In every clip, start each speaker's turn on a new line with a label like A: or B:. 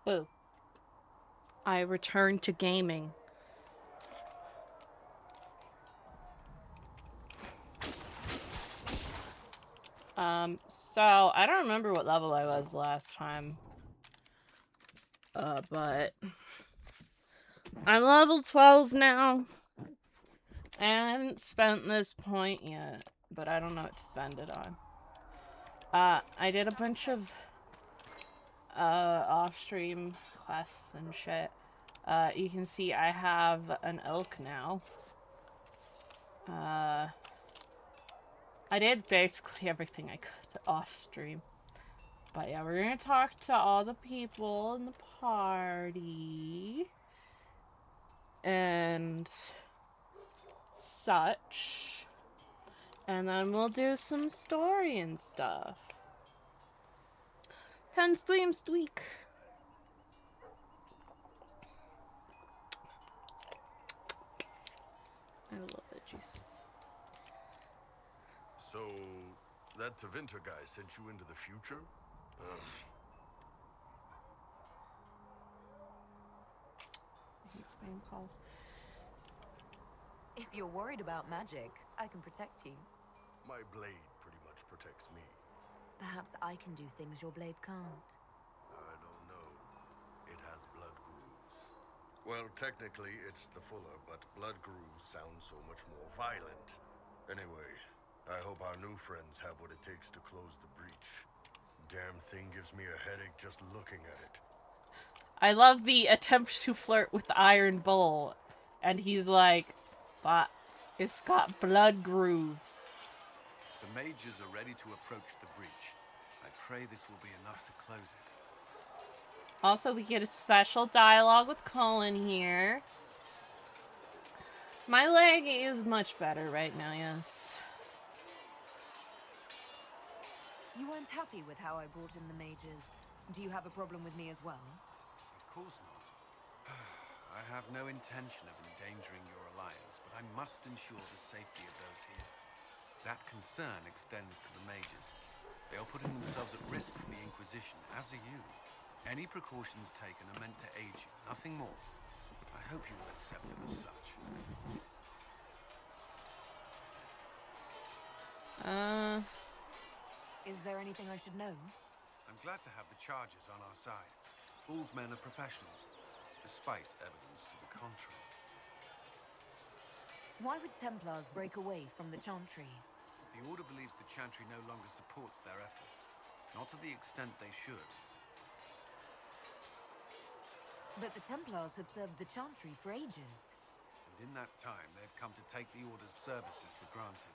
A: Boo. I returned to gaming. So I don't remember what level I was last time. But I'm level 12 now. And I haven't spent this point yet, but I don't know what to spend it on. I did a bunch of off-stream quests and shit. You can see I have an elk now. I did basically everything I could off-stream. But yeah, we're gonna talk to all the people in the party. And such. And then we'll do some story and stuff. 10 streams a week. I love that juice.
B: So, that Tevinter guy sent you into the future?
A: I hate spam calls.
C: If you're worried about magic, I can protect you.
B: My blade pretty much protects me.
C: Perhaps I can do things your blade can't.
B: I don't know. It has blood grooves. Well, technically, it's the fuller, but blood grooves sound so much more violent. Anyway, I hope our new friends have what it takes to close the breach. Damn thing gives me a headache just looking at it.
A: I love the attempt to flirt with Iron Bull. And he's like, but it's got blood grooves.
D: The mages are ready to approach the breach. I pray this will be enough to close it.
A: Also, we get a special dialogue with Colin here. My leg is much better right now, yes.
C: You weren't happy with how I brought in the mages. Do you have a problem with me as well?
D: Of course not. I have no intention of endangering your alliance, but I must ensure the safety of those here. That concern extends to the mages. They are putting themselves at risk for the Inquisition, as are you. Any precautions taken are meant to aid you, nothing more. I hope you will accept them as such.
C: Is there anything I should know?
D: I'm glad to have the Chargers on our side. Bull's men are professionals, despite evidence to the contrary.
C: Why would Templars break away from the Chantry?
D: The Order believes the Chantry no longer supports their efforts. Not to the extent they should.
C: But the Templars have served the Chantry for ages.
D: And in that time, they've come to take the Order's services for granted.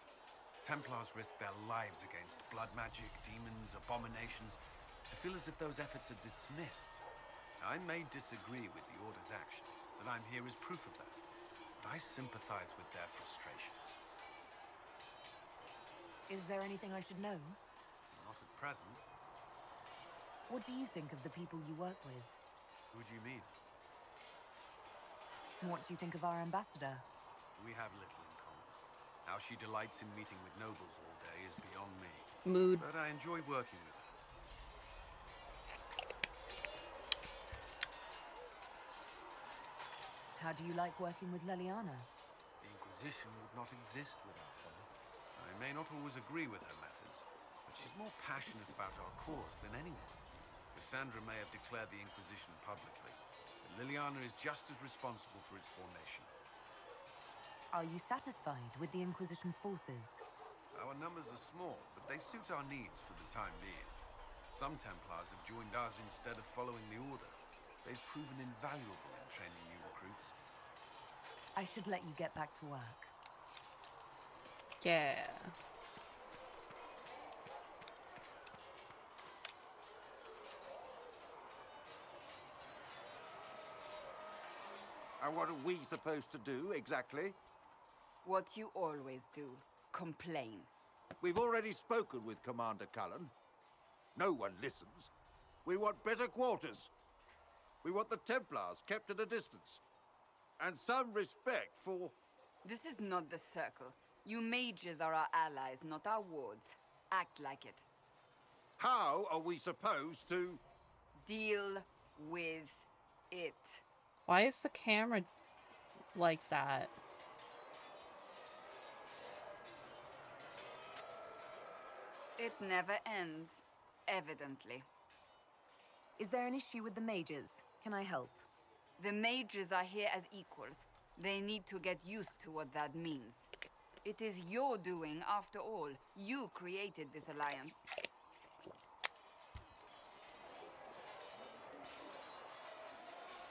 D: Templars risk their lives against blood magic, demons, abominations, to feel as if those efforts are dismissed. I may disagree with the Order's actions, but I'm here as proof of that. But I sympathize with their frustrations.
C: Is there anything I should know?
D: Not at present.
C: What do you think of the people you work with?
D: Who do you mean?
C: What do you think of our ambassador?
D: We have little in common. How she delights in meeting with nobles all day is beyond me.
A: Mood.
D: But I enjoy working with her.
C: How do you like working with Leliana?
D: The Inquisition would not exist without her. I may not always agree with her methods, but she's more passionate about our cause than anyone. Cassandra may have declared the Inquisition publicly, but Liliana is just as responsible for its formation.
C: Are you satisfied with the Inquisition's forces?
D: Our numbers are small, but they suit our needs for the time being. Some Templars have joined us instead of following the Order. They've proven invaluable in training new recruits.
C: I should let you get back to work.
A: Yeah.
E: And what are we supposed to do, exactly?
F: What you always do. Complain.
E: We've already spoken with Commander Cullen. No one listens. We want better quarters. We want the Templars kept at a distance. And some respect for...
F: This is not the Circle. You mages are our allies, not our wards. Act like it.
E: How are we supposed to...
F: Deal with it.
A: Why is the camera like that?
F: It never ends, evidently.
C: Is there an issue with the mages? Can I help?
F: The mages are here as equals. They need to get used to what that means. It is your doing, after all. You created this alliance.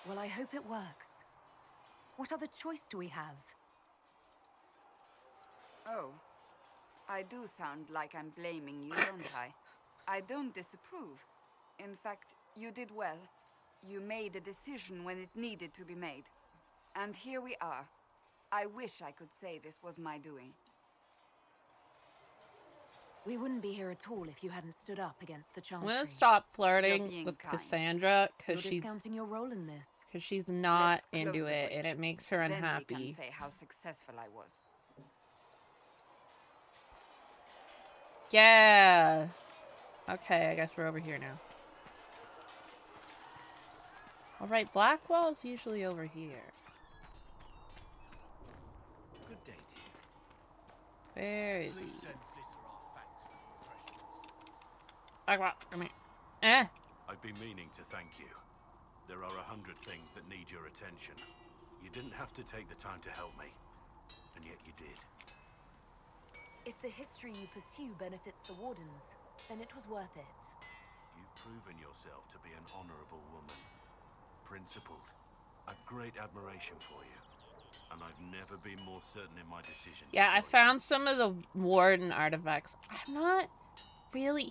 C: Well, I hope it works. What other choice do we have?
F: Oh. I do sound like I'm blaming you, don't I? I don't disapprove. In fact, you did well. You made a decision when it needed to be made. And here we are. I wish I could say this was my doing.
C: We wouldn't be here at all if you hadn't stood up against the
A: I'm
C: Chantry.
A: gonna stop
F: You're
A: flirting
F: being
A: with
F: kind.
A: Cassandra
C: You're
A: because she's
C: discounting your role in this.
A: not
F: Let's close
A: into
F: the
A: it and
F: bridge.
A: it makes her
F: Then we
A: unhappy.
F: can say how successful I was.
A: Yeah. Okay, I guess we're over here now. Alright, Blackwall's usually over here.
D: Good day to you.
A: Where is
D: Please
A: he?
D: send Flitter our thanks for your refreshments.
A: Blackwall, come here. Eh?
G: I've been meaning to thank you. There are 100 things that need your attention. You didn't have to take the time to help me, and yet you did.
C: If the history you pursue benefits the Wardens, then it was worth it.
G: You've proven yourself to be an honorable woman. Principled. I've great admiration for you, and I've never been more certain in my decision.
A: Yeah, I found some of the Warden artifacts. I'm not feeling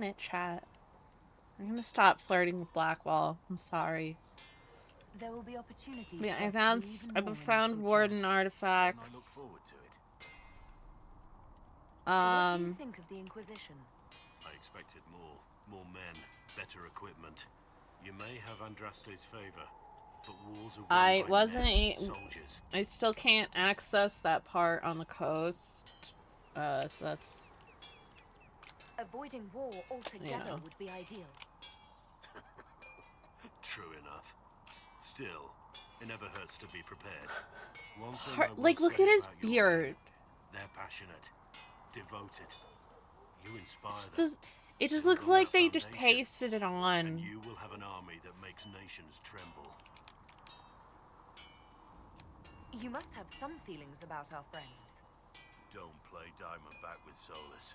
A: it, chat. I'm gonna stop flirting with Blackwall. I'm sorry.
C: There will be opportunities.
A: Yeah,
C: for
A: I
C: us to
A: found
C: do even
A: I
C: more in the
A: found
C: future.
A: Warden
G: And I
A: artifacts.
G: look forward to it.
C: What do you think of the Inquisition?
G: I expected more men, better equipment. You may have Andraste's favor, but wars are won
A: I
G: by
A: wasn't
G: men, soldiers.
A: I still can't access that part on the coast. So that's
C: Avoiding war altogether
A: Yeah.
C: would be ideal.
G: True enough. Still, it never hurts to be prepared. One thing I
A: hard.
G: will
A: Like, look
G: say
A: at his
G: about your
A: beard.
G: men, they're passionate, devoted. You inspire them.
A: It just
G: Build
A: looks
G: on
A: like
G: that
A: they just
G: foundation,
A: pasted it
G: and
A: on.
G: you will have an army that makes nations tremble.
C: You must have some feelings about our friends.
G: Don't play Diamondback with Solus.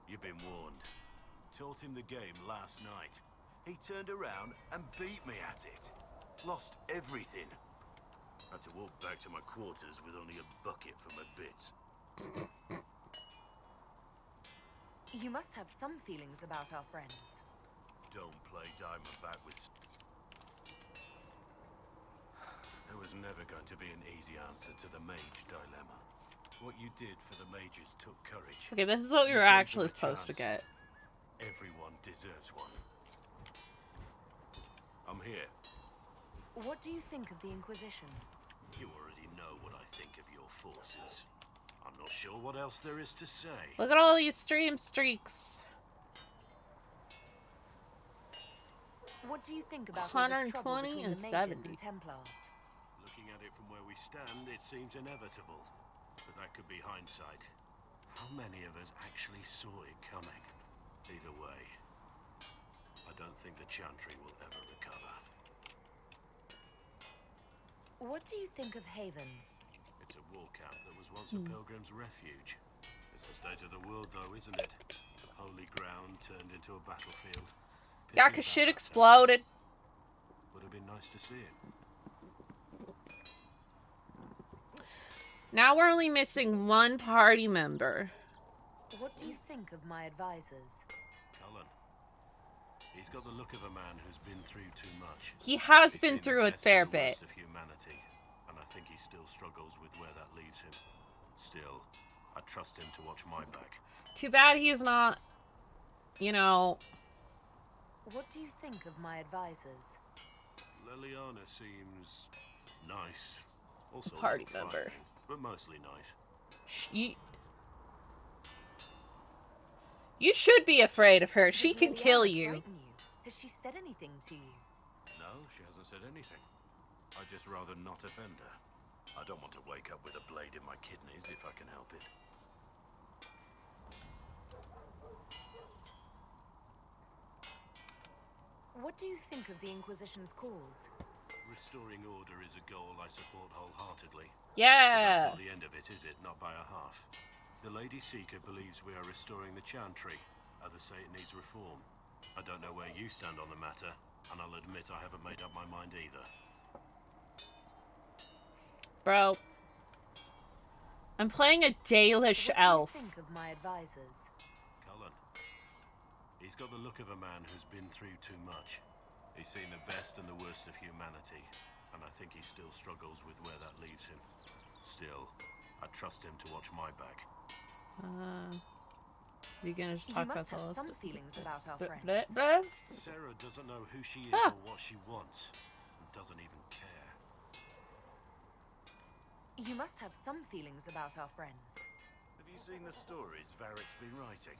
G: You've been warned. Taught him the game last night. He turned around and beat me at it. Lost everything. Had to walk back to my quarters with only a bucket for my bits.
C: You must have some feelings about our friends.
G: Don't play Diamondback with... There was never going to be an easy answer to the mage dilemma. What you did for the mages took courage.
A: Okay, this is what we
G: You
A: were
G: gave them
A: actually
G: a
A: supposed to
G: chance.
A: get.
G: Everyone deserves one. I'm here.
C: What do you think of the Inquisition?
G: You already know what I think of your forces. I'm not sure what else there is to say.
A: Look at all these stream streaks.
C: What do you think about all this trouble
A: 120
C: between
A: and
C: the mages
A: 70.
C: and Templars?
G: Looking at it from where we stand, it seems inevitable. But that could be hindsight. How many of us actually saw it coming? Either way, I don't think the Chantry will ever recover.
C: What do you think of Haven?
G: It's a war camp that was once a pilgrim's refuge. It's the state of the world, though, isn't it? Holy ground turned into a battlefield.
A: Yeah,
G: Pity
A: 'cause
G: about
A: shit
G: that
A: exploded.
G: Would have been nice to see it.
A: Now we're only missing one party member.
C: What do you think of my advisors?
G: Cullen. He's got the look of a man who's been through too much.
A: He has
G: He's
A: been
G: seen the
A: through a
G: best
A: fair
G: and the
A: bit.
G: worst of humanity, and I think he still struggles with where that leaves him. Still, I trust him to watch my back.
A: Too bad he's not, you know...
C: What do you think of my advisors?
G: Liliana seems nice. Also a
A: Party
G: little
A: member.
G: frightening, but mostly nice.
A: You should be afraid of her. She
C: Does
A: can kill
C: Liliana
A: you.
C: frighten you? Has she said anything to you?
G: said anything. I'd just rather not offend her. I don't want to wake up with a blade in my kidneys if I can help it.
C: What do you think of the Inquisition's cause?
G: Restoring order is a goal I support wholeheartedly. But
A: Yeah.
G: that's not the end of it, is it? Not by a half. The Lady Seeker believes we are restoring the Chantry. Others say it needs reform. I don't know where you stand on the matter, and I'll admit I haven't made up my mind either.
A: Bro. I'm playing a Dalish elf.
C: What do you think of my advisors?
G: Cullen. He's got the look of a man who's been through too much. He's seen the best and the worst of humanity, and I think he still struggles with where that leaves him. Still, I trust him to watch my back.
A: You gonna just
C: You
A: talk
C: must
A: about
C: have
A: all
C: some
A: this
C: feelings about our
A: stuff?
C: friends.
G: Sarah doesn't know who she is
A: Ah.
G: or what she wants, and doesn't even care.
C: You must have some feelings about our friends.
G: Have you seen the stories Varric's been writing?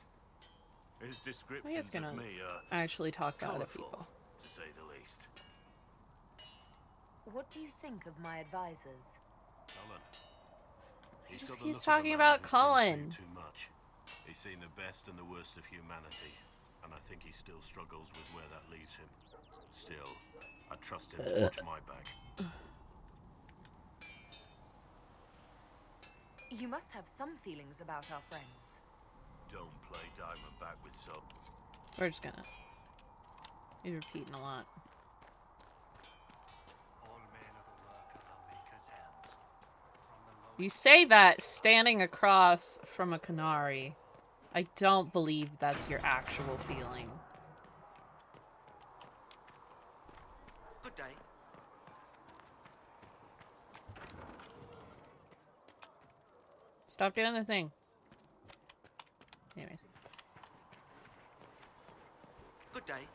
G: His
A: We're
G: descriptions
A: just gonna
G: of me are
A: actually talk about it,
G: colourful,
A: people.
G: to say the least.
C: What do you think of my advisors?
G: Cullen. He's
A: just
G: got the
A: keeps
G: look of a
A: talking
G: man
A: about
G: who's been
A: Cullen.
G: through too much. He's seen the best and the worst of humanity, and I think he still struggles with where that leaves him. Still, I trust him to watch my back.
C: You must have some feelings about our friends.
G: Don't play Diamondback with soap.
A: We're just gonna... He's repeating a lot.
H: All men are the work of the Maker's hands. From the lowest
A: You say that standing across from a Canary. I don't believe that's your actual feeling.
E: Good day.
A: Stop doing the thing. Anyways.
E: Good day.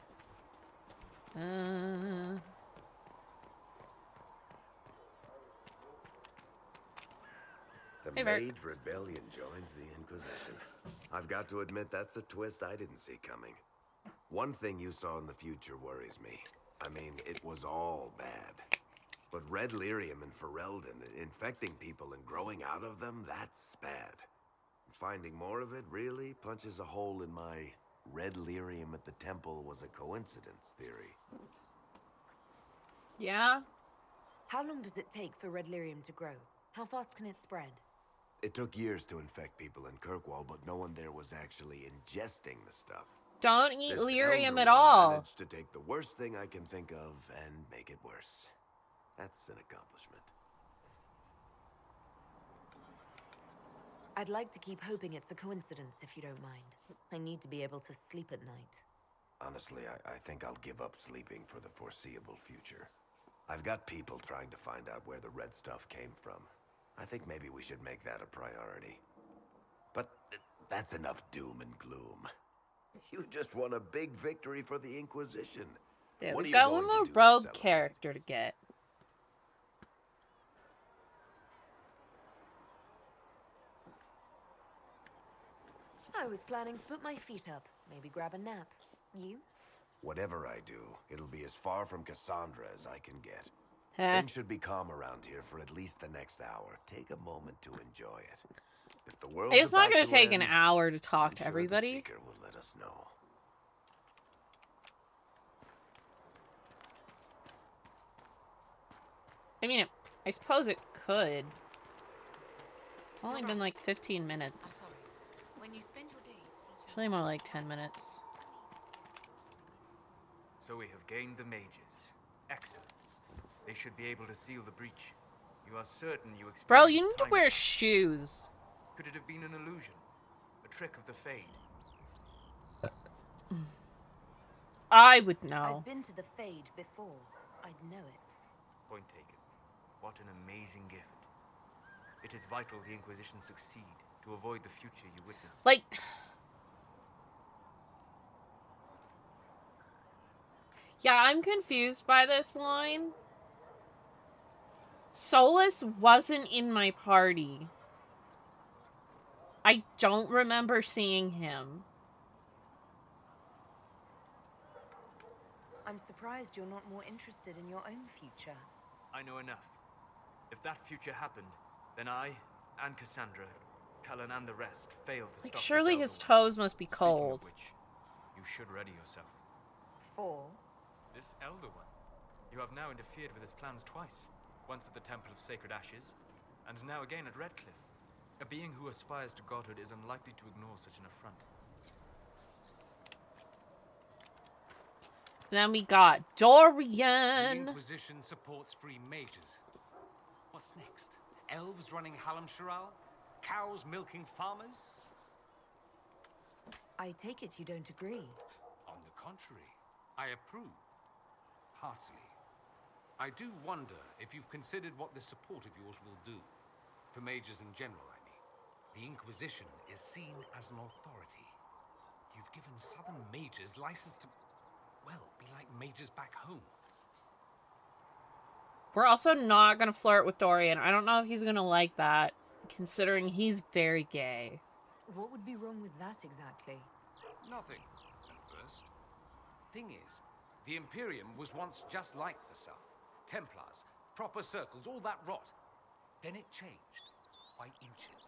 B: The
A: Hey, Bert.
B: Mage Rebellion joins the Inquisition. I've got to admit that's a twist I didn't see coming. One thing you saw in the future worries me. I mean, it was all bad. But red lyrium and Ferelden, infecting people and growing out of them, that's bad. Finding more of it really punches a hole in my red lyrium at the temple was a coincidence theory.
A: Yeah?
C: How long does it take for red lyrium to grow? How fast can it spread?
B: It took years to infect people in Kirkwall, but no one there was actually ingesting the stuff.
A: Don't eat
B: This
A: lyrium
B: elder
A: at
B: one
A: all.
B: managed to take the worst thing I can think of and make it worse. That's an accomplishment.
C: I'd like to keep hoping it's a coincidence, if you don't mind. I need to be able to sleep at night.
B: Honestly, I think I'll give up sleeping for the foreseeable future. I've got people trying to find out where the red stuff came from. I think maybe we should make that a priority. But that's enough doom and gloom. You just won a big victory for the Inquisition.
A: Yeah,
B: What are
A: we've
B: you
A: got
B: going
A: one
B: to
A: more
B: do to
A: rogue
B: celebrate?
A: character to get.
C: I was planning to put my feet up, maybe grab a nap. You?
B: Whatever I do, it'll be as far from Cassandra as I can get.
A: Heh.
B: Things should be calm around here for at least the next hour. Take a moment to enjoy it. If the world's
A: It's not
B: about
A: going to take
B: end,
A: an hour to talk
B: I'm
A: to
B: sure
A: everybody.
B: The Seeker will let us know.
A: I mean, I suppose it could. It's only been like 15 minutes.
F: When you spend your days
A: It's really more like 10 minutes.
H: So we have gained the mages. Excellent. They should be able to seal the breach. You are certain you experienced
A: Bro, you need to
H: time
A: wear
H: travel.
A: shoes.
H: Could it have been an illusion? A trick of the Fade?
A: I would know.
C: I've been to the Fade before. I'd know it.
H: Point taken. What an amazing gift. It is vital the Inquisition succeed to avoid the future you witness.
A: Like... Yeah, I'm confused by this line. Solus wasn't in my party. I don't remember seeing him.
C: I'm surprised you're not more interested in your own future.
H: I know enough. If that future happened, then I, and Cassandra, Cullen and the rest failed to
A: Like,
H: stop
A: surely
H: this
A: his
H: Elder One.
A: toes must be
H: Speaking
A: cold.
H: of which, you should ready yourself.
C: For?
H: This Elder One. You have now interfered with his plans twice. Once at the Temple of Sacred Ashes, and now again at Redcliffe. A being who aspires to godhood is unlikely to ignore such an affront.
A: Then we got
I: The
A: Dorian.
I: Inquisition supports free mages. What's next? Elves running Halamsharal? Cows milking farmers?
C: I take it you don't agree.
I: On the contrary, I approve. Heartily. I do wonder if you've considered what this support of yours will do. For mages in general, I mean. The Inquisition is seen as an authority. You've given southern mages license to, well, be like mages back home.
A: We're also not gonna flirt with Dorian. I don't know if he's gonna like that, considering he's very gay.
C: What would be wrong with that exactly?
I: Nothing, at first. Thing is, the Imperium was once just like the South. Templars, proper circles, all that rot. Then it changed, by inches.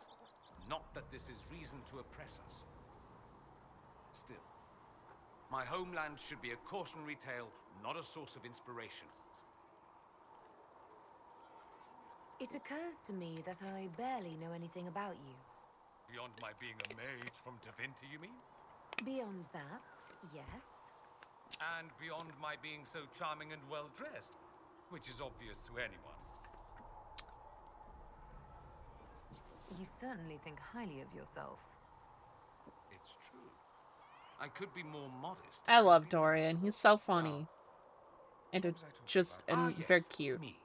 I: Not that this is reason to oppress us. Still, my homeland should be a cautionary tale, not a source of inspiration.
C: It occurs to me that I barely know anything about you.
I: Beyond my being a mage from Tevinter, you mean?
C: Beyond that, yes.
I: And beyond my being so charming and well-dressed, which is obvious to anyone.
C: You certainly think highly of yourself.
I: It's true. I could be more modest.
A: I love Dorian. He's so funny. And
I: What was I talking
A: just
I: about?
A: and
I: Yes,
A: very cute.
I: me.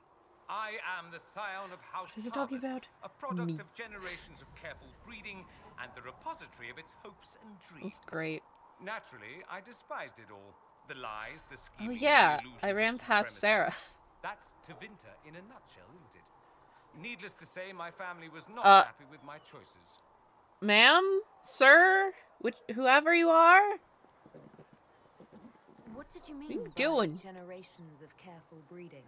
I: I am the scion of House
A: What is he talking
I: Parvis,
A: about?
I: a product
A: Me.
I: of generations of careful breeding and the repository of its hopes and dreams.
A: It's great.
I: Naturally, I despised it all. The lies, the
A: Oh
I: scheming,
A: yeah,
I: the illusions
A: I
I: of
A: ran past
I: supremacy.
A: Sarah.
I: That's Tevinter in a nutshell, isn't it? Needless to say, my family was not happy with my choices.
A: Ma'am? Sir? Whoever you are?
C: What did you mean
A: What are you
C: by
A: doing?
C: generations of careful breeding?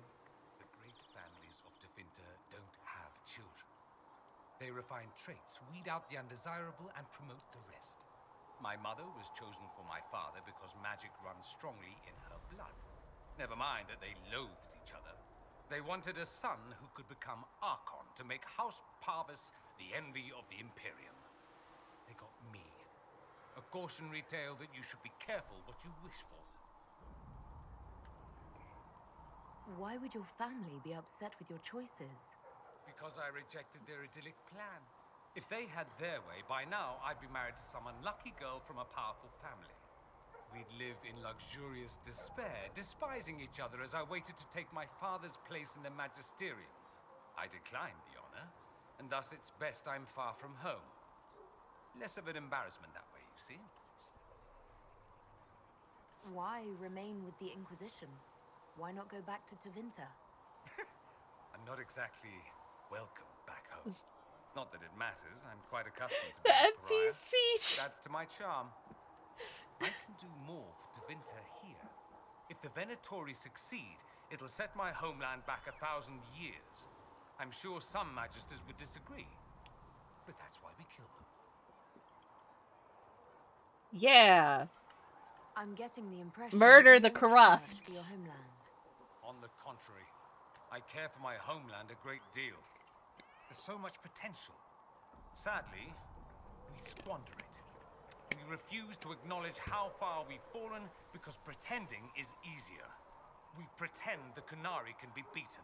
I: The great families of Tevinter don't have children. They refine traits, weed out the undesirable, and promote the rest. My mother was chosen for my father because magic runs strongly in her blood. Never mind that they loathed each other. They wanted a son who could become Archon to make House Parvis the envy of the Imperium. They got me. A cautionary tale that you should be careful what you wish for.
C: Why would your family be upset with your choices?
I: Because I rejected their idyllic plan. If they had their way, by now I'd be married to some unlucky girl from a powerful family. We'd live in luxurious despair, despising each other as I waited to take my father's place in the magisterium. I declined the honor, and thus it's best I'm far from home. Less of an embarrassment that way, you see.
C: Why remain with the Inquisition? Why not go back to Tevinter?
I: I'm not exactly welcome back home.
A: Is-
I: Not that it matters, I'm quite accustomed to
A: The
I: being a pariah.
A: NPC.
I: That's to my charm. I can do more for Tevinter here. If the Venatori succeed, it'll set my homeland back 1,000 years. I'm sure some magisters would disagree, but that's why we kill them.
A: Yeah.
C: I'm getting the impression
A: Murder
C: you
A: the
C: don't care
A: corrupt.
C: much for your homeland.
I: On the contrary, I care for my homeland a great deal. There's so much potential. Sadly, we squander it. We refuse to acknowledge how far we've fallen because pretending is easier. We pretend the Qunari can be beaten.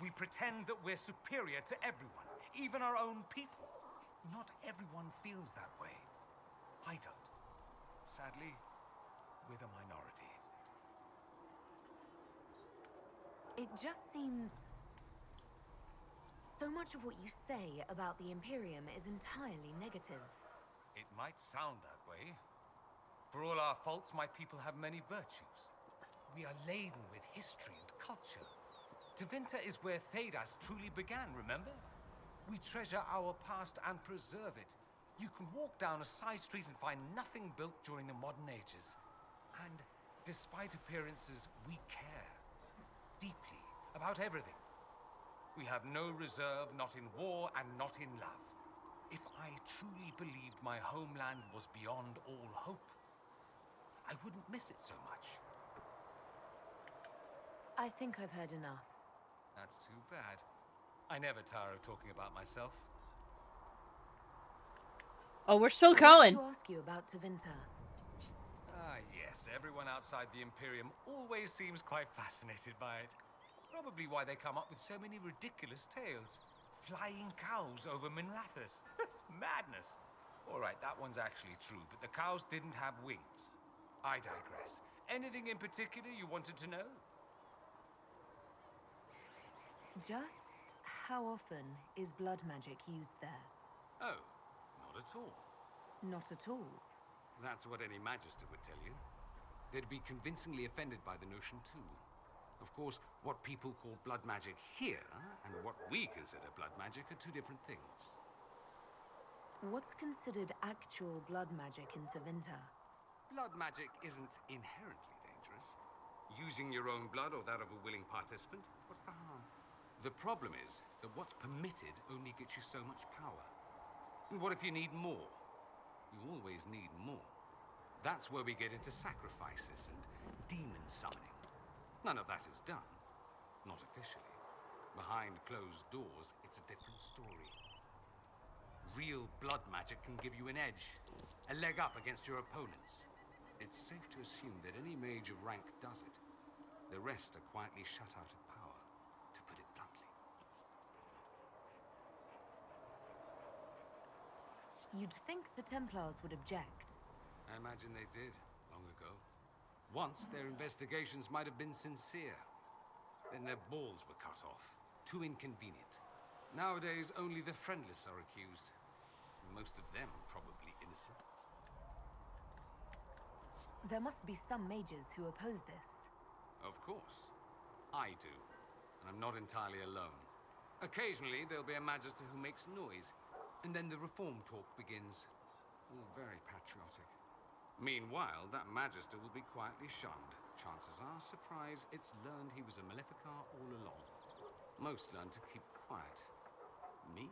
I: We pretend that we're superior to everyone, even our own people. Not everyone feels that way. I don't. Sadly, we're the minority.
C: It just seems... So much of what you say about the Imperium is entirely negative.
I: It might sound that way. For all our faults, my people have many virtues. We are laden with history and culture. Tevinter is where Thedas truly began, remember? We treasure our past and preserve it. You can walk down a side street and find nothing built during the modern ages. And despite appearances, we care deeply about everything. We have no reserve, not in war and not in love. If I truly believed my homeland was beyond all hope, I wouldn't miss it so much.
C: I think I've heard enough.
I: That's too bad. I never tire of talking about myself.
A: Oh, we're still
C: I
A: going.
C: wanted to ask you about Tevinter.
I: Ah, yes. Everyone outside the Imperium always seems quite fascinated by it. Probably why they come up with so many ridiculous tales. Flying cows over Minrathous. That's madness. All right, that one's actually true, but the cows didn't have wings. I digress. Anything in particular you wanted to know?
C: Just how often is blood magic used there?
D: Oh, not at all.
C: Not at all.
D: That's what any Magister would tell you. They'd be convincingly offended by the notion too. Of course, what people call blood magic here and what we consider blood magic are two different things.
C: What's considered actual blood magic in Tevinter?
D: Blood magic isn't inherently dangerous. Using your own blood or that of a willing participant, what's the harm? The problem is that what's permitted only gets you so much power. And what if you need more? You always need more. That's where we get into sacrifices and demon summoning. None of that is done. Not officially. Behind closed doors, it's a different story. Real blood magic can give you an edge, a leg up against your opponents. It's safe to assume that any mage of rank does it. The rest are quietly shut out of power, to put it bluntly.
C: You'd think the Templars would object.
D: I imagine they did, long ago. Once, their investigations might have been sincere. Then their balls were cut off. Too inconvenient. Nowadays, only the friendless are accused. Most of them probably innocent.
C: There must be some mages who oppose this.
D: Of course. I do. And I'm not entirely alone. Occasionally, there'll be a Magister who makes noise, and then the reform talk begins. All very patriotic. Meanwhile, that Magister will be quietly shunned. Chances are, surprise, it's learned he was a Maleficar all along. Most learn to keep quiet. Me?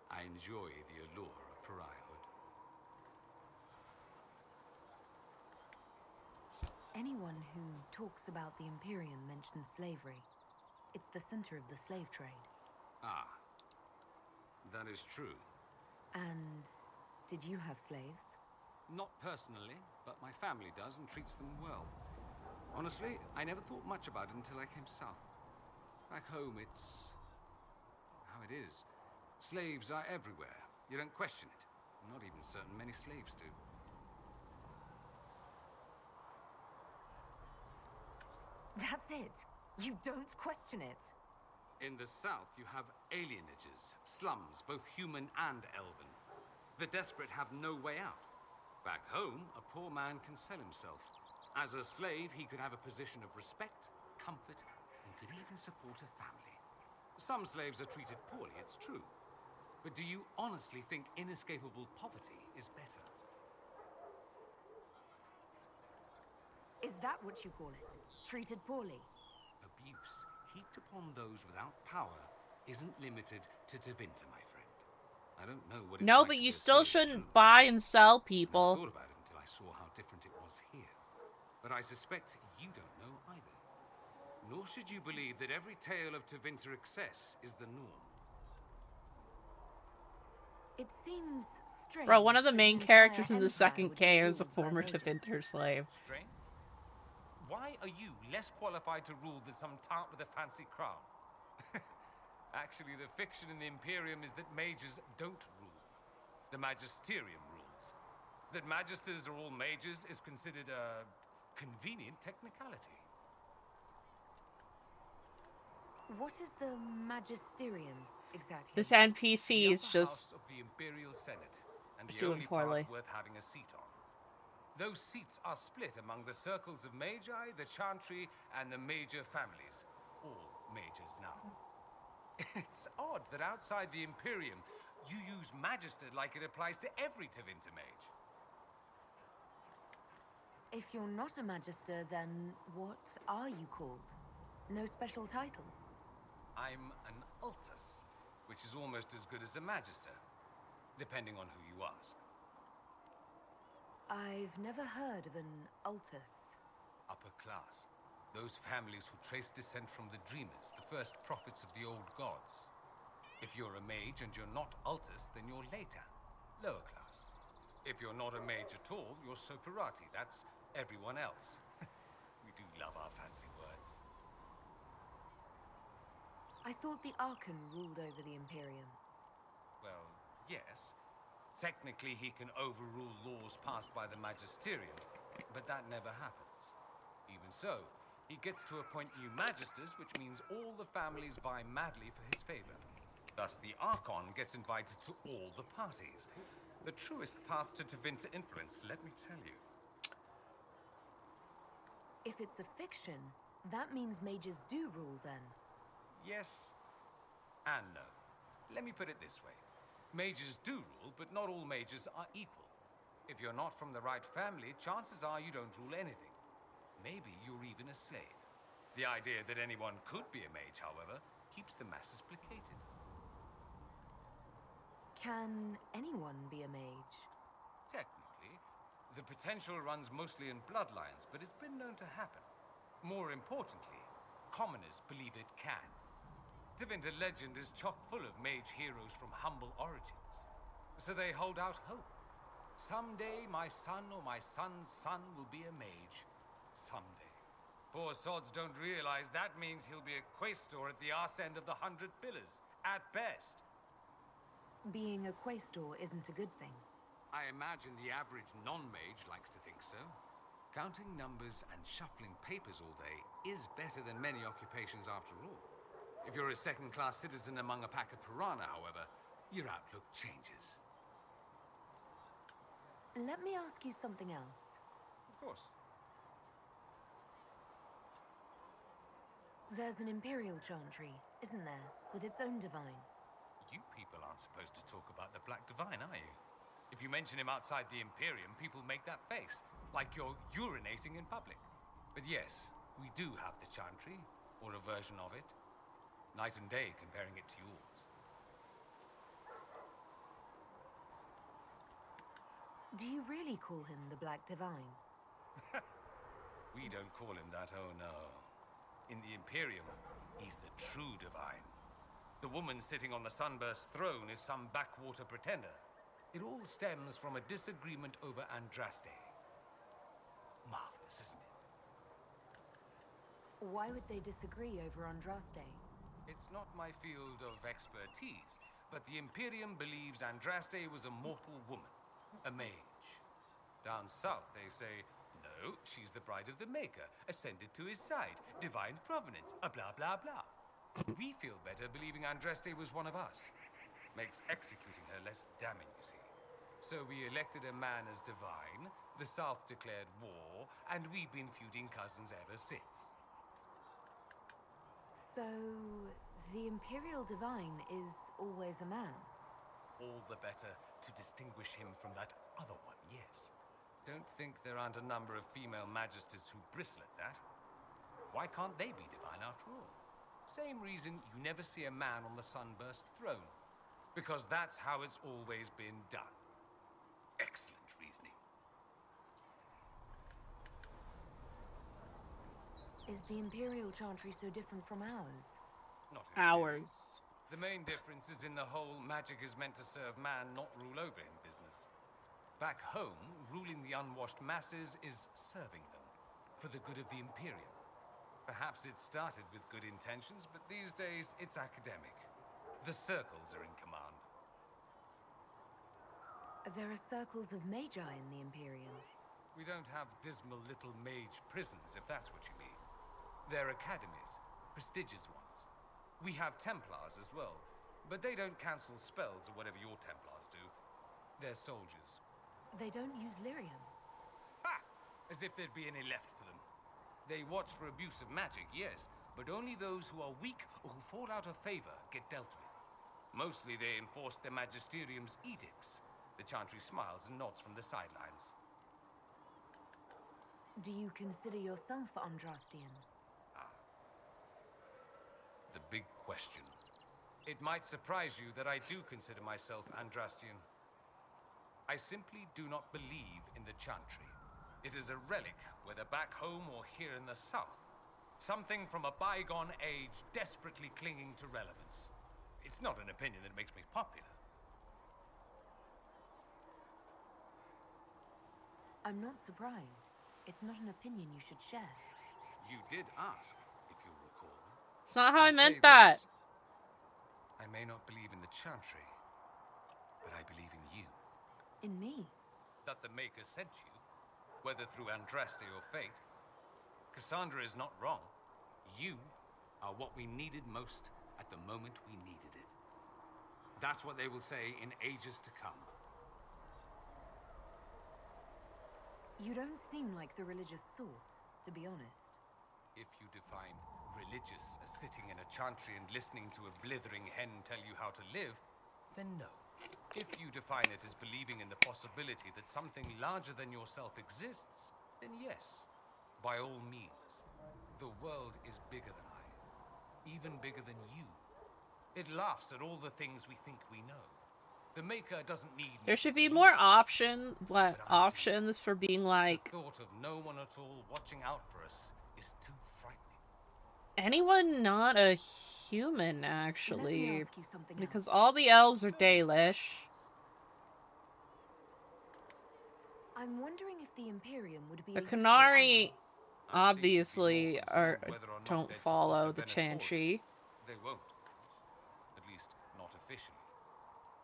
D: I enjoy the allure of pariahhood.
C: Anyone who talks about the Imperium mentions slavery. It's the center of the slave trade.
D: Ah. That is true.
C: And did you have slaves?
D: Not personally, but my family does and treats them well. Honestly, I never thought much about it until I came south. Back home, it's how it is. Slaves are everywhere. You don't question it. I'm not even certain many slaves do.
C: That's it. You don't question it.
D: In the south, you have alienages, slums, both human and elven. The desperate have no way out. Back home, a poor man can sell himself. As a slave, he could have a position of respect, comfort, and could even support a family. Some slaves are treated poorly, it's true. But do you honestly think inescapable poverty is better?
C: Is that what you call it? Treated poorly?
D: Abuse heaped upon those without power isn't limited to Tevinter, my friend. I don't know what it's
A: No,
D: like
A: but
D: to
A: you
D: be a
A: still
D: slave,
A: shouldn't
D: too.
A: buy and sell
D: I
A: people.
D: never thought about it until I saw how different it was here. But I suspect you don't know either. Nor should you believe that every tale of Tevinter excess is the norm.
C: It seems strange.
A: Bro, one of the
C: that
A: main
C: an
A: characters
C: entire
A: in the
C: empire
A: second
C: would be
A: K is a
C: ruled by
A: former
C: mages.
A: Tevinter slave.
I: Strange? Why are you less qualified to rule than some tart with a fancy crown? Actually, the fiction in the Imperium is that mages don't rule. The Magisterium rules. That magisters are all mages is considered a convenient technicality.
C: What is the Magisterium, exactly?
A: This NPC
I: The
A: is
I: upper
A: just
I: house of the Imperial Senate, and the
A: doing
I: only
A: poorly.
I: part worth having a seat on. Those seats are split among the circles of Magi, the Chantry, and the major families. All mages now. It's odd that outside the Imperium, you use Magister like it applies to every Tevinter mage.
C: If you're not a Magister, then what are you called? No special title?
I: I'm an Altus, which is almost as good as a Magister, depending on who you ask.
C: I've never heard of an Altus.
I: Upper class. Those families who trace descent from the Dreamers, the first prophets of the old gods. If you're a mage and you're not Altus, then you're later. Lower class. If you're not a mage at all, you're Soperati. That's everyone else. We do love our fancy words.
C: I thought the Archon ruled over the Imperium.
I: Well, yes. Technically, he can overrule laws passed by the Magisterium, but that never happens. Even so, he gets to appoint new Magisters, which means all the families vie madly for his favor. Thus, the Archon gets invited to all the parties. The truest path to Tevinter influence, let me tell you.
C: If it's a fiction, that means mages do rule then.
I: Yes and no. Let me put it this way. Mages do rule, but not all mages are equal. If you're not from the right family, chances are you don't rule anything. Maybe you're even a slave. The idea that anyone could be a mage, however, keeps the masses placated.
C: Can anyone be a mage?
I: Technically, the potential runs mostly in bloodlines, but it's been known to happen. More importantly, commoners believe it can. Tevinter legend is chock full of mage heroes from humble origins. So they hold out hope. Someday my son or my son's son will be a mage. Someday. Poor sods don't realize that means he'll be a quaestor at the arse end of the 100 Pillars, at best.
C: Being a quaestor isn't a good thing.
I: I imagine the average non-mage likes to think so. Counting numbers and shuffling papers all day is better than many occupations after all. If you're a second-class citizen among a pack of piranha, however, your outlook changes.
C: Let me ask you something else.
I: Of course.
C: There's an Imperial Chantry, isn't there? With its own divine.
I: You people aren't supposed to talk about the Black Divine, are you? If you mention him outside the Imperium, people make that face, like you're urinating in public. But yes, we do have the Chantry, or a version of it. Night and day comparing it to yours.
C: Do you really call him the Black Divine?
I: We don't call him that, oh no. In the Imperium, he's the true divine. The woman sitting on the Sunburst throne is some backwater pretender. It all stems from a disagreement over Andraste. Marvelous, isn't it?
C: Why would they disagree over Andraste?
I: It's not my field of expertise, but the Imperium believes Andraste was a mortal woman, a mage. Down south, they say, no, she's the bride of the Maker, ascended to his side, divine provenance, a blah blah blah. We feel better believing Andraste was one of us. Makes executing her less damning, you see. So we elected a man as divine, the South declared war, and we've been feuding cousins ever since.
C: So, the Imperial Divine is always a man?
I: All the better to distinguish him from that other one, yes. Don't think there aren't a number of female magisters who bristle at that. Why can't they be divine after all? Same reason you never see a man on the Sunburst throne. Because that's how it's always been done. Excellent reasoning.
C: Is the Imperial Chantry so different from ours?
I: Not in theory.
A: Hours.
I: The main difference is in the whole magic is meant to serve man, not rule over him business. Back home, ruling the unwashed masses is serving them, for the good of the Imperium. Perhaps it started with good intentions, but these days it's academic. The circles are in command.
C: There are circles of magi in the Imperium.
I: We don't have dismal little mage prisons, if that's what you mean. They're academies, prestigious ones. We have Templars as well, but they don't cancel spells or whatever your Templars do. They're soldiers.
C: They don't use lyrium.
I: Ha! As if there'd be any left for them. They watch for abuse of magic, yes, but only those who are weak or who fall out of favor get dealt with. Mostly they enforce the Magisterium's edicts. The Chantry smiles and nods from the sidelines.
C: Do you consider yourself Andrastian?
I: The big question. It might surprise you that I do consider myself Andrastian. I simply do not believe in the Chantry. It is a relic, whether back home or here in the south. Something from a bygone age desperately clinging to relevance. It's not an opinion that makes me popular.
C: I'm not surprised. It's not an opinion you should share.
I: You did ask, if you recall.
A: It's not how I
I: I'll
A: meant
I: say
A: that.
I: this. I may not believe in the Chantry, but I believe in you.
C: In me?
I: That the Maker sent you, whether through Andraste or fate. Cassandra is not wrong. You are what we needed most at the moment we needed it. That's what they will say in ages to come.
C: You don't seem like the religious sort, to be honest.
I: If you define religious as sitting in a chantry and listening to a blithering hen tell you how to live, then no. If you define it as believing in the possibility that something larger than yourself exists, then yes, by all means. The world is bigger than I, even bigger than you. It laughs at all the things we think we know. The Maker doesn't need me
A: There
I: to
A: should be
I: believe
A: more
I: it,
A: options
I: but I do.
A: options for being like
I: The thought of no one at all watching out for us is too frightening.
A: anyone not a human,
C: Let me
A: actually,
C: ask you something
A: because
C: else.
A: all the elves are Dalish.
C: I'm wondering if the Imperium would be
A: The
C: a useful
A: Qunari
C: ally.
I: I'm pleased you'd be more
A: obviously
I: concerned whether or not
A: don't
I: they'd
A: follow
I: support
A: the
I: Venatori.
A: Chantry.
I: They won't, of course. At least, not officially.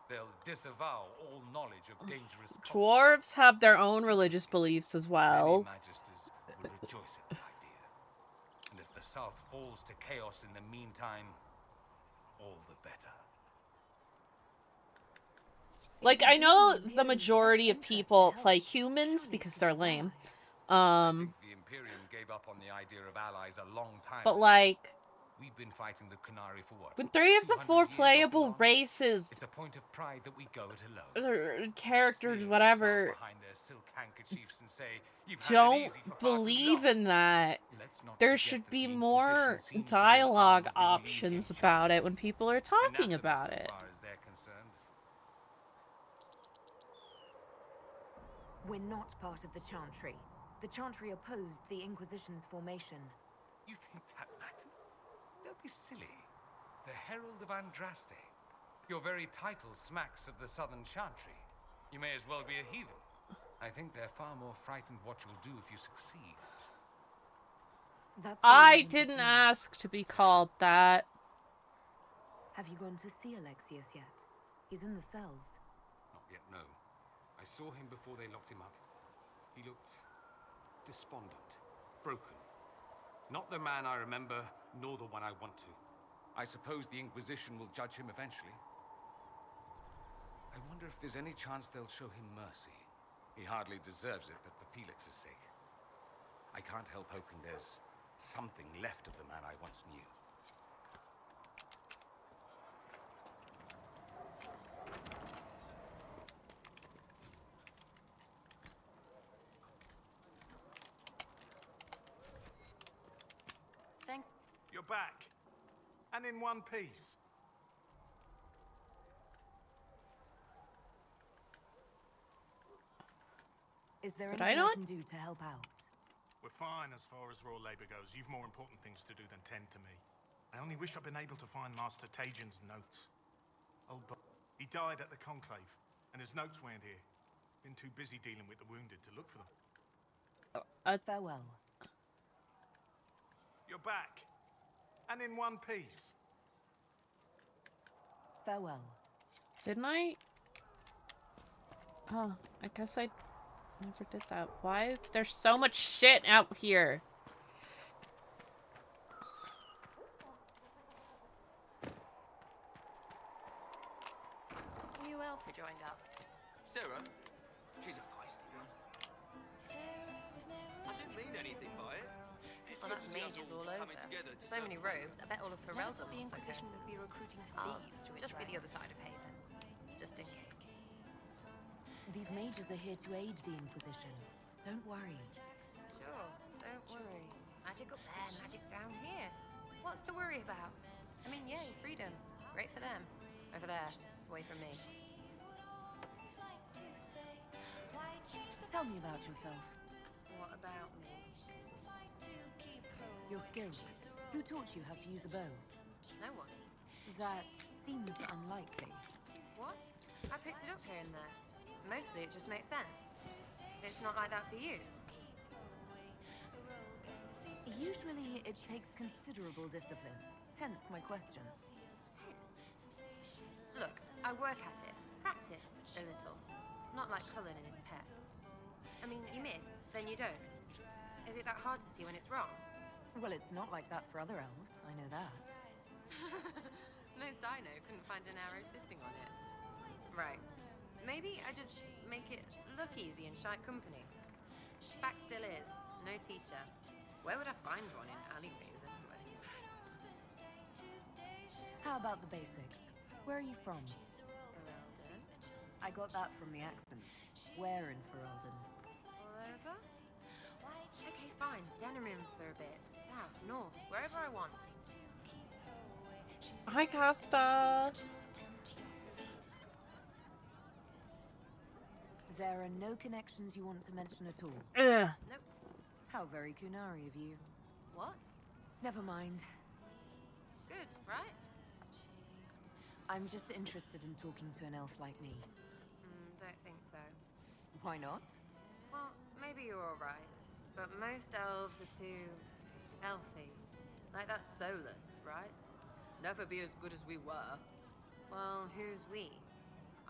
I: They'll disavow all knowledge of dangerous cultures.
A: Dwarves have their own religious beliefs as well.
I: Many magisters will rejoice at the idea. And if the South falls to chaos in the meantime, all the better.
A: Like, I know the majority of people play humans because they're lame.
I: I think the Imperium gave up on the idea of allies a long time
A: But
I: ago.
A: like,
I: We've been fighting the Qunari for what?
A: when 3 of the
I: 200
A: 4
I: years off and
A: playable
I: on?
A: races,
I: It's a point of pride that we go it alone.
A: or characters,
I: Sneer at the
A: whatever,
I: South behind their silk handkerchiefs and say, "You've had it
A: don't
I: easy for far too
A: believe
I: long."
A: in that,
I: Let's not
A: there
I: forget
A: should
I: that
A: be
I: the
A: more
I: Inquisition seems to be an
A: dialogue
I: arm of the
A: options
I: Elysian
A: about
I: Chantry.
A: it when people are talking
I: Anathema
A: about
I: so
A: it.
I: far as they're concerned.
C: We're not part of the Chantry. The Chantry opposed the Inquisition's formation.
I: You think that matters? Don't be silly. The Herald of Andraste. Your very title smacks of the Southern Chantry. You may as well be a heathen. I think they're far more frightened what you'll do if you succeed.
C: That's all
A: I
C: wanted to
A: didn't
C: know.
A: ask to be called that.
C: Have you gone to see Alexius yet? He's in the cells.
I: Not yet, no. I saw him before they locked him up. He looked despondent, broken. Not the man I remember, nor the one I want to. I suppose the Inquisition will judge him eventually. I wonder if there's any chance they'll show him mercy. He hardly deserves it, but for Felix's sake. I can't help hoping there's something left of the man I once knew.
G: You're back. And in one piece.
C: Is there
A: Did I
C: anything I
A: not?
C: can do to help out?
G: We're fine as far as raw labor goes. You've more important things to do than tend to me. I only wish I'd been able to find Master Tajin's notes. He died at the Conclave, and his notes weren't here. Been too busy dealing with the wounded to look for them.
C: Farewell.
G: You're back. And in one piece.
C: Farewell.
A: Didn't I? Oh, I guess I never did that. Why? There's so much shit out here.
J: New elf who joined up.
K: Sarah? She's a feisty one. I didn't mean anything by it.
J: Well, that's mages all over. So many robes. I bet all of Pharrell's
C: The Inquisition would be recruiting
J: Oh,
C: thieves to its
J: just be the
C: ranks.
J: other side of Haven. Just in case.
C: These mages are here to aid the Inquisition. Don't worry.
J: Sure. magic down here. What's to worry about? I mean, yay, freedom. Great for them. Over there, away from me.
C: Tell me about yourself.
J: What about me?
C: Your skills. Who taught you how to use a bow?
J: No one.
C: That seems unlikely.
J: What? I picked it up here and there. Mostly it just makes sense. It's not like that for you.
C: Usually it takes considerable discipline. Hence my question.
J: Look, I work at it. Practice a little. Not like Cullen and his pets. I mean, you miss, then you don't. Is it that hard to see when it's wrong?
C: Well, it's not like that for other elves. I know that.
J: Most I know couldn't find an arrow sitting on it. Right. Maybe I just make it look easy in shite company. Fact still is, no teacher. Where would I find one in alleyways anyway?
C: How about the basics? Where are you from?
J: Ferelden?
C: I got that from the accent. Where in Ferelden?
J: All over? Okay, fine. Denerim for a bit. South, north, wherever I want.
A: Hi, Costa.
C: There are no connections you want to mention at all.
A: Ugh.
J: Nope.
C: How very Kunari of you.
J: What?
C: Never mind.
J: Good, right?
C: I'm just interested in talking to an elf like me.
J: Don't think so.
C: Why not?
J: Well, maybe you're alright. But most elves are too... elfy. Like that's soulless, right? Never be as good as we were. Well, who's we?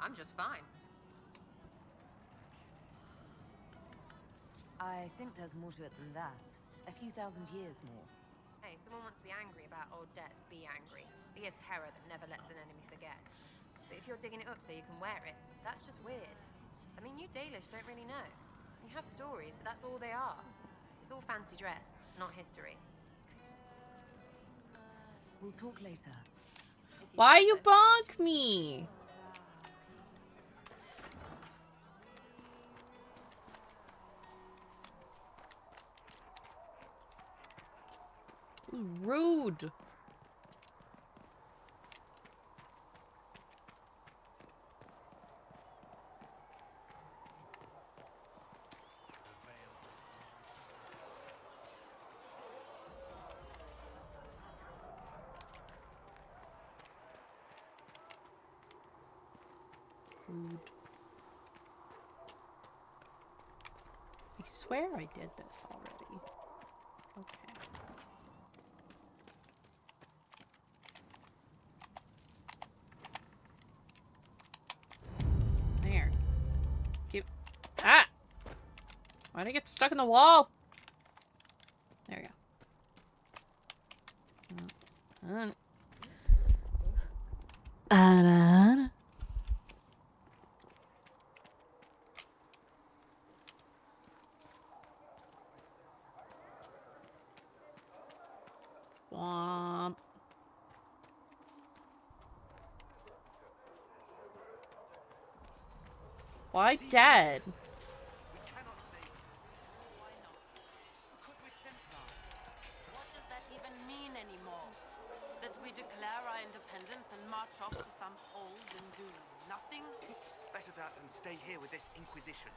J: I'm just fine.
C: I think there's more to it than that. A few thousand years more.
J: Hey, someone wants to be angry about old debts, be angry. Be a terror that never lets an enemy forget. But if you're digging it up so you can wear it, that's just weird. I mean, you Dalish don't really know. You have stories, but that's all they are. It's all fancy dress, not history.
C: We'll talk later.
A: Why you bonk me? Rude. Rude. I swear I did this already. Okay. There. Give. Ah! Why'd I get stuck in the wall? There we go. Womp. Why dead?
K: We cannot stay here. Why not? Because we're Templars.
L: What does that even mean anymore? That we declare our independence and march off to some hold and do nothing?
K: Better that than stay here with this Inquisition.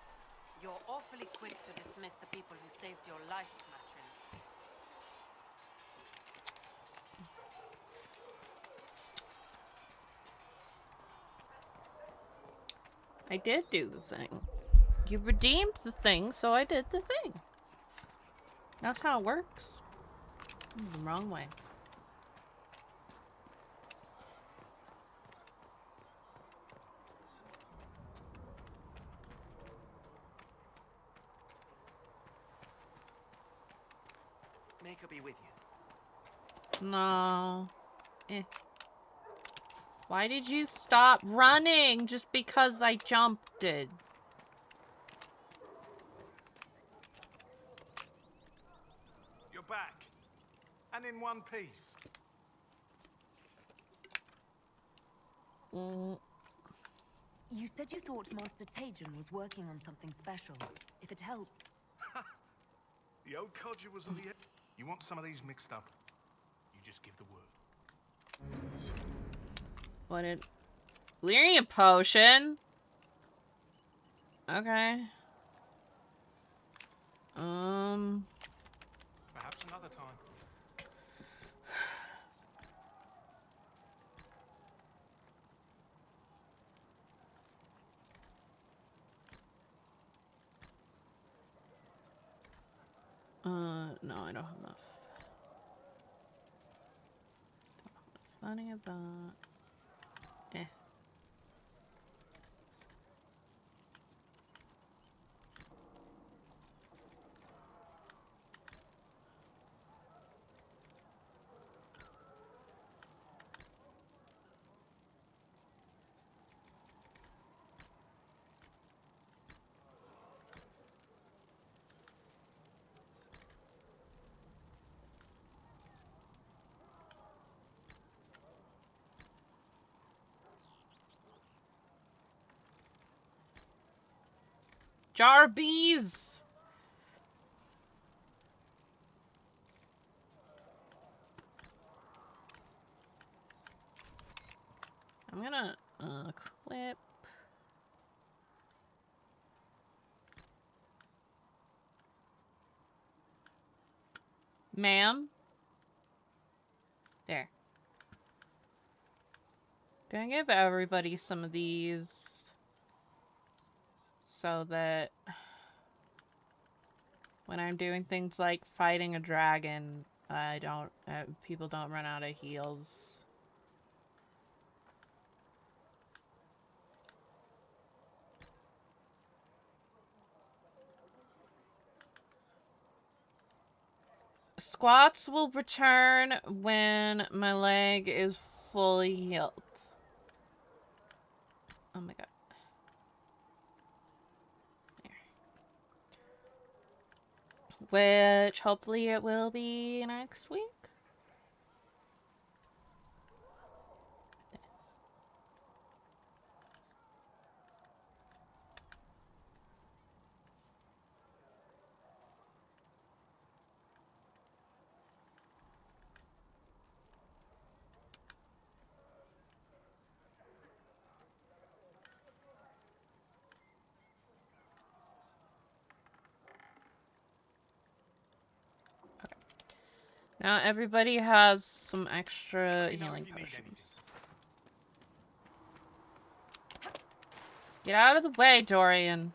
L: You're awfully quick to dismiss the people who saved your life, Matrin.
A: I did do the thing. You redeemed the thing, so I did the thing. That's how it works. This is the wrong way.
K: Make her be with you.
A: No. Eh. Why did you stop running just because I jumped it?
I: You're back. And in one piece.
C: You said you thought Master Tajan was working on something special. If it helped...
I: The old codger was on the
M: You want some of these mixed up? You just give the word.
A: What it? Lyrium potion. Okay.
M: Perhaps another time.
A: No, I don't have enough. Funny of that. Eh. Jarbees! I'm gonna equip. Ma'am? There. Gonna give everybody some of these so that when I'm doing things like fighting a dragon, I don't, people don't run out of heals. Squats will return when my leg is fully healed. Oh my god. There. Which hopefully it will be next week. Now everybody has some extra healing potions. Get out of the way, Dorian.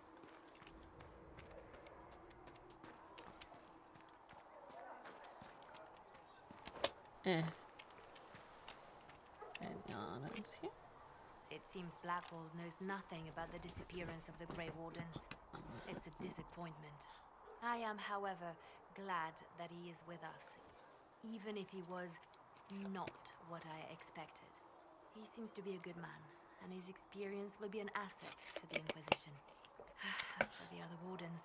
A: Eh. Any honors here?
C: It seems Blackwall knows nothing about the disappearance of the Grey Wardens. It's a disappointment. I am, however, glad that he is with us, even if he was not what I expected. He seems to be a good man, and his experience will be an asset to the Inquisition. As for the other Wardens,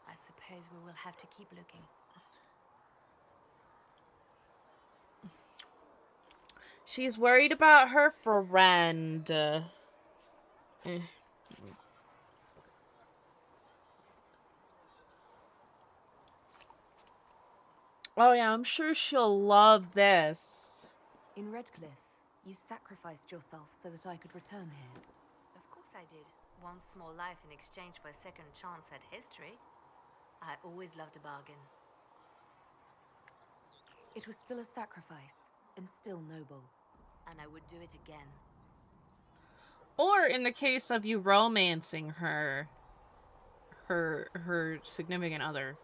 C: I suppose we will have to keep looking.
A: She's worried about her friend. Oh yeah, I'm sure she'll love this.
C: In Redcliffe, you sacrificed yourself so that I could return here. Of course I did. One small life in exchange for a second chance at history. I always loved a bargain. It was still a sacrifice, and still noble. And I would do it again.
A: Or in the case of you romancing her significant other.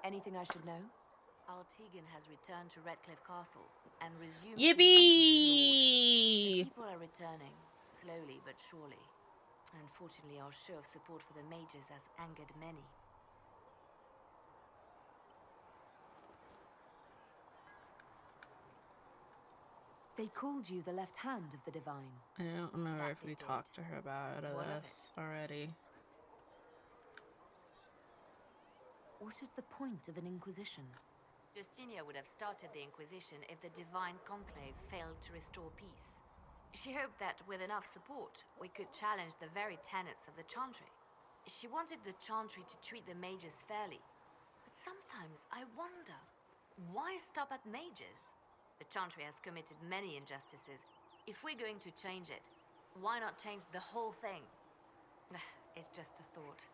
C: Anything I should know? Artegan has returned to Redcliffe Castle and resumed
A: Yippee!
C: The people are returning, slowly but surely. Unfortunately, our show of support for the mages has angered many. They called you the left hand of the Divine.
A: I don't remember if we talked to her about this already.
C: What is the point of an Inquisition? Justinia would have started the Inquisition if the Divine Conclave failed to restore peace. She hoped that with enough support, we could challenge the very tenets of the Chantry. She wanted the Chantry to treat the mages fairly. But Sometimes I wonder, why stop at mages? The Chantry has committed many injustices. If we're going to change it, why not change the whole thing? It's just a thought.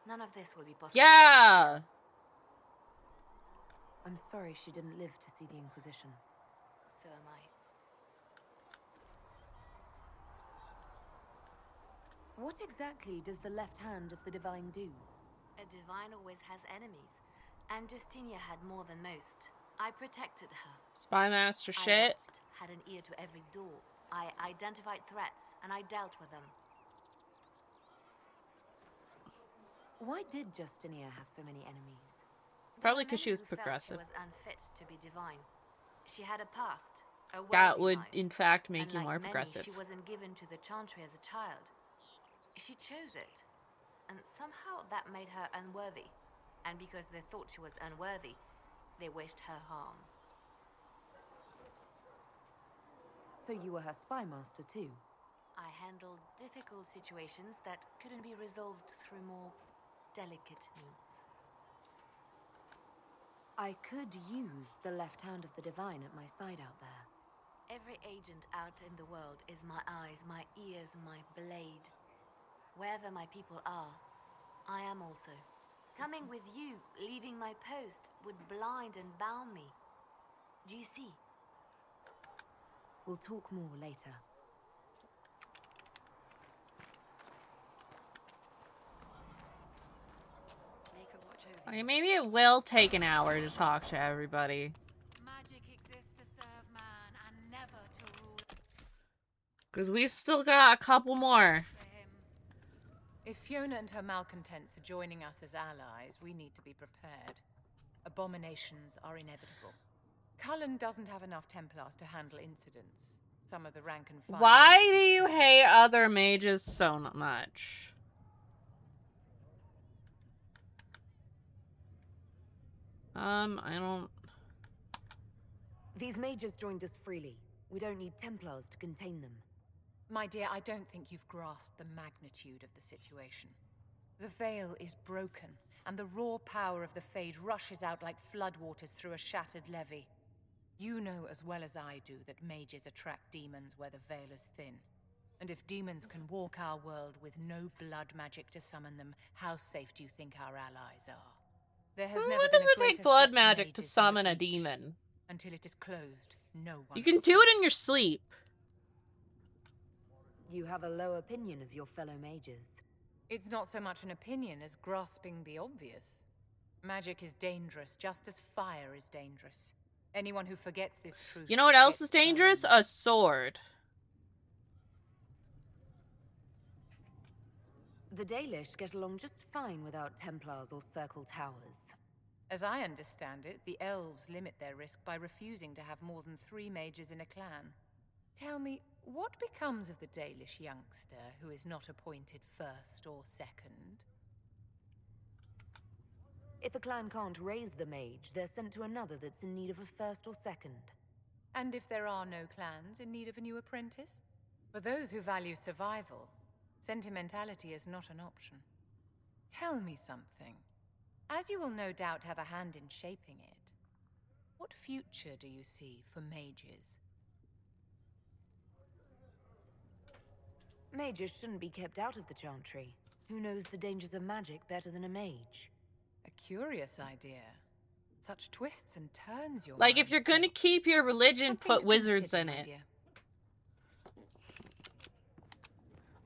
C: None of this will be possible.
A: Yeah!
C: I'm sorry she didn't live to see the Inquisition. So am I. What exactly does the left hand of the Divine do? A Divine always has enemies, and Justinia had more than most. I protected her.
A: Spymaster
C: I
A: shit.
C: watched, had an ear to every door. I identified threats, and I dealt with them. Why did Justinia have so many enemies?
A: Probably because she was progressive.
C: She was unfit to be divine. She had a past, a
A: That
C: worldly
A: would,
C: life.
A: in fact, make
C: And
A: you
C: like
A: more
C: many,
A: progressive.
C: She wasn't given to the Chantry as a child. She chose it, and somehow that made her unworthy. And because they thought she was unworthy, they wished her harm. So you were her spy master too? I handled difficult situations that couldn't be resolved through more delicate means. I could use the left hand of the Divine at my side out there. Every agent out in the world is my eyes, my ears, my blade. Wherever my people are, I am also. Coming with you, leaving my post, would blind and bound me. Do you see? We'll talk more later.
A: Okay, maybe it will take an hour to talk to everybody.
L: Magic exists to serve man and never to rule.
A: Because we still got a couple more.
N: If Fiona and her malcontents are joining us as allies, we need to be prepared. Abominations are inevitable. Cullen doesn't have enough Templars to handle incidents. Some of the rank and file...
A: Why do you hate other mages so much? I don't...
C: These mages joined us freely. We don't need Templars to contain them.
N: My dear, I don't think you've grasped the magnitude of the situation. The veil is broken, and the raw power of the Fade rushes out like floodwaters through a shattered levee. You know as well as I do that mages attract demons where the veil is thin. And if demons can walk our world with no blood magic to summon them, how safe do you think our allies are? There has never
A: What
N: been
A: does
N: a
A: it take
N: greater
A: blood
N: threat
A: magic to
N: mages than the
A: summon a
N: Breach.
A: demon?
N: Until it is closed, no one...
A: You can do it in your sleep.
C: You have a low opinion of your fellow mages.
N: It's not so much an opinion as grasping the obvious. Magic is dangerous, just as fire is dangerous. Anyone who forgets this truth...
A: You know what else
N: gets
A: is dangerous?
N: burned.
A: A sword.
C: The Dalish get along just fine without Templars or Circle Towers.
N: As I understand it, the elves limit their risk by refusing to have more than 3 mages in a clan. Tell me, what becomes of the Dalish youngster who is not appointed first or second?
C: If a clan can't raise the mage, they're sent to another that's in need of a first or second.
N: And if there are no clans in need of a new apprentice? For those who value survival, sentimentality is not an option. Tell me something. As you will no doubt have a hand in shaping it, what future do you see for mages?
C: Mages shouldn't be kept out of the Chantry. Who knows the dangers of magic better than a mage?
N: A curious idea. Such twists and turns, your
A: Like,
N: mind
A: if you're gonna
N: takes.
A: keep your religion,
N: Something
A: put
N: to
A: wizards
N: consider,
A: in
N: my
A: it.
N: dear.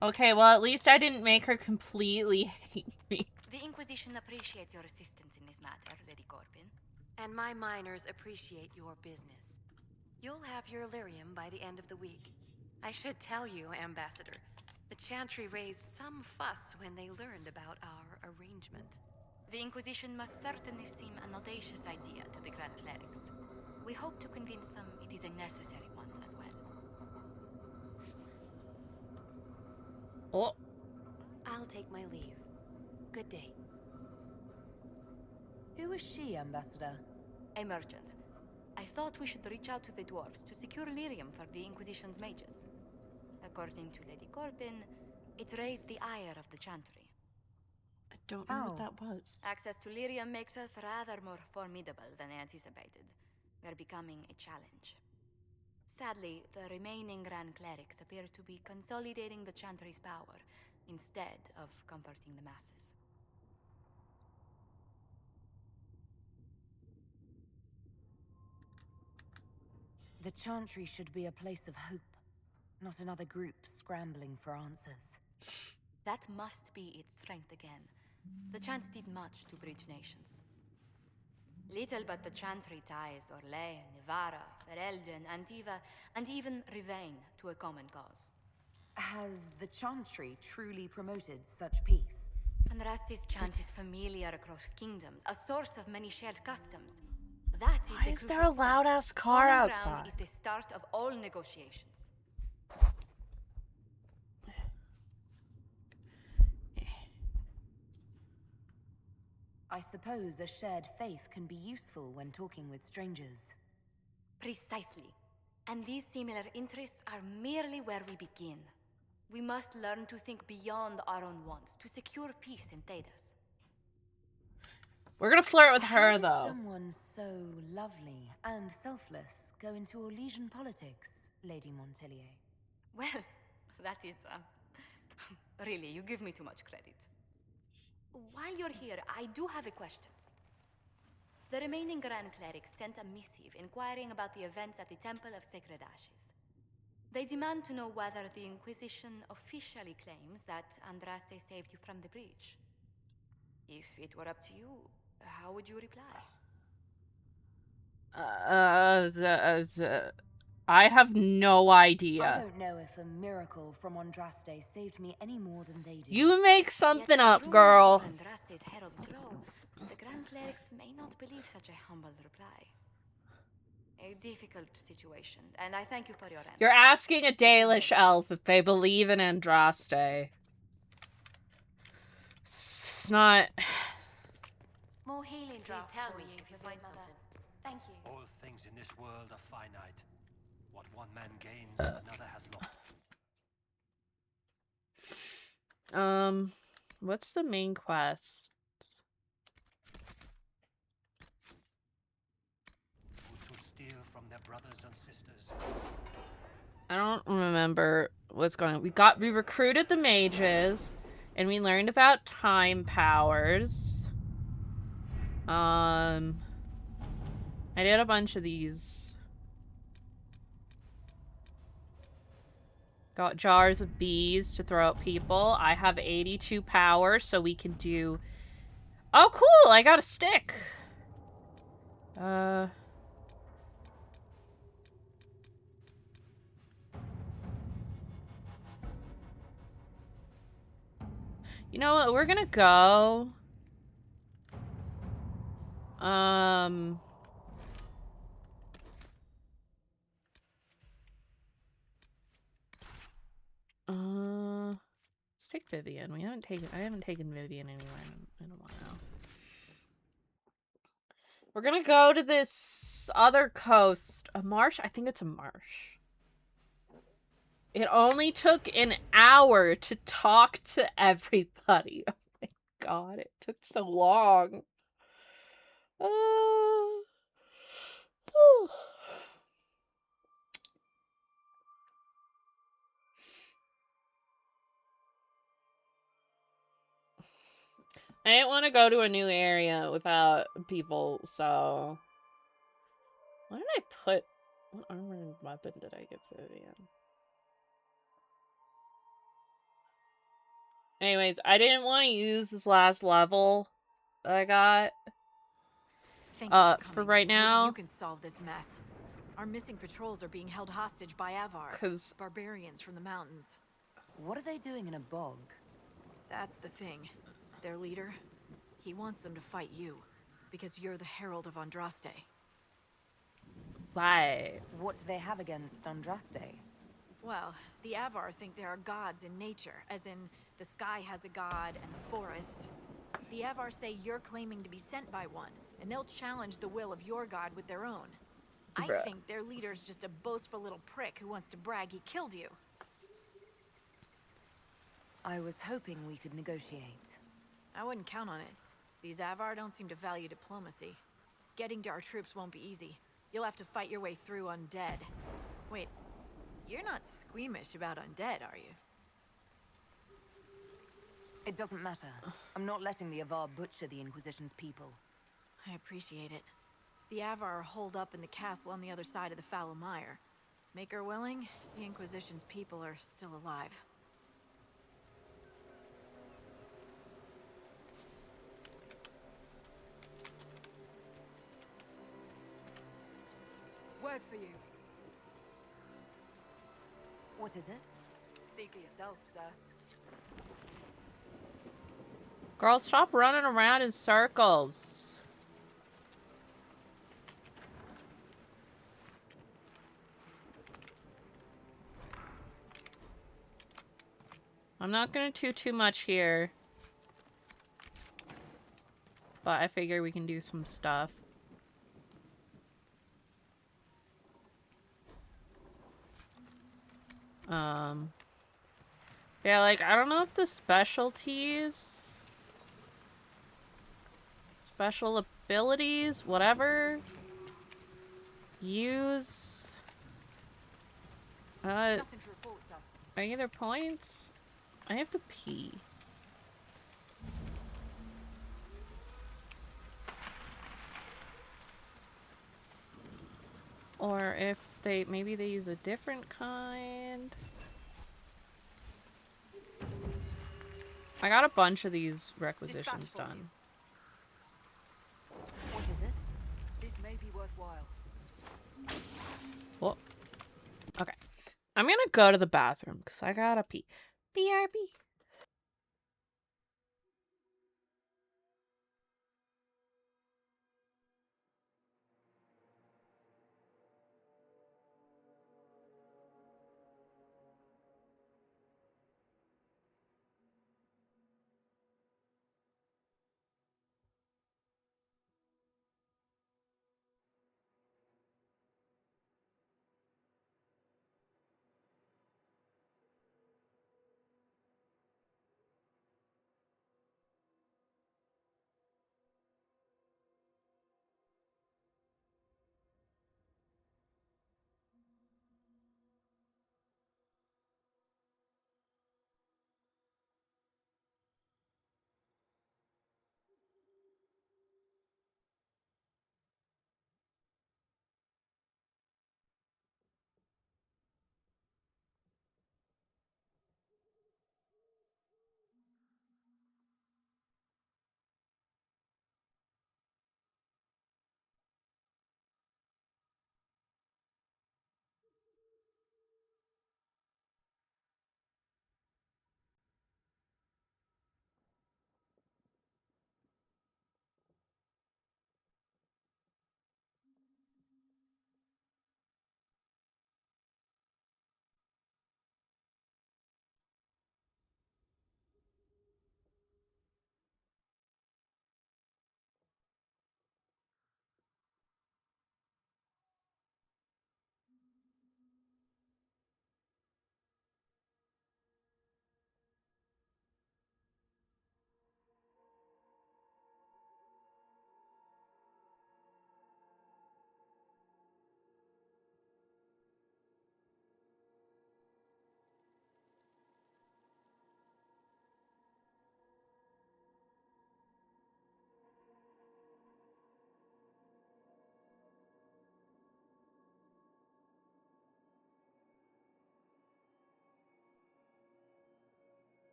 A: Okay, well, at least I didn't make her completely hate me.
O: The Inquisition appreciates your assistance in this matter, Lady Corbin. And my miners appreciate your business. You'll have your Illyrium by the end of the week. I should tell you, Ambassador, the Chantry raised some fuss when they learned about our arrangement. The Inquisition must certainly seem an audacious idea to the Grand Clerics. We hope to convince them it is a necessary one as well.
A: Oh.
O: I'll take my leave. Good day.
C: Who is she, Ambassador?
O: A merchant. I thought we should reach out to the dwarves to secure lyrium for the Inquisition's mages. According to Lady Corbin, it raised the ire of the Chantry.
A: don't know what that was.
O: Access to lyrium makes us rather more formidable than anticipated. We're becoming a challenge. Sadly, the remaining Grand Clerics appear to be consolidating the Chantry's power instead of comforting the masses.
N: The Chantry should be a place of hope, not another group scrambling for answers.
O: That must be its strength again. The Chants did much to bridge nations. Little but the Chantry ties Orlais, Nevarra, Ferelden, Antiva, and even Rivain to a common cause.
N: Has the Chantry truly promoted such peace?
O: Andraste's chant is familiar across kingdoms, a source of many shared customs. That is
A: Why
O: the
A: is
O: crucial
A: there a
O: point.
A: loud-ass car
O: Common
A: outside?
O: ground is the start of all negotiations.
N: I suppose a shared faith can be useful when talking with strangers.
O: Precisely. And these similar interests are merely where we begin. We must learn to think beyond our own wants to secure peace in Thedas.
A: We're gonna flirt with her,
N: How did
A: though.
N: someone so lovely and selfless go into Orlesian politics, Lady Montelier?
O: Well, that is, really, you give me too much credit. While you're here, I do have a question. The remaining Grand Clerics sent a missive inquiring about the events at the Temple of Sacred Ashes. They demand to know whether the Inquisition officially claims that Andraste saved you from the breach. If it were up to you, how would you reply?
A: I have no idea.
N: I don't know if a miracle from Andraste saved me any more than they do.
A: You make something
O: Yet,
A: up,
O: as
A: girl.
O: rumors of Andraste's herald grow, the Grand Clerics may not believe such a humble reply. A difficult situation, and I thank you for your answer.
A: You're asking a Dalish elf if they believe in Andraste. It's not...
L: More healing drafts
J: tell
L: for
J: me
L: you
J: if you
L: Mother.
J: find something.
L: Thank you.
K: All things in this world are finite. What one man gains, another has lost.
A: What's the main quest?
K: Who steal from their brothers and sisters.
A: I don't remember what's going on. We recruited the mages, and we learned about time powers. I did a bunch of these. Got jars of bees to throw at people. I have 82 power, so we can do... Oh, cool! I got a stick! You know what? We're gonna go... Let's take Vivian. I haven't taken Vivian anywhere in a while. We're gonna go to this other coast. A marsh? I think it's a marsh. It only took an hour to talk to everybody. Oh my god, it took so long. I didn't want to go to a new area without people, so... What did I put? What armored weapon did I give Vivian? Anyways, I didn't want to use this last level that I got. For right now.
P: Maybe you can solve this mess. Our missing patrols are being held hostage by Avar.
A: 'Cause
P: barbarians from the mountains.
N: What are they doing in a bog?
P: That's the thing. Their leader, he wants them to fight you, because you're the herald of Andraste.
A: Why?
N: What do they have against Andraste?
P: Well, the Avar think there are gods in nature, as in the sky has a god and the forest. The Avar say you're claiming to be sent by one, and they'll challenge the will of your god with their own. I
A: Bruh.
P: think their leader's just a boastful little prick who wants to brag he killed you.
N: I was hoping we could negotiate.
P: I wouldn't count on it. These Avar don't seem to value diplomacy. Getting to our troops won't be easy. You'll have to fight your way through undead. Wait, you're not squeamish about undead, are you?
Q: It doesn't matter. I'm not letting the Avar butcher the Inquisition's people.
P: I appreciate it. The Avar are holed up in the castle on the other side of the fallow mire. Make her willing, the Inquisition's people are still alive.
Q: Word for you. What is it? See for yourself, sir.
A: Girl, stop running around in circles. I'm not gonna do too much here. But I figure we can do some stuff. Yeah, like, I don't know if the specialties, special abilities, whatever, use,
Q: Nothing to report, sir.
A: regular points? I have to pee. Or if they, maybe they use a different kind. I got a bunch of these requisitions done.
Q: What is it? This may be worthwhile.
A: Well, okay. I'm gonna go to the bathroom because I gotta pee. BRB.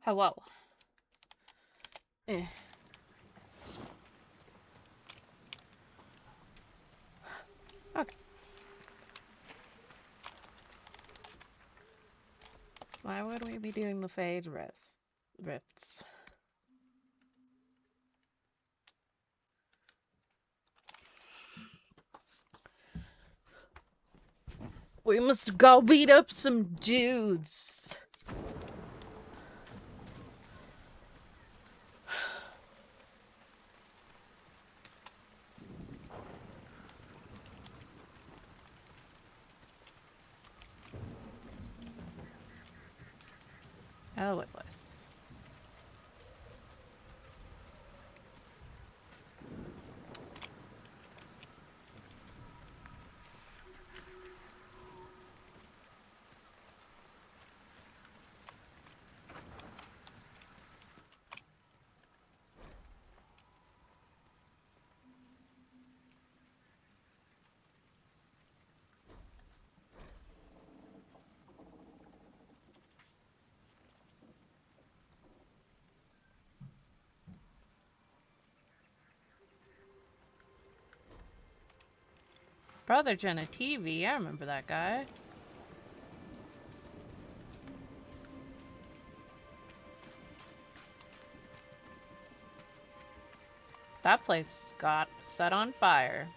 A: Hello. Eh. Okay. Why would we be doing the phase rifts? We must go beat up some dudes. Hello, Whitless. Brother Genetivi, I remember that guy. That place got set on fire.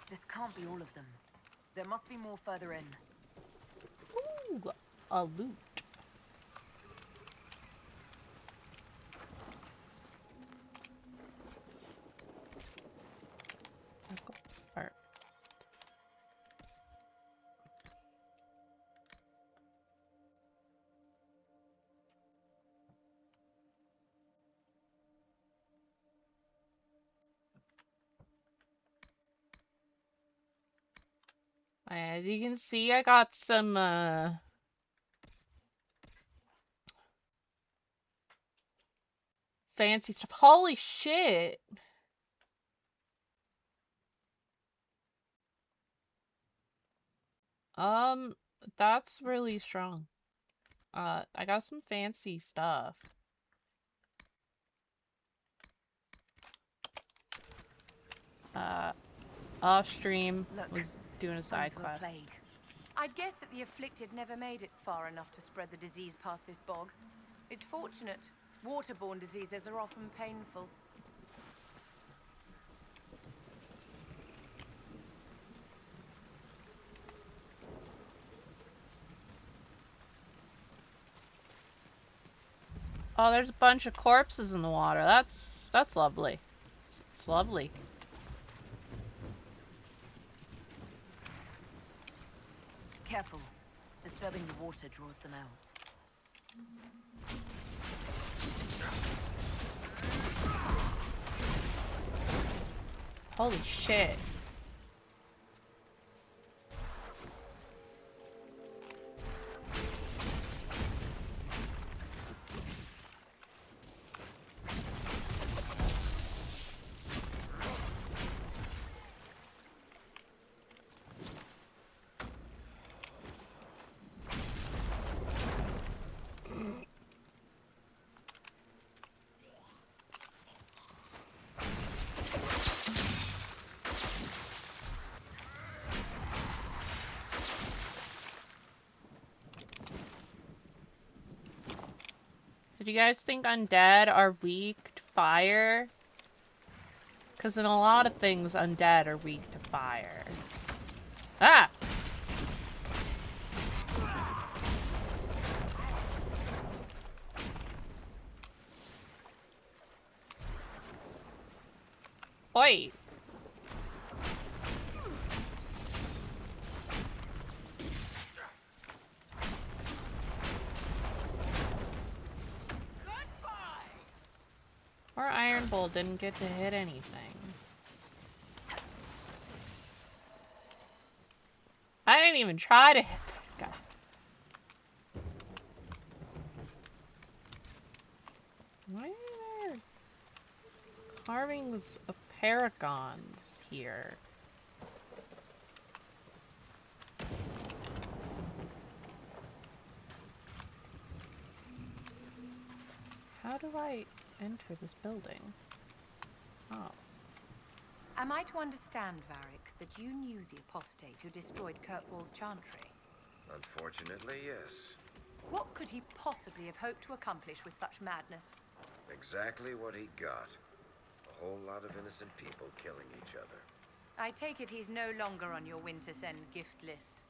Q: This can't be all of them. There must be more further in.
A: Ooh, a loot. As you can see, I got some fancy stuff. Holy shit! That's really strong. I got some fancy stuff. Off stream was doing a side quest.
N: I'd guess that the afflicted never made it far enough to spread the disease past this bog. It's fortunate. Waterborne diseases are often painful.
A: Oh, there's a bunch of corpses in the water. That's lovely. It's lovely.
Q: Careful. Disturbing the water draws them out.
A: Holy shit. Did you guys think undead are weak to fire? Because in a lot of things, undead are weak to fire. Ah! Oi! Or Iron Bolt didn't get to hit anything. I didn't even try to hit this guy. Why are there carvings of paragons here? How do I enter this building? Oh.
N: Am I to understand, Varric, that you knew the apostate who destroyed Kirkwall's chantry?
R: Unfortunately, yes.
N: What could he possibly have hoped to accomplish with such madness?
R: Exactly what he got. A whole lot of innocent people killing each other.
N: I take it he's no longer on your Winter's End gift list.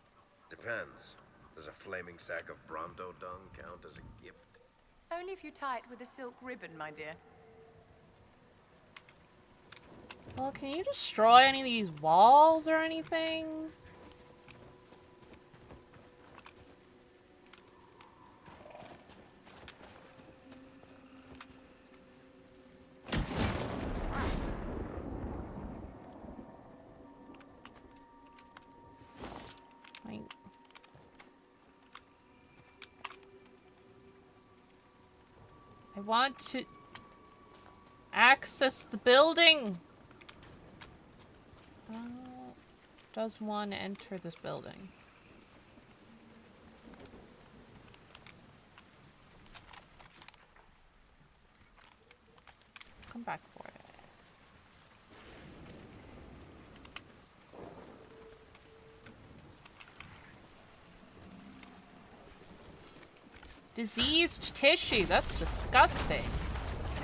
R: Depends. Does a flaming sack of Bronto dung count as a gift?
N: Only if you tie it with a silk ribbon, my dear.
A: Well, can you destroy any of these walls or anything? I want to access the building. Does one enter this building? Come back for it. Diseased tissue. That's disgusting.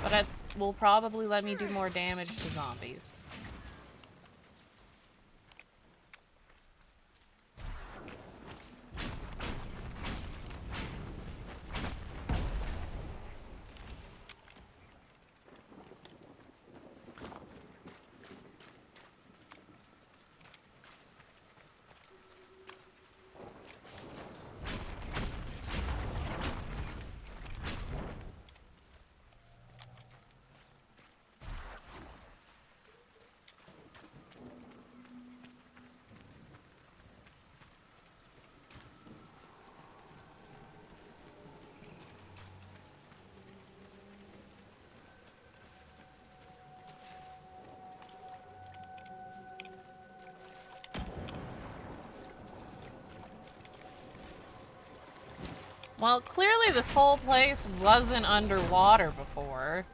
A: But it will probably let me do more damage to zombies. Well, clearly this whole place wasn't underwater before.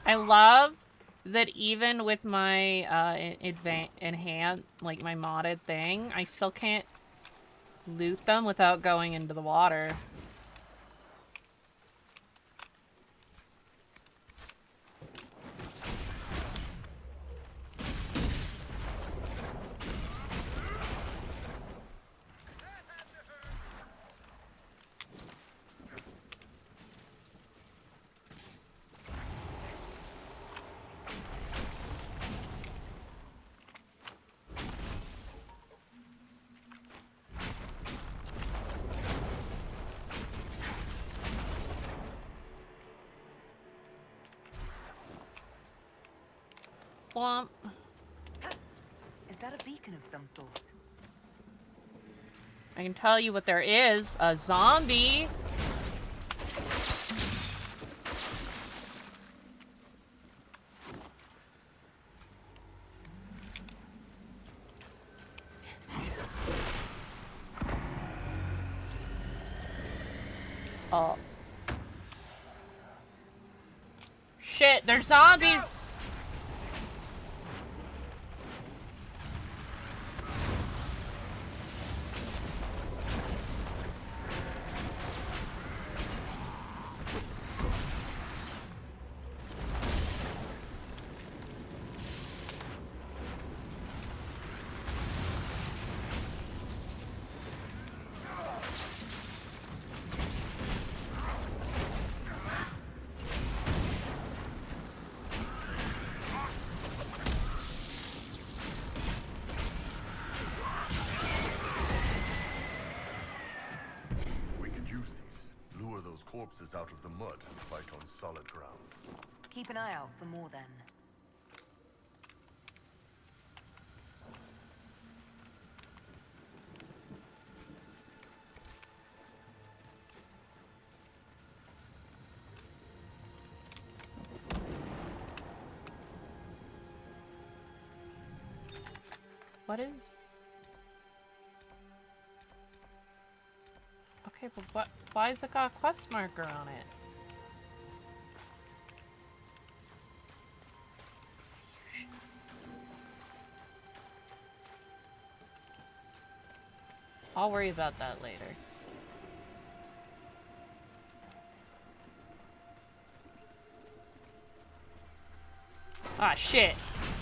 A: I love that even with my enhance, like my modded thing, I still can't loot them without going into the water. Womp.
Q: Is that a beacon of some sort?
A: I can tell you what there is. A zombie. Oh. Shit, they're zombies!
B: Corpses out of the mud and fight on solid ground.
Q: Keep an eye out for more then.
A: What is... Okay, but what? Why has it got a quest marker on it? I'll worry about that later. Ah, shit.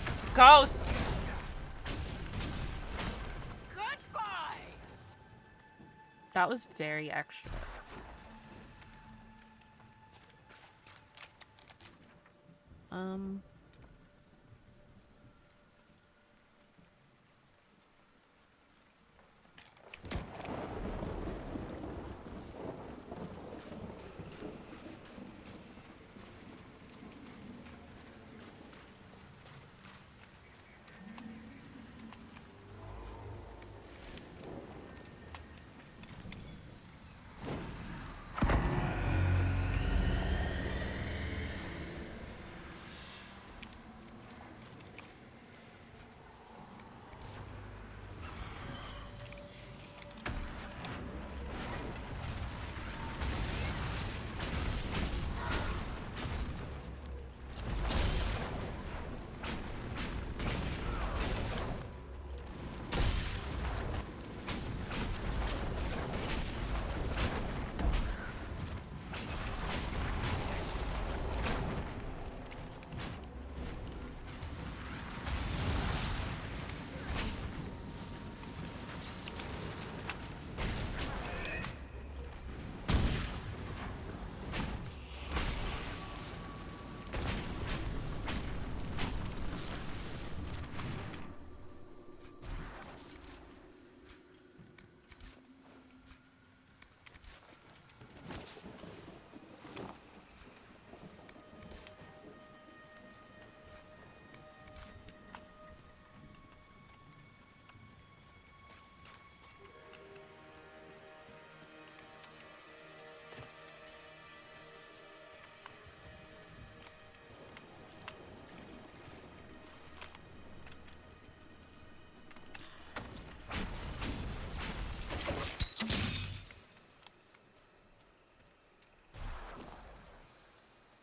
A: It's a ghost!
L: Goodbye!
A: That was very extra.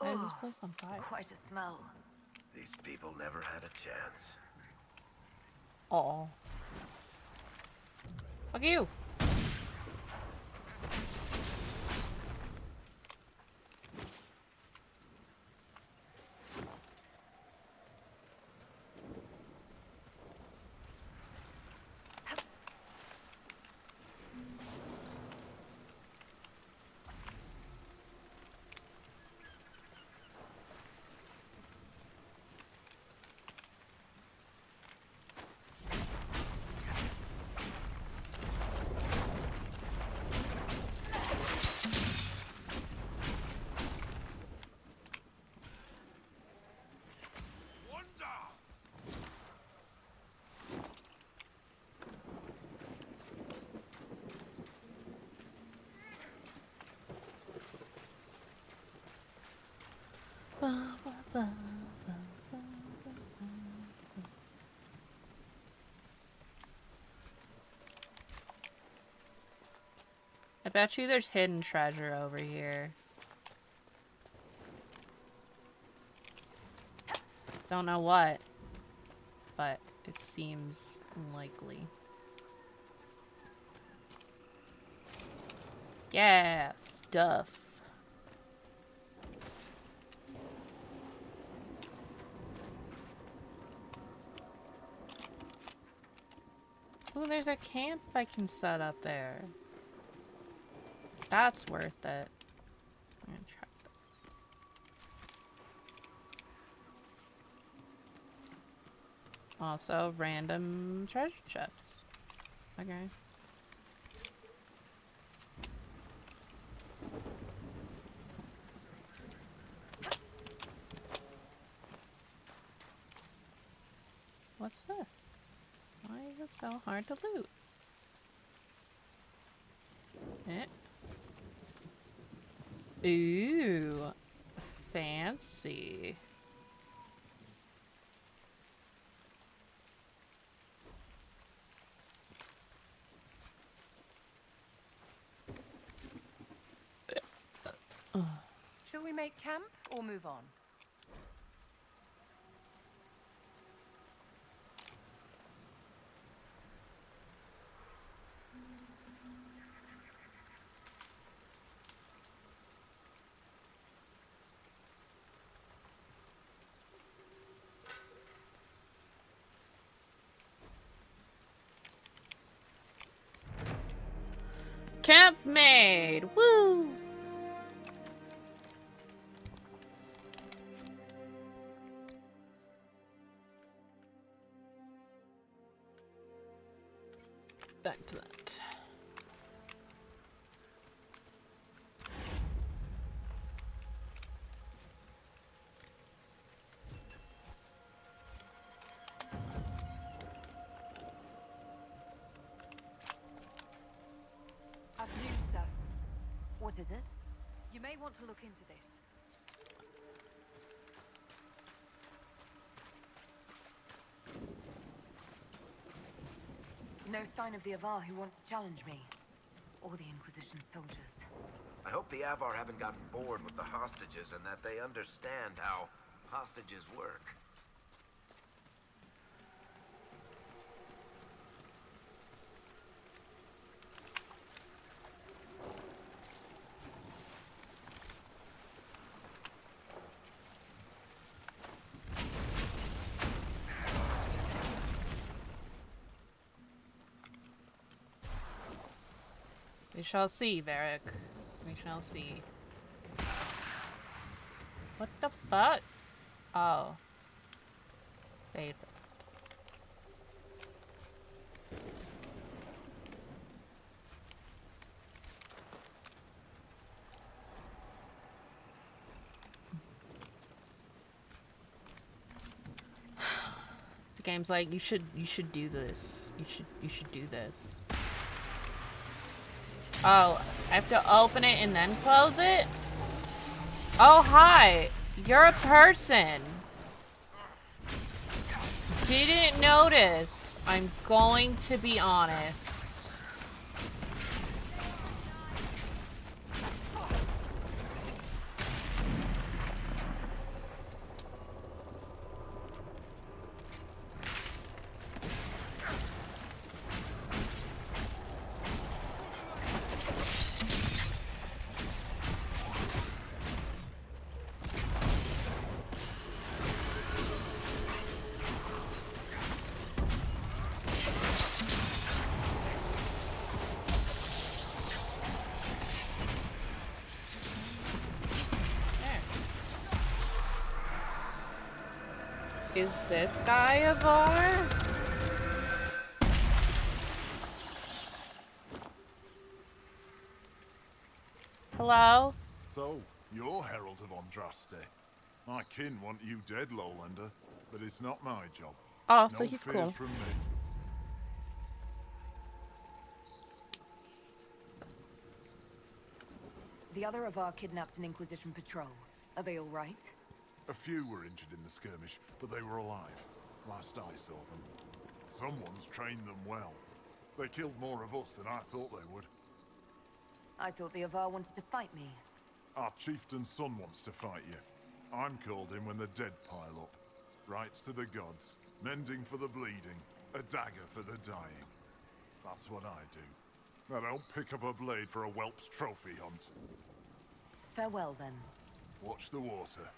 A: Why is this place on fire?
Q: Quite a smell.
R: These people never had a chance.
A: Oh. Fuck you! I bet you there's hidden treasure over here. Don't know what, but it seems unlikely. Yeah, stuff. Ooh, there's a camp I can set up there. That's worth it. I'm gonna try this. Also, random treasure chests. Okay. What's this? Why is it so hard to loot? Ooh, fancy.
N: Shall we make camp or move on?
A: Camp made! Woo! Back to that.
Q: I've news, sir. What is it? You may want to look into this. No sign of the Avar who want to challenge me. Or the Inquisition soldiers.
R: I hope the Avar haven't gotten bored with the hostages and that they understand how hostages work.
A: We shall see, Varric. We shall see. What the fuck? Oh. Fade. The game's like, you should do this. You should do this. Oh, I have to open it and then close it? Oh, hi. You're a person. Didn't notice. I'm going to be honest. Is this guy a Var? Hello?
S: So, you're Herald of Andraste. My kin want you dead, Lowlander, but it's not my job.
A: Oh,
S: no
A: so he's
S: fears
A: cool.
S: From me.
Q: The other Avar kidnapped an Inquisition patrol. Are they all right?
S: A few were injured in the skirmish, but they were alive. Last I saw them. Someone's trained them well. They killed more of us than I thought they would.
Q: I thought the Avar wanted to fight me.
S: Our chieftain's son wants to fight you. I'm called in when the dead pile up. Rites to the gods, mending for the bleeding, a dagger for the dying. That's what I do. I don't pick up a blade for a whelp's trophy hunt.
Q: Farewell, then.
S: Watch the water.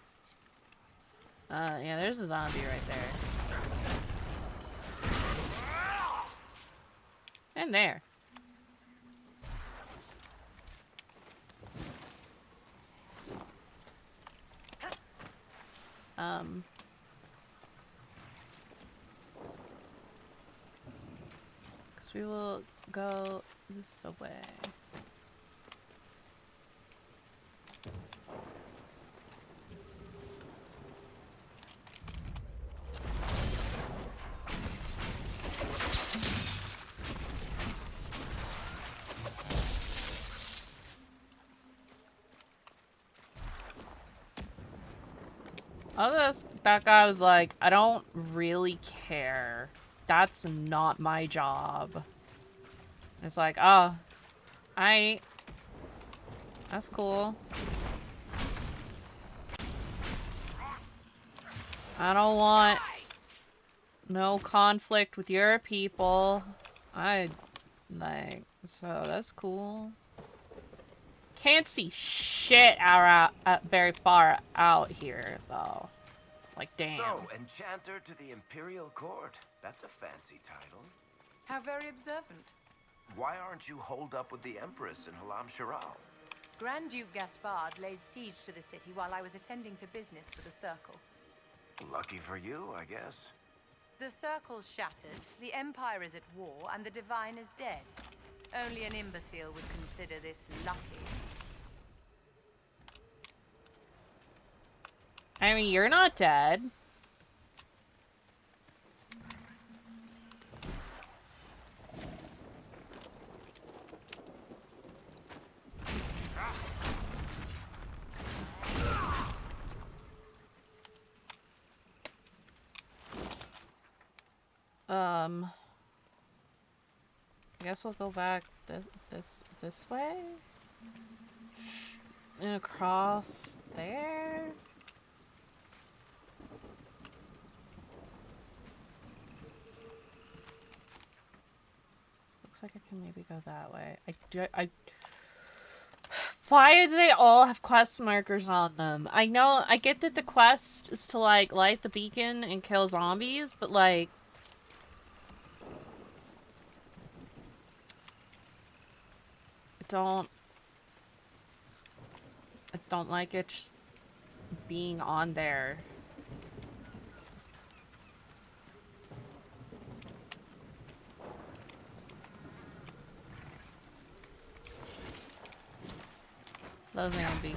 A: Yeah, there's a zombie right there. And there. Because we will go this way. That guy was like, I don't really care. That's not my job. It's like, oh, that's cool. I don't want no conflict with your people. So that's cool. Can't see shit very far out here, though. Like, damn.
R: So, Enchanter to the Imperial Court. That's a fancy title.
N: How very observant.
R: Why aren't you holed up with the Empress in Halam Shiral?
N: Grand Duke Gaspard laid siege to the city while I was attending to business for the Circle.
R: Lucky for you, I guess.
N: The Circle's shattered, the Empire is at war, and the Divine is dead. Only an imbecile would consider this lucky.
A: I mean, you're not dead. I guess we'll go back this way? And across there? Looks like I can maybe go that way. Why do they all have quest markers on them? I know, I get that the quest is to, like, light the beacon and kill zombies, but, like... I don't like it just being on there. Love Zambi.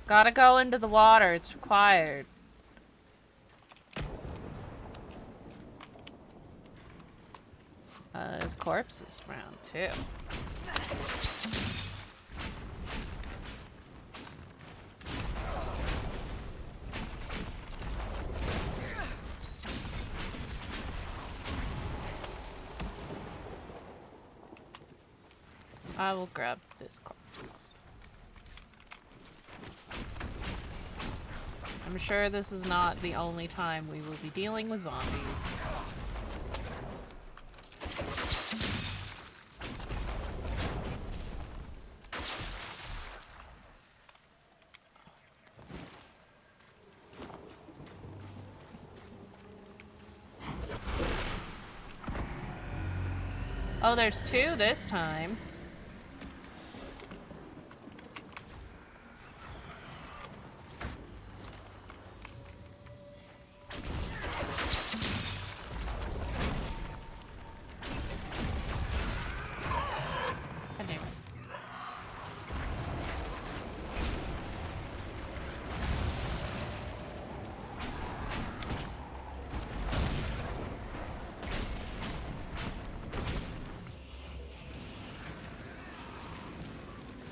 A: Gotta go into the water, it's required. There's corpses around too. I will grab this corpse. I'm sure this is not the only time we will be dealing with zombies. Oh, there's two this time.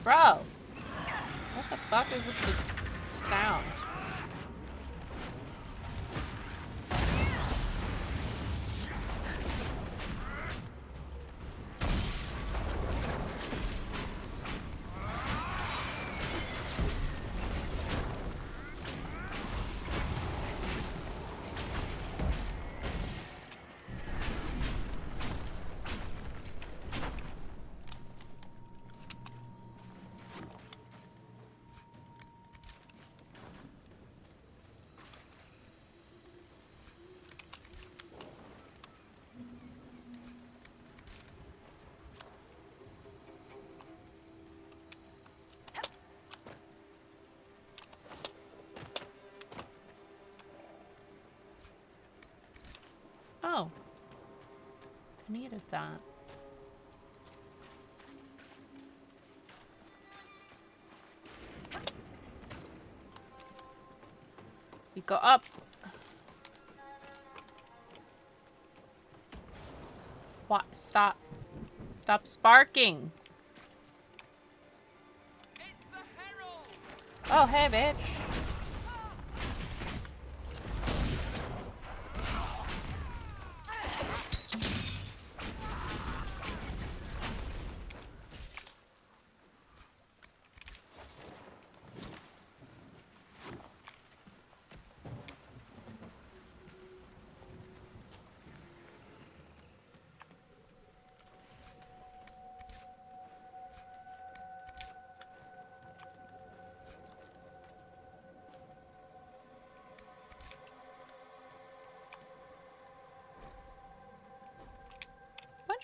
A: Bro! What the fuck is with the sound? Oh. I needed that. We go up. What? Stop. Stop sparking. Oh, hey, bitch.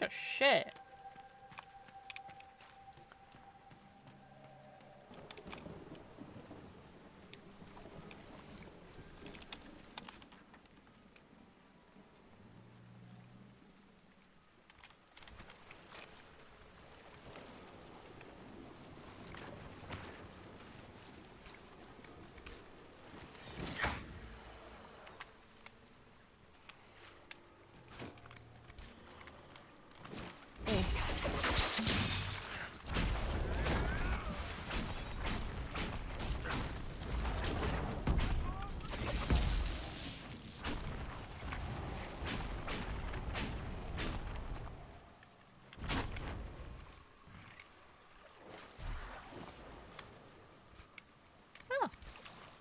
A: of shit.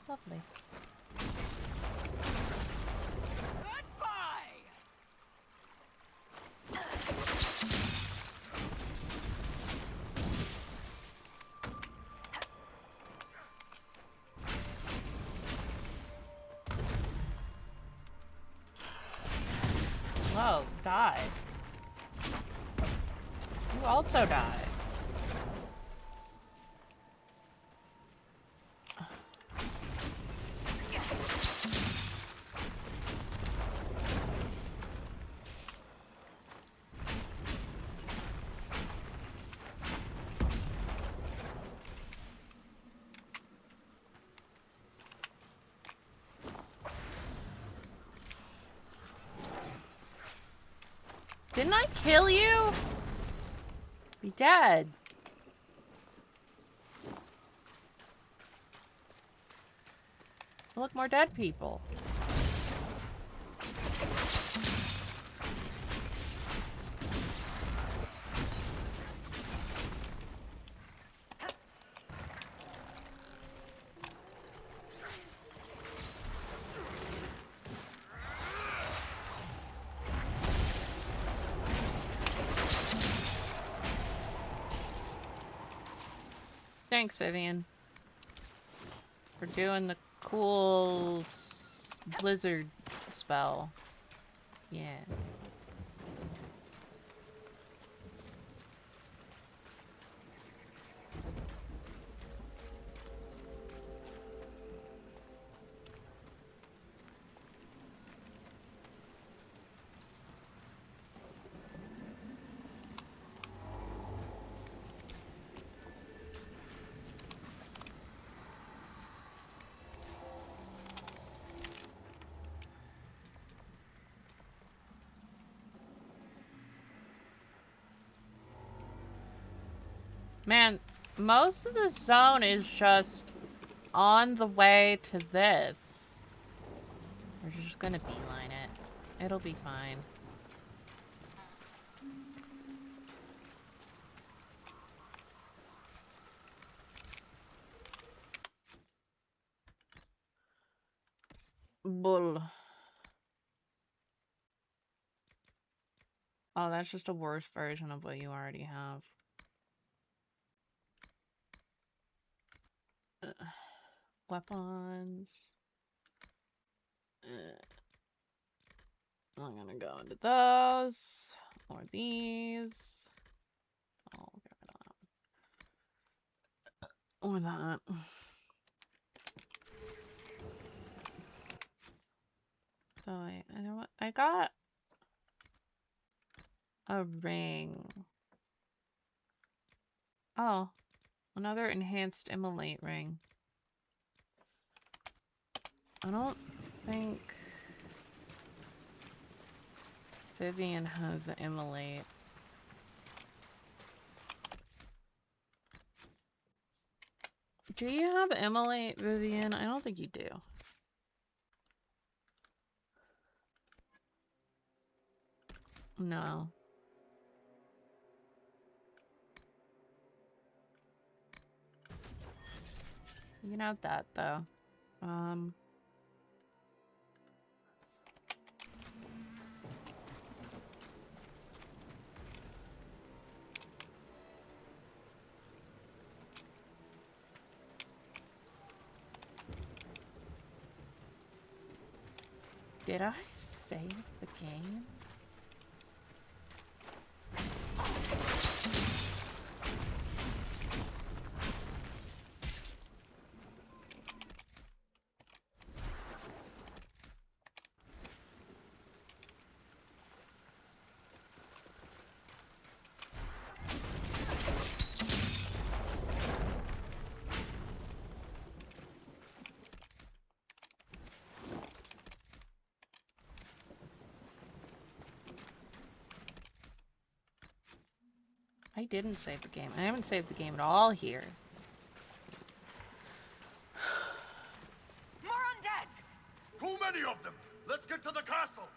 A: Lovely. Whoa, died. You also died. Didn't I kill you? Be dead. Look, more dead people. Thanks, Vivian, for doing the cool blizzard spell. Yeah. Man, most of the zone is just on the way to this. We're just gonna beeline it. It'll be fine. Bull. Oh, that's just a worse version of what you already have. Weapons. I'm gonna go into those. Or these. Oh, get rid of that. Or that. So I know what I got. A ring. Oh, another enhanced immolate ring. I don't think Vivian has an immolate. Do you have immolate, Vivian? I don't think you do. No. You can have that though. Did I save the game? I didn't save the game. I haven't saved the game at all here.
K: More undead!
B: Too many of them! Let's get to the castle!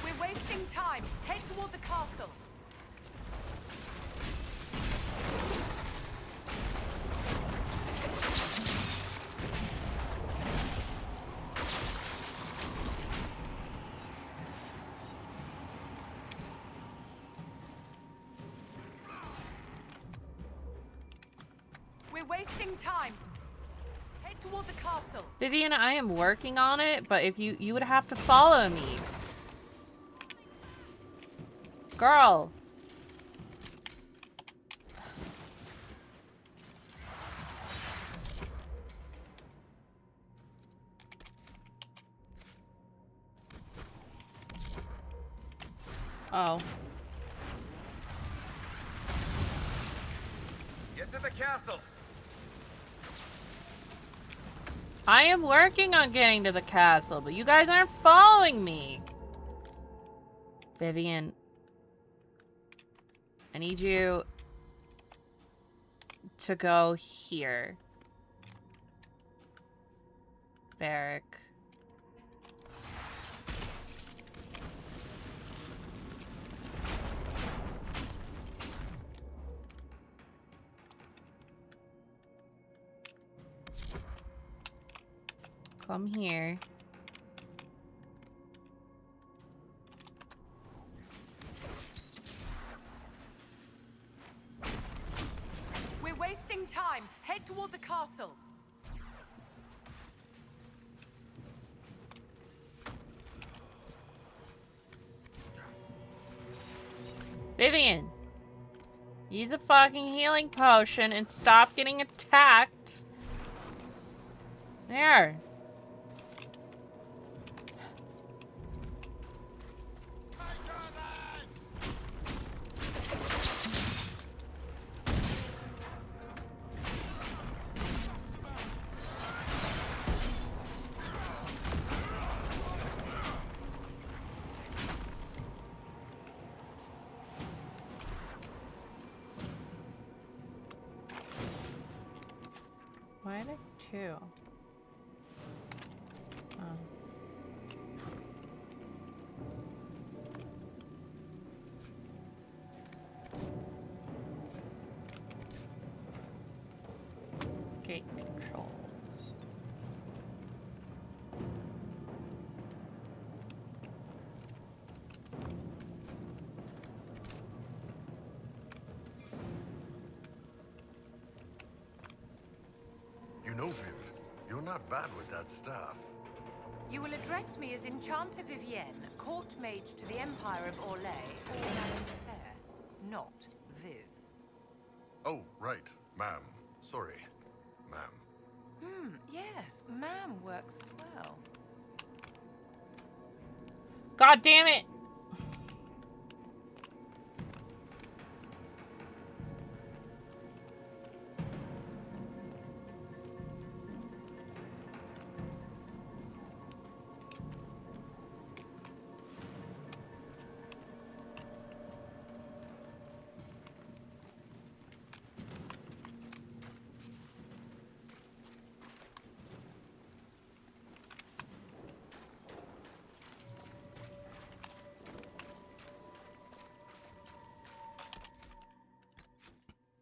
N: We're wasting time. Head toward the castle. We're wasting time. Head toward the castle.
A: Vivian, I am working on it, but if you would have to follow me. Girl. Oh.
R: Get to the castle.
A: I am working on getting to the castle, but you guys aren't following me. Vivian. I need you to go here. Varric. Come here.
N: We're wasting time. Head toward the castle.
A: Vivian. Use a fucking healing potion and stop getting attacked. There. Why are there two? Oh. Gate controls.
B: You know, Viv, you're not bad with that staff.
N: You will address me as Enchanter Vivienne, court mage to the Empire of Orlais, or Madame Fair, not Viv.
B: Oh, right, ma'am. Sorry, ma'am.
N: Yes, ma'am works as well.
A: God damn it!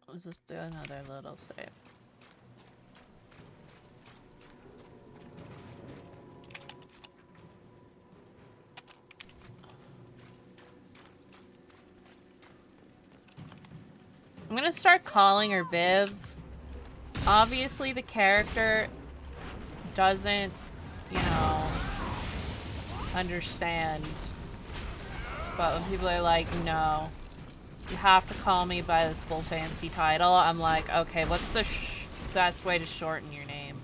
A: Let's just do another little save. I'm gonna start calling her Viv. Obviously the character doesn't, you know, understand. But when people are like, no, you have to call me by this full fancy title, I'm like, okay, what's the best way to shorten your name?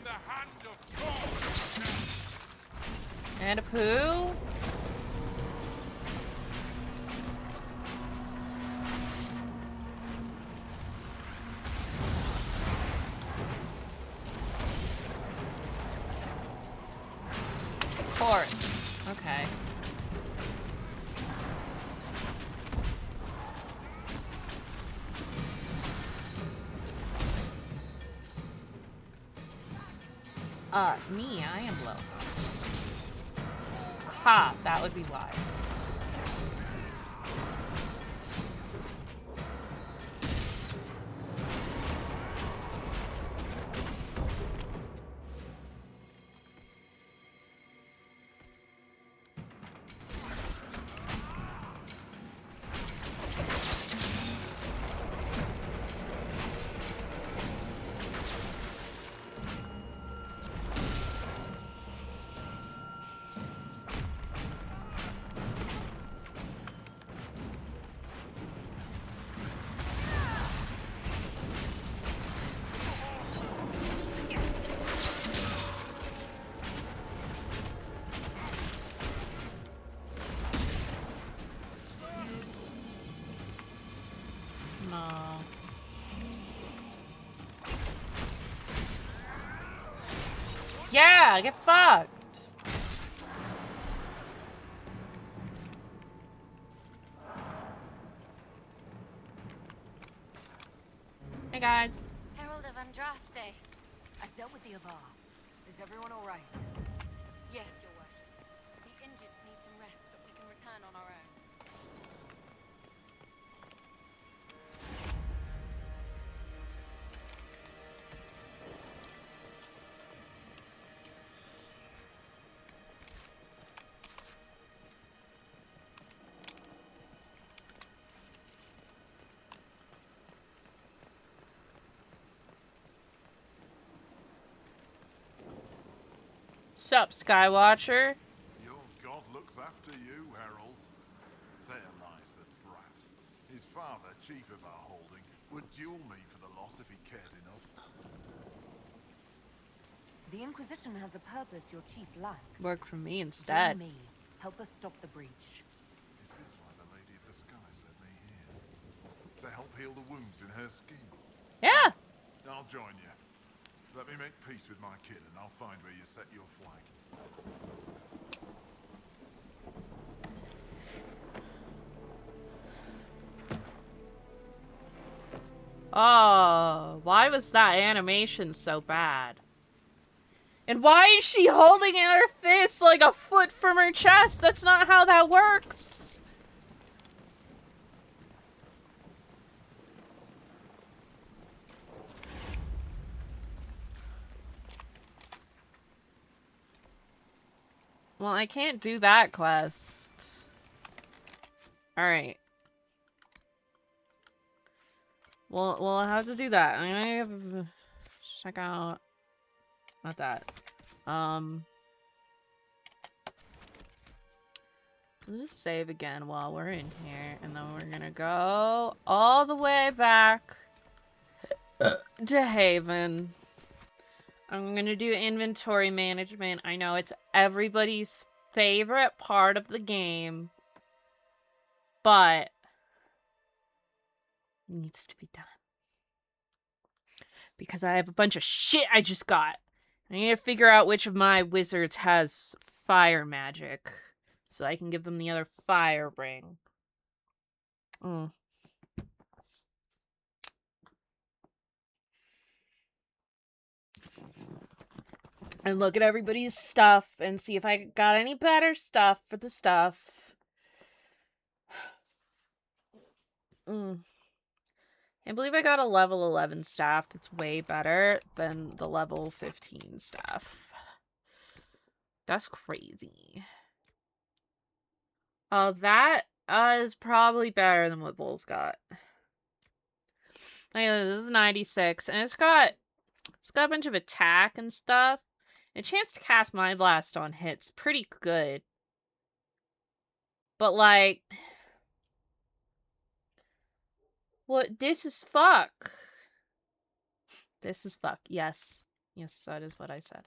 S: the hand of God.
A: And a poo. Course. Okay. Me, I am low. Ha, that would be why. No. Yeah, get fucked. Hey guys.
O: Herald of Andraste.
Q: I've dealt with the Avar. Is everyone all right?
O: Yes, Your Worship. The injured need some rest, but we can return on our own.
A: Sup, Skywatcher?
S: Your god looks after you, Herald. There lies the brat. His father, chief of our holding, would duel me for the loss if he cared enough.
Q: The Inquisition has a purpose your chief lacks.
A: Work for me instead.
Q: Join me. Help us stop the breach.
S: Is this why the Lady of the Skies led me here? To help heal the wounds in her scheme?
A: Yeah.
S: I'll join you. Let me make peace with my kid and I'll find where you set your flag.
A: Oh, why was that animation so bad? And why is she holding in her fist like a foot from her chest? That's not how that works. Well, I can't do that quest. Alright. Well, I'll have to do that. I'm gonna check out... Not that. Let's just save again while we're in here. And then we're gonna go all the way back to Haven. I'm gonna do inventory management. I know it's everybody's favorite part of the game, but it needs to be done. Because I have a bunch of shit I just got. I need to figure out which of my wizards has fire magic, so I can give them the other fire ring. And look at everybody's stuff and see if I got any better stuff for the stuff. I believe I got a level 11 staff that's way better than the level 15 staff. That's crazy. Oh, that is probably better than what Bull's got. This is 96, and it's got a bunch of attack and stuff. A chance to cast Mind Blast on hits, pretty good. But like, what? This is fuck. This is fuck. Yes, Yes, that is what I said.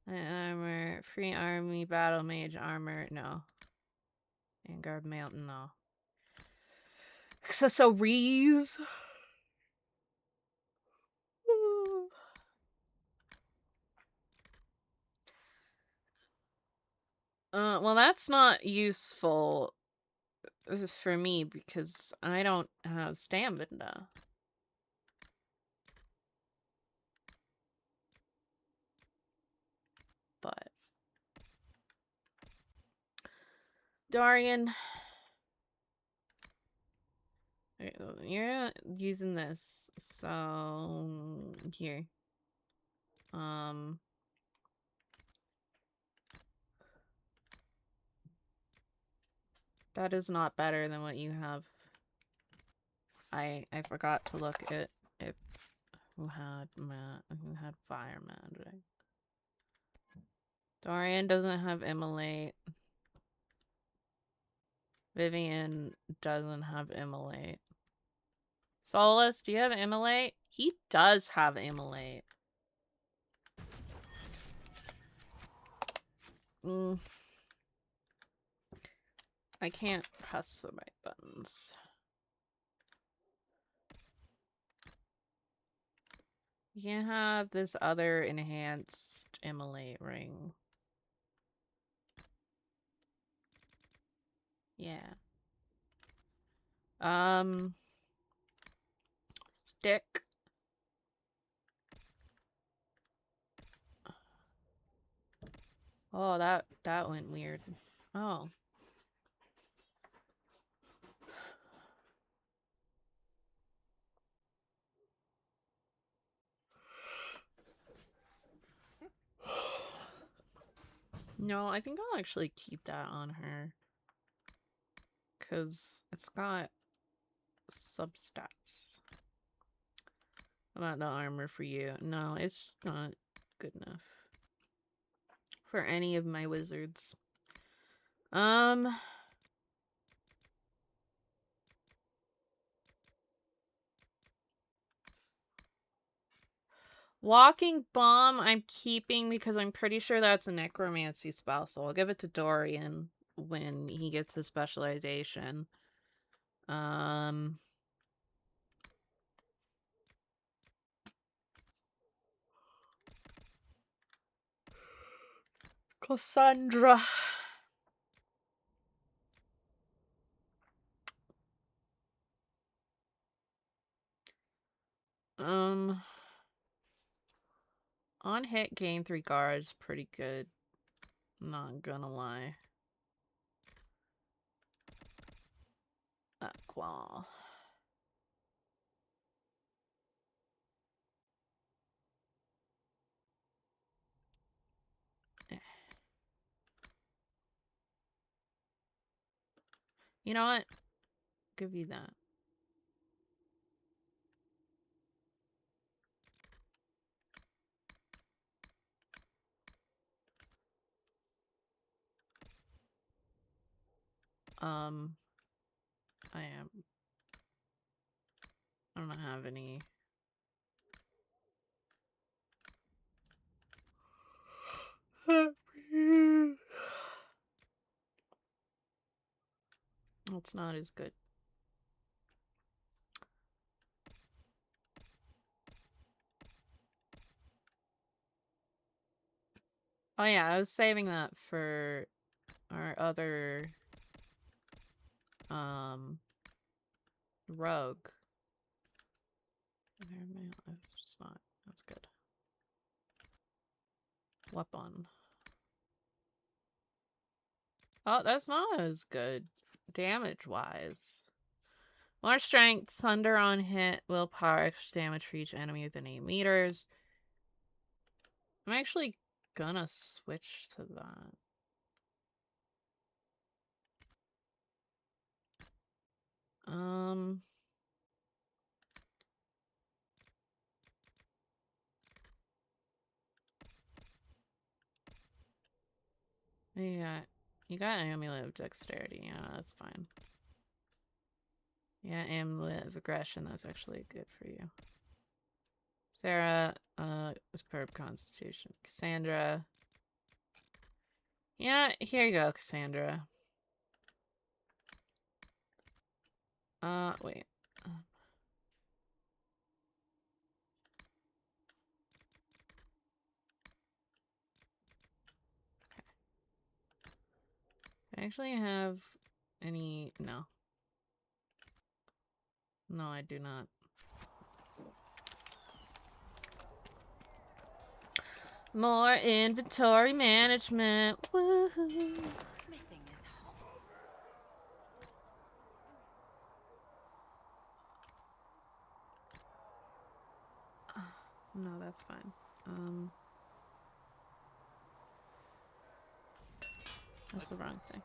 A: Armor, free army, battle mage armor, no. Vanguard mountain, no. Accessories. Well, that's not useful for me because I don't have stamina. But Darian, you're not using this, so here. That is not better than what you have. I forgot to look at if who had fire magic. Dorian doesn't have immolate. Vivian doesn't have immolate. Solus, do you have immolate? He does have immolate. I can't press the right buttons. You can have this other enhanced immolate ring. Yeah. Stick. Oh, that went weird. Oh. No, I think I'll actually keep that on her. Because it's got substats. About the armor for you. No, it's just not good enough. For any of my wizards. Walking Bomb I'm keeping because I'm pretty sure that's a necromancy spell, so I'll give it to Dorian when he gets his specialization. Cassandra. On hit, gain 3 guards. Pretty good. Not gonna lie. Qual. You know what? Give you that. I don't have any. It's not as good. Oh yeah, I was saving that for our other rogue. It's just not. That's good. Weapon. Oh, that's not as good damage-wise. More strength, thunder on hit, willpower, extra damage for each enemy within 8 meters. I'm actually gonna switch to that. You got Amulet of Dexterity. Yeah, that's fine. Yeah, Amulet of Aggression. That's actually good for you. Sarah, superb constitution. Cassandra. Yeah, here you go, Cassandra. Wait. I actually have any... No. No, I do not. More inventory management. Woohoo.
N: Smithing is hot.
A: No, that's fine. That's the wrong thing.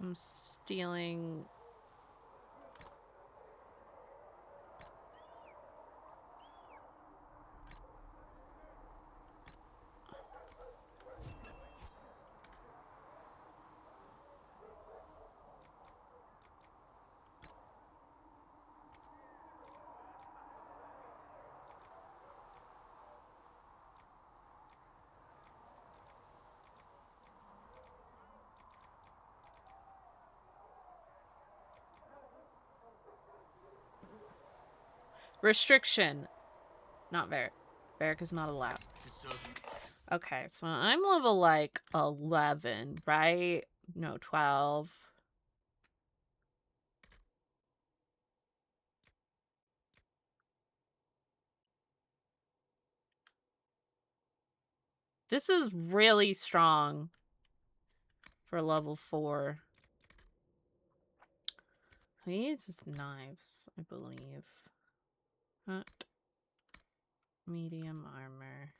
A: I'm stealing... Restriction. Not Varric. Varric is not allowed. Okay, so I'm level like 11, right? No, 12. This is really strong for level 4. He needs his knives, I believe. Hut. Medium armor.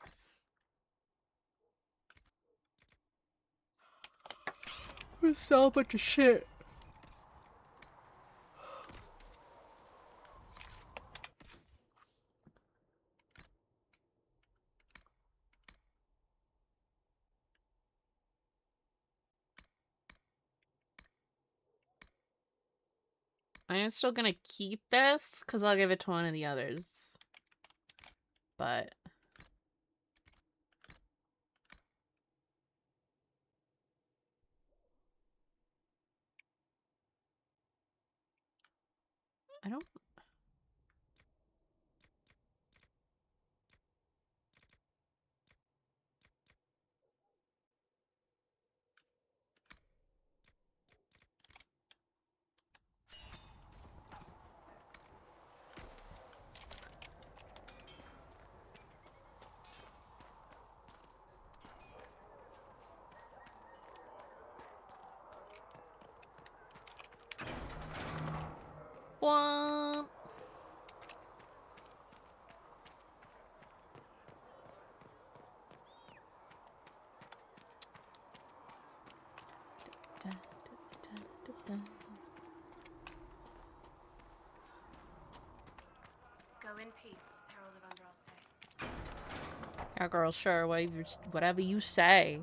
A: We sell a bunch of shit. I am still gonna keep this because I'll give it to one of the others. But I don't... Womp.
O: Go in peace, Herald of Andraste.
A: Yeah, girl, sure. Whatever you say.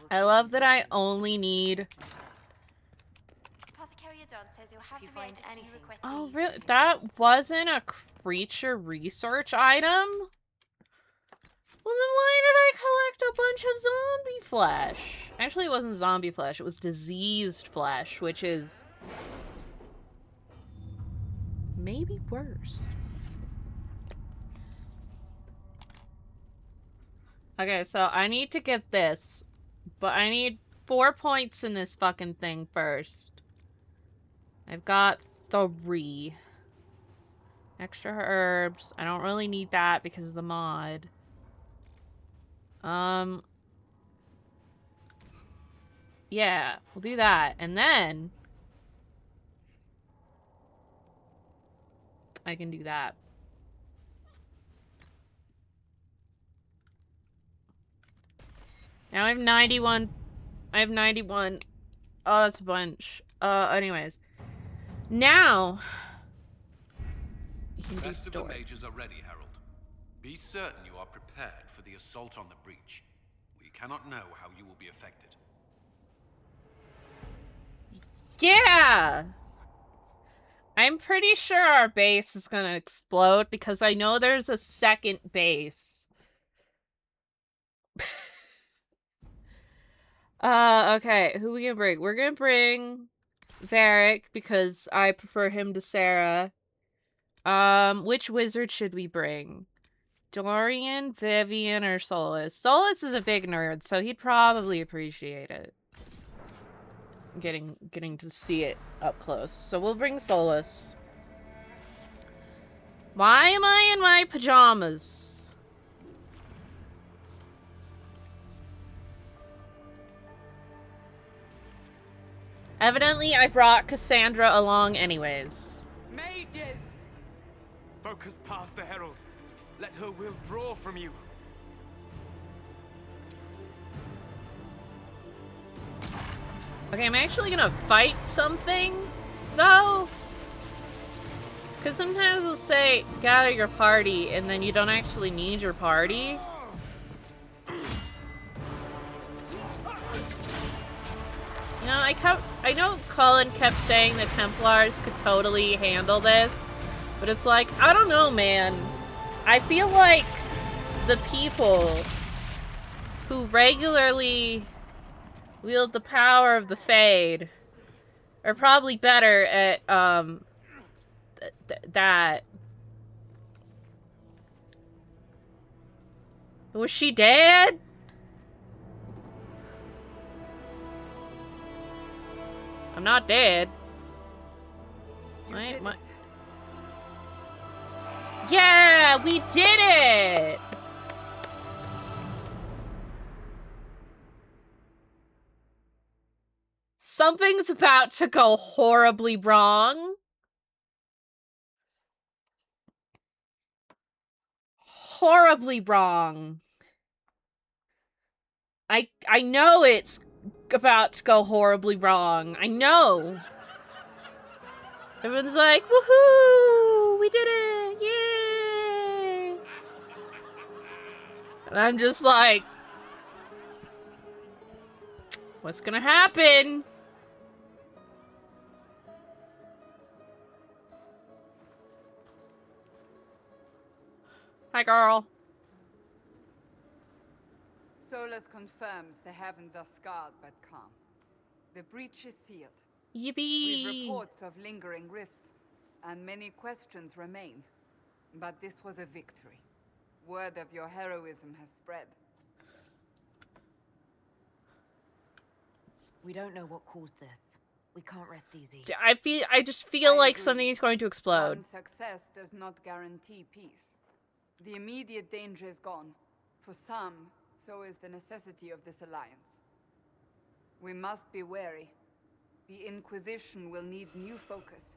A: I love that I only need...
J: Apothecary Adon says you'll have
O: If you
J: the
O: find
J: reagents you
O: anything,
J: request.
A: Oh, really? That wasn't a creature research item? Well, then why did I collect a bunch of zombie flesh? Actually, it wasn't zombie flesh. It was diseased flesh, which is... maybe worse. Okay, so I need to get this. But I need 4 points in this fucking thing first. I've got 3. Extra herbs. I don't really need that because of the mod. Yeah, we'll do that. And then I can do that. Now I have 91. I have 91. Oh, that's a bunch. Anyways. Now you can do
D: Best of the
A: storage.
D: mages are ready, Herald. Be certain you are prepared for the assault on the breach. We cannot know how you will be affected.
A: Yeah! I'm pretty sure our base is gonna explode because I know there's a second base. Okay, who we gonna bring? We're gonna bring Varric because I prefer him to Sarah. Which wizard should we bring? Dorian, Vivian, or Solus? Solus is a big nerd, so he'd probably appreciate it. Getting to see it up close. So we'll bring Solus. Why am I in my pajamas? Evidently, I brought Cassandra along anyways.
H: Mages! Focus past the Herald. Let her will draw from you.
A: Okay, I'm actually gonna fight something, though. Because sometimes they'll say, gather your party, and then you don't actually need your party. You know, I know Cullen kept saying the Templars could totally handle this, but it's like, I don't know, man. I feel like the people who regularly wield the power of the Fade are probably better at, that. Was she dead? I'm not dead. My... Yeah, we did it! Something's about to go horribly wrong. Horribly wrong. I know it's about to go horribly wrong. I know. Everyone's like, woohoo! We did it! Yay! And I'm just like, what's gonna happen? Hi, girl.
F: Solus confirms the heavens are scarred but calm. The breach is sealed.
A: Yippee!
F: With reports of lingering rifts, and many questions remain. But this was a victory. Word of your heroism has spread.
Q: We don't know what caused this. We can't rest easy.
A: I just feel like
F: agree.
A: something is going to explode.
F: One success does not guarantee peace. The immediate danger is gone. For some, so is the necessity of this alliance. We must be wary. The Inquisition will need new focus.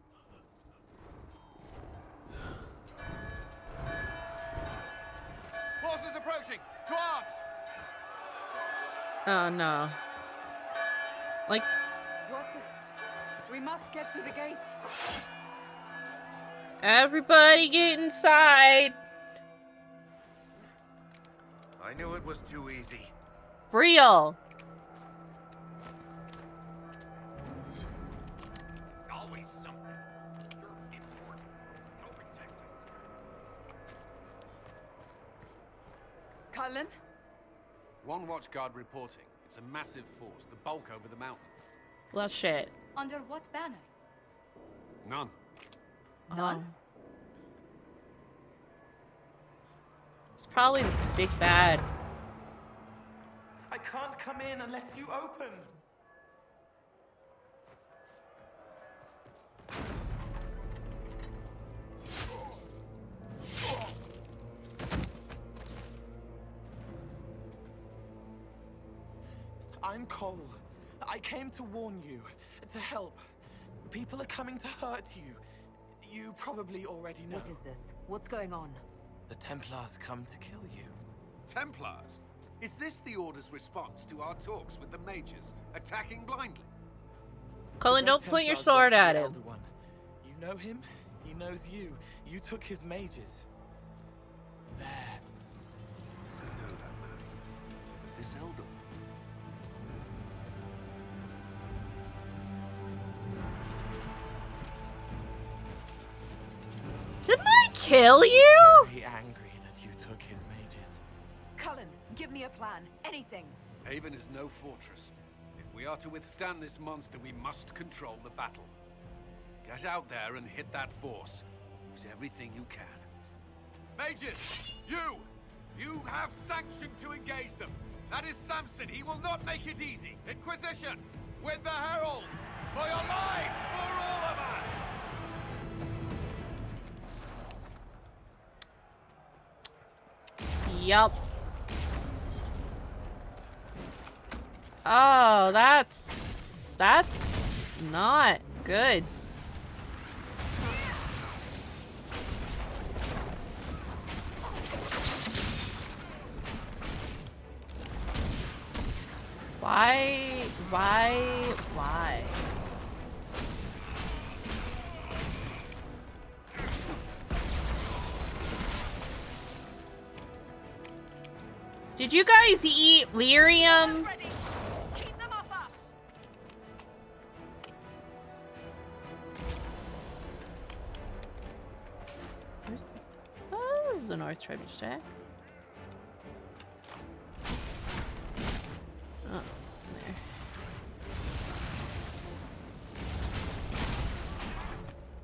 D: Forces approaching! To arms!
A: Oh no. Like...
F: What the... We must get to the gates!
A: Everybody get inside!
R: I knew it was too easy.
A: Real!
I: Always something. You're important. Go protect us.
F: Cullen?
D: One watchguard reporting. It's a massive force, the bulk over the mountain.
A: Well, shit.
O: Under what banner?
D: None.
A: None? It's probably the big bad.
M: I can't come in unless you open. I'm Cole. I came to warn you, to help. People are coming to hurt you. You probably already know.
Q: What is this? What's going on?
G: The Templars come to kill you.
D: Templars? Is this the Order's response to our talks with the mages, attacking blindly?
A: Cullen,
M: The
A: don't
M: Red
A: point your
M: Templars
A: sword
M: work for
A: at
M: the
A: him.
M: Elder One. You know him. He knows you. You took his mages. There.
R: I know that man. This Elder One.
A: kill you?
M: Very angry that you took his mages.
N: Cullen, give me a plan. Anything.
D: Haven is no fortress. If we are to withstand this monster, we must control the battle. Get out there and hit that force. Use everything you can. Mages! You have sanction to engage them. That is Samson. He will not make it easy. Inquisition! With the Herald! For your lives! For all of us!
A: Yup. Oh, that's not good. Why? Did you guys eat lyrium?
K: Keep them off us.
A: Oh, this is the North Trebuchet. Oh, there.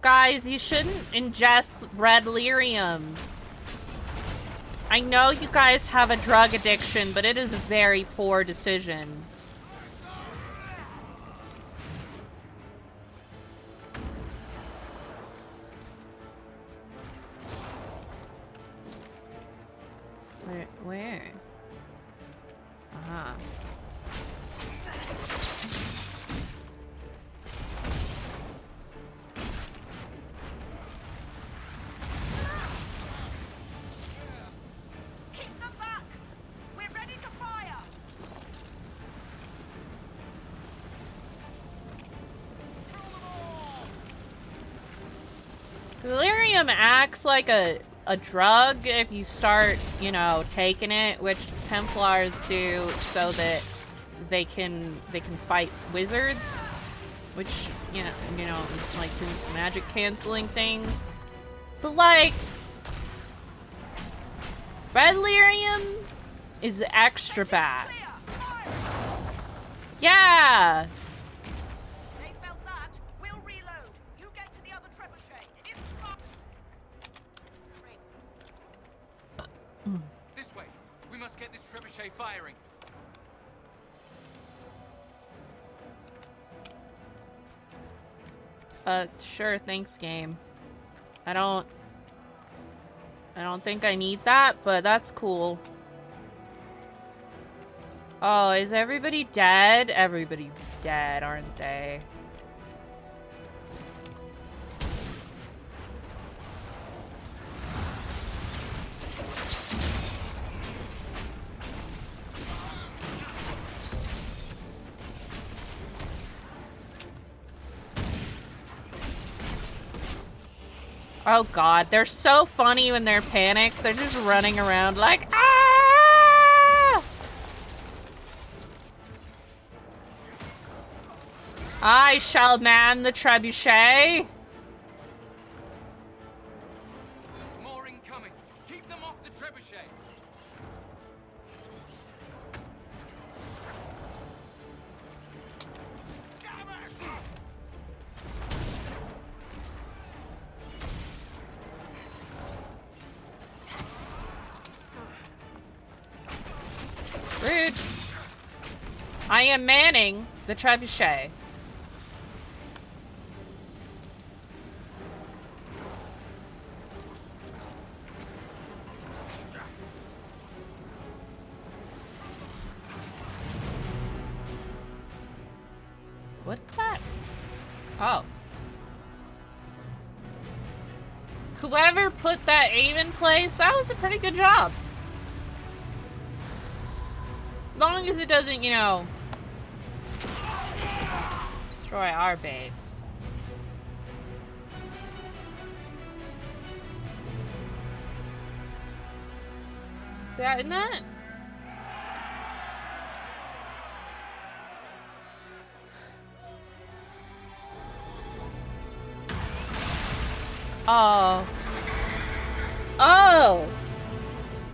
A: Guys, you shouldn't ingest red lyrium. I know you guys have a drug addiction, but it is a very poor decision. Where? Uh-huh.
K: Keep them back. We're ready to fire.
A: Delirium acts like a drug if you start, you know, taking it, which Templars do so that they can fight wizards, which, you know, like do magic canceling things. But like red lyrium is extra bad. Yeah.
K: They felt that. We'll reload. You get to the other trebuchet. And if
D: This way. We must get this trebuchet firing.
A: Sure, thanks, game. I don't think I need that, but that's cool. Oh, is everybody dead? Everybody's dead, aren't they? Oh god, they're so funny when they're panicked. They're just running around like, ah! I shall man the trebuchet.
D: More incoming. Keep them off the trebuchet.
A: Rude. I am manning the trebuchet. What's that? Oh. Whoever put that aim in place, that was a pretty good job. As long as it doesn't, you know, destroy our base. That in that? Oh. Oh!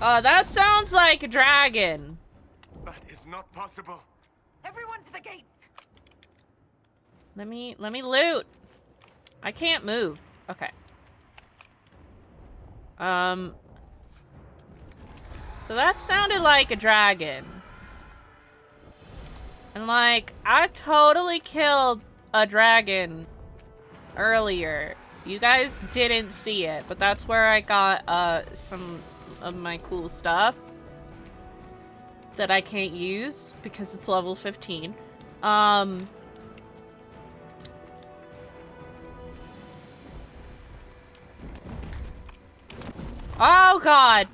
A: Oh, that sounds like a dragon.
D: That is not possible.
K: Everyone to the gates!
A: Let me loot. I can't move. Okay. So that sounded like a dragon. And like, I've totally killed a dragon earlier. You guys didn't see it, but that's where I got some of my cool stuff that I can't use because it's level 15. Oh god!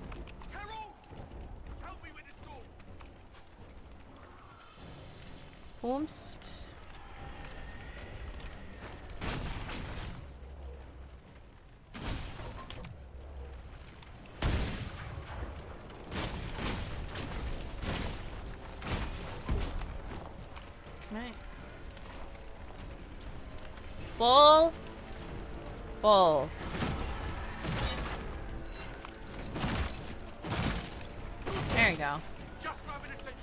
A: Oops. Can I? Bull. Bull. There you go.
I: Just grabbing essentials.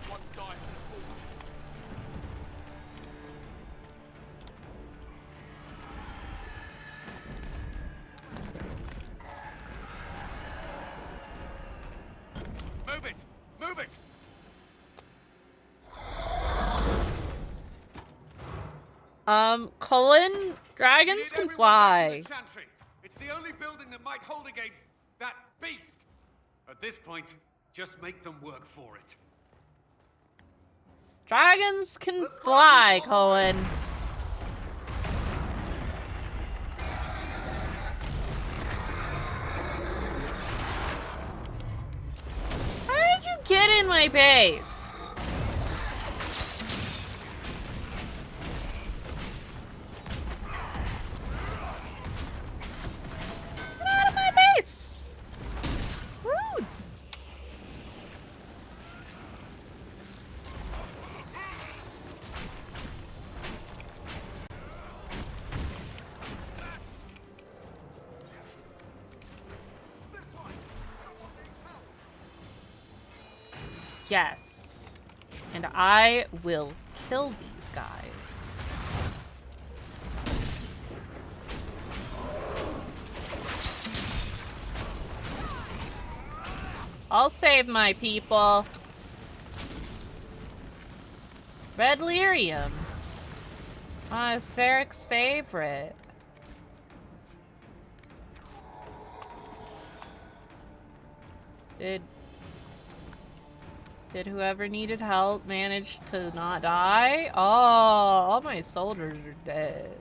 I: One die for the forge. Move it! Move it!
A: Cullen, dragons can fly.
I: It's the only building that might hold against that beast. At this point, just make them work for it.
A: Dragons can fly, Cullen. How did you get in my base? Get out of my base! Rude. Yes. And I will kill these guys. I'll save my people. Red lyrium. Ah, it's Varric's favorite. Did whoever needed help manage to not die? Oh, all my soldiers are dead.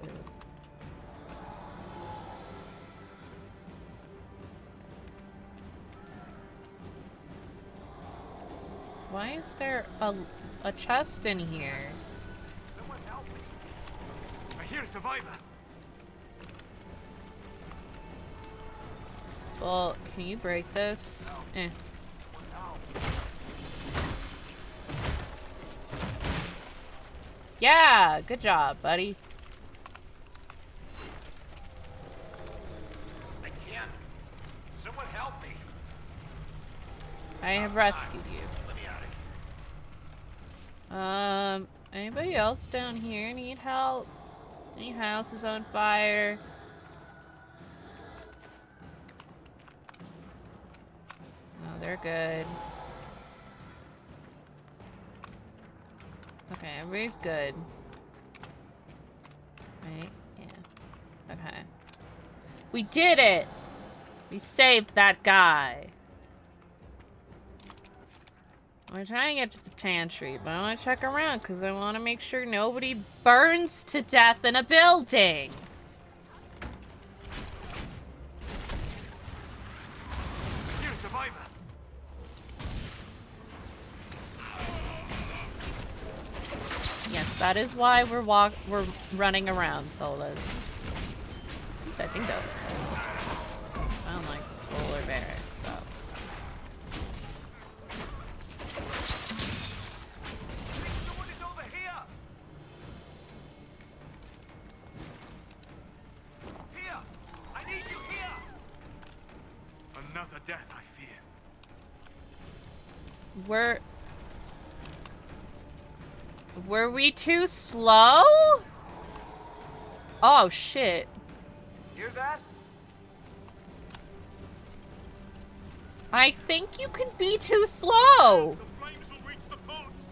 A: Why is there a chest in here?
I: Someone help me. I hear a survivor.
A: Well, can you break this? Eh. Yeah, good job, buddy.
I: I can't. Someone help me.
A: I have rescued you.
I: Let me out of here.
A: Anybody else down here need help? Any houses on fire? No, they're good. Okay, everybody's good. Right? Yeah. Okay. We did it! We saved that guy. We're trying to get to the chantry, but I want to check around because I want to make sure nobody burns to death in a building.
I: You're a survivor.
A: Yes, that is why we're running around, Solas. I think that was sound like polar bear. So.
I: Someone is over here. Here. I need you here.
D: death I fear.
A: Were we too slow? Oh shit.
R: Hear that?
A: I think you can be too slow.
G: The flames will reach the pots.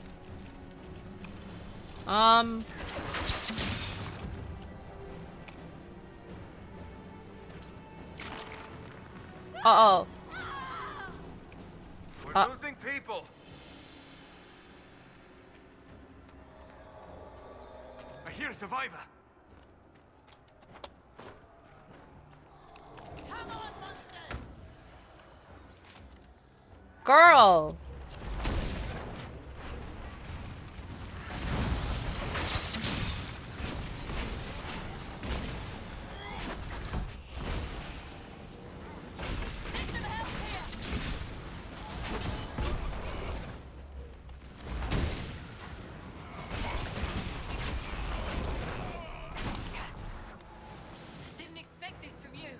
A: Uh-oh.
R: We're losing people.
D: I hear a survivor.
A: Girl.
L: Didn't expect this from you.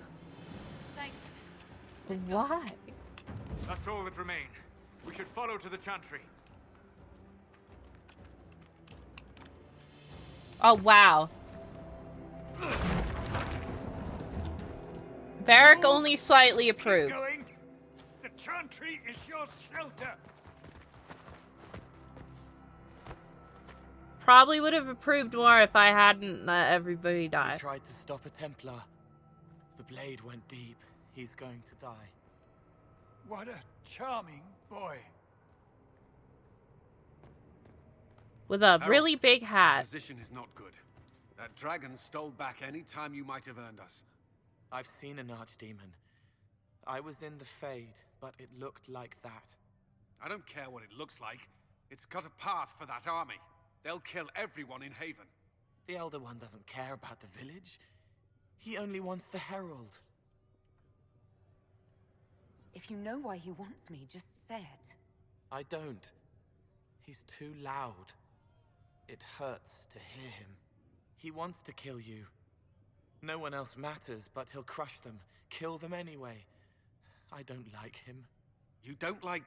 L: Thanks.
A: Why?
H: That's all that remain. We should follow to the chantry.
A: Oh, wow. Varric only slightly approves.
G: Going. The chantry is your shelter.
A: Probably would have approved more if I hadn't let everybody die.
M: He tried to stop a Templar. The blade went deep. He's going to die.
G: What a charming boy.
A: With a really big hat.
D: Position is not good. That dragon stole back any time you might have earned us.
M: I've seen an archdemon. I was in the Fade, but it looked like that.
D: I don't care what it looks like. It's got a path for that army. They'll kill everyone in Haven.
M: The Elder One doesn't care about the village. He only wants the Herald.
Q: If you know why he wants me, just say it.
M: I don't. He's too loud. It hurts to hear him. He wants to kill you. No one else matters, but he'll crush them, kill them anyway. I don't like him.
D: You don't like...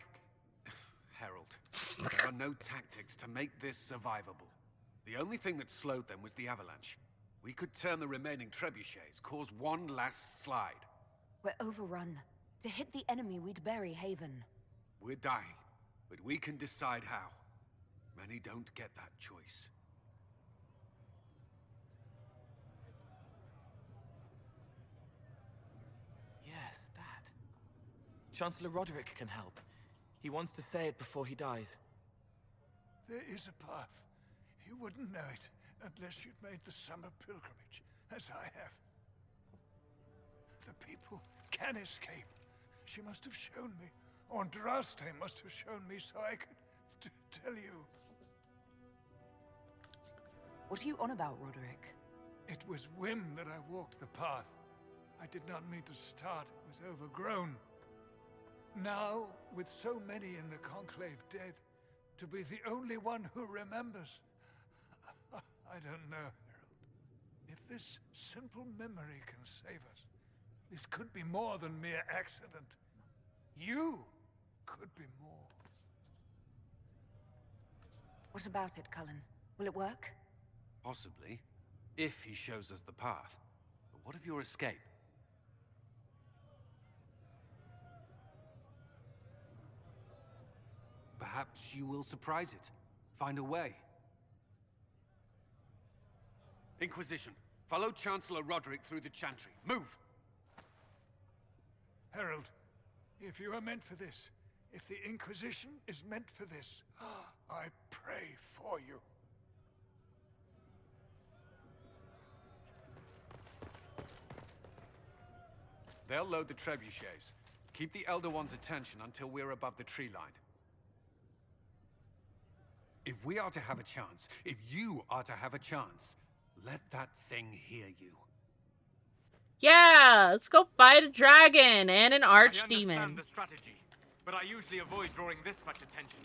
D: Herald. There are no tactics to make this survivable. The only thing that slowed them was the avalanche. We could turn the remaining trebuchets, cause one last slide.
Q: We're overrun. To hit the enemy, we'd bury Haven.
D: We're dying, but we can decide how. Many don't get that choice.
M: Yes, that. Chancellor Roderick can help. He wants to say it before he dies.
G: There is a path. You wouldn't know it unless you'd made the summer pilgrimage, as I have. The people can escape. She must have shown me. Andraste must have shown me so I could tell you.
Q: What are you on about, Roderick?
G: It was whim that I walked the path. I did not mean to start. It was overgrown. Now, with so many in the Conclave dead, to be the only one who remembers. I don't know, Herald. If this simple memory can save us, this could be more than mere accident. You could be more.
Q: What about it, Cullen? Will it work?
D: Possibly, if he shows us the path. But what of your escape? Perhaps you will surprise it. Find a way. Inquisition, follow Chancellor Roderick through the Chantry. Move!
G: Herald, if you are meant for this, if the Inquisition is meant for this, I pray for you.
D: They'll load the trebuchets. Keep the Elder One's attention until we're above the tree line. If we are to have a chance, if you are to have a chance, let that thing hear you.
A: Yeah, let's go fight a dragon and an
H: I
A: archdemon.
H: understand the strategy, but I usually avoid drawing this much attention.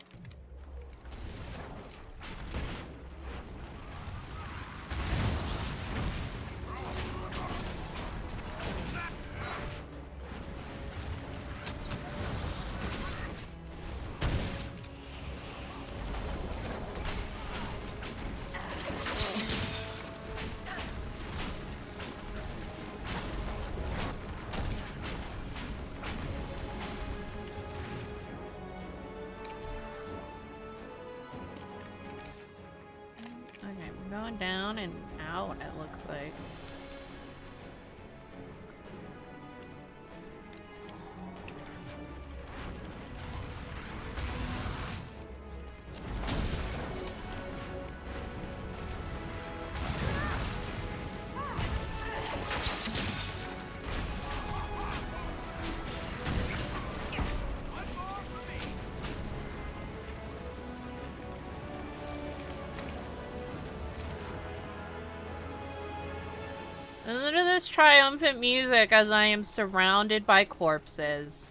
A: going down and out, it looks like. Listen to this triumphant music as I am surrounded by corpses.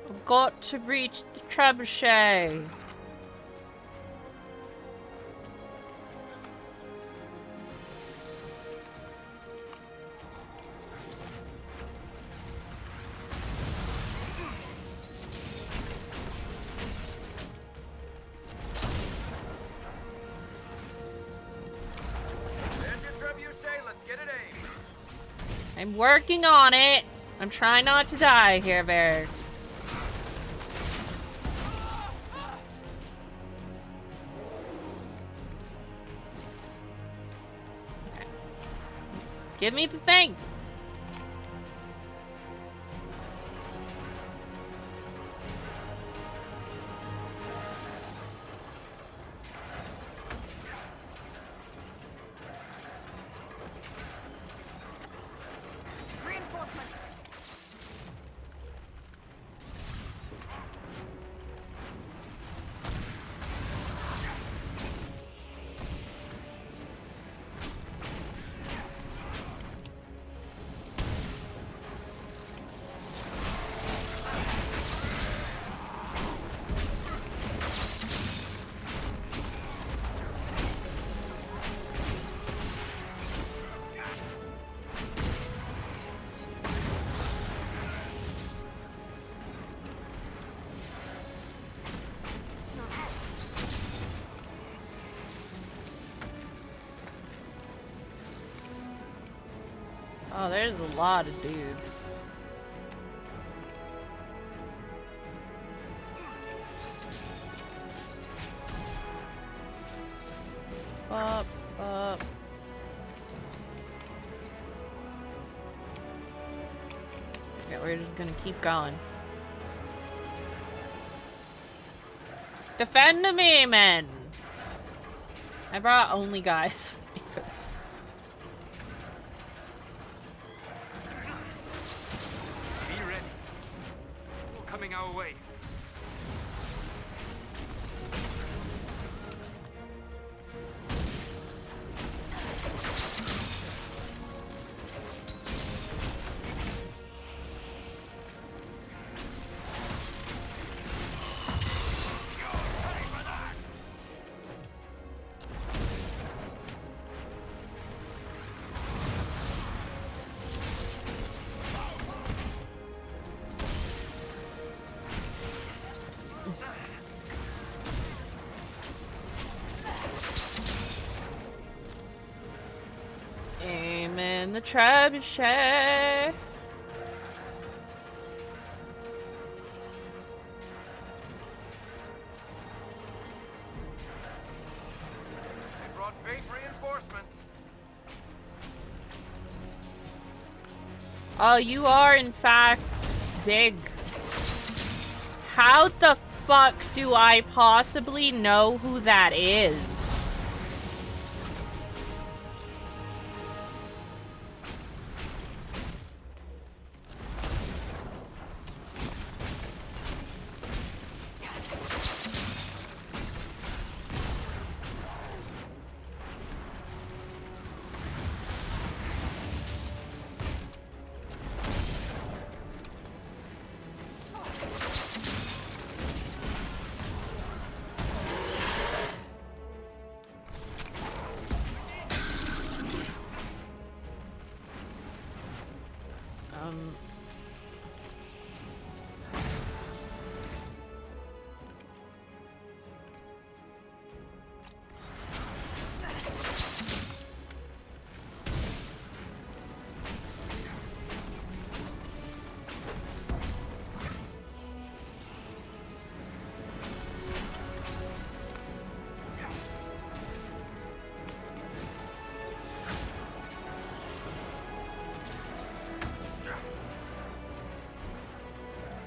A: I've got to reach the trebuchet. I'm working on it. I'm trying not to die here, Bear. Okay. Give me the thing. Oh, there's a lot of dudes. Up, up. Yeah, we're just gonna keep going. Defend me, men! I brought only guys.
H: Be ready. All coming our way.
A: Aim in the trebuchet.
D: They brought big reinforcements.
A: Oh, you are in fact big. How the fuck do I possibly know who that is?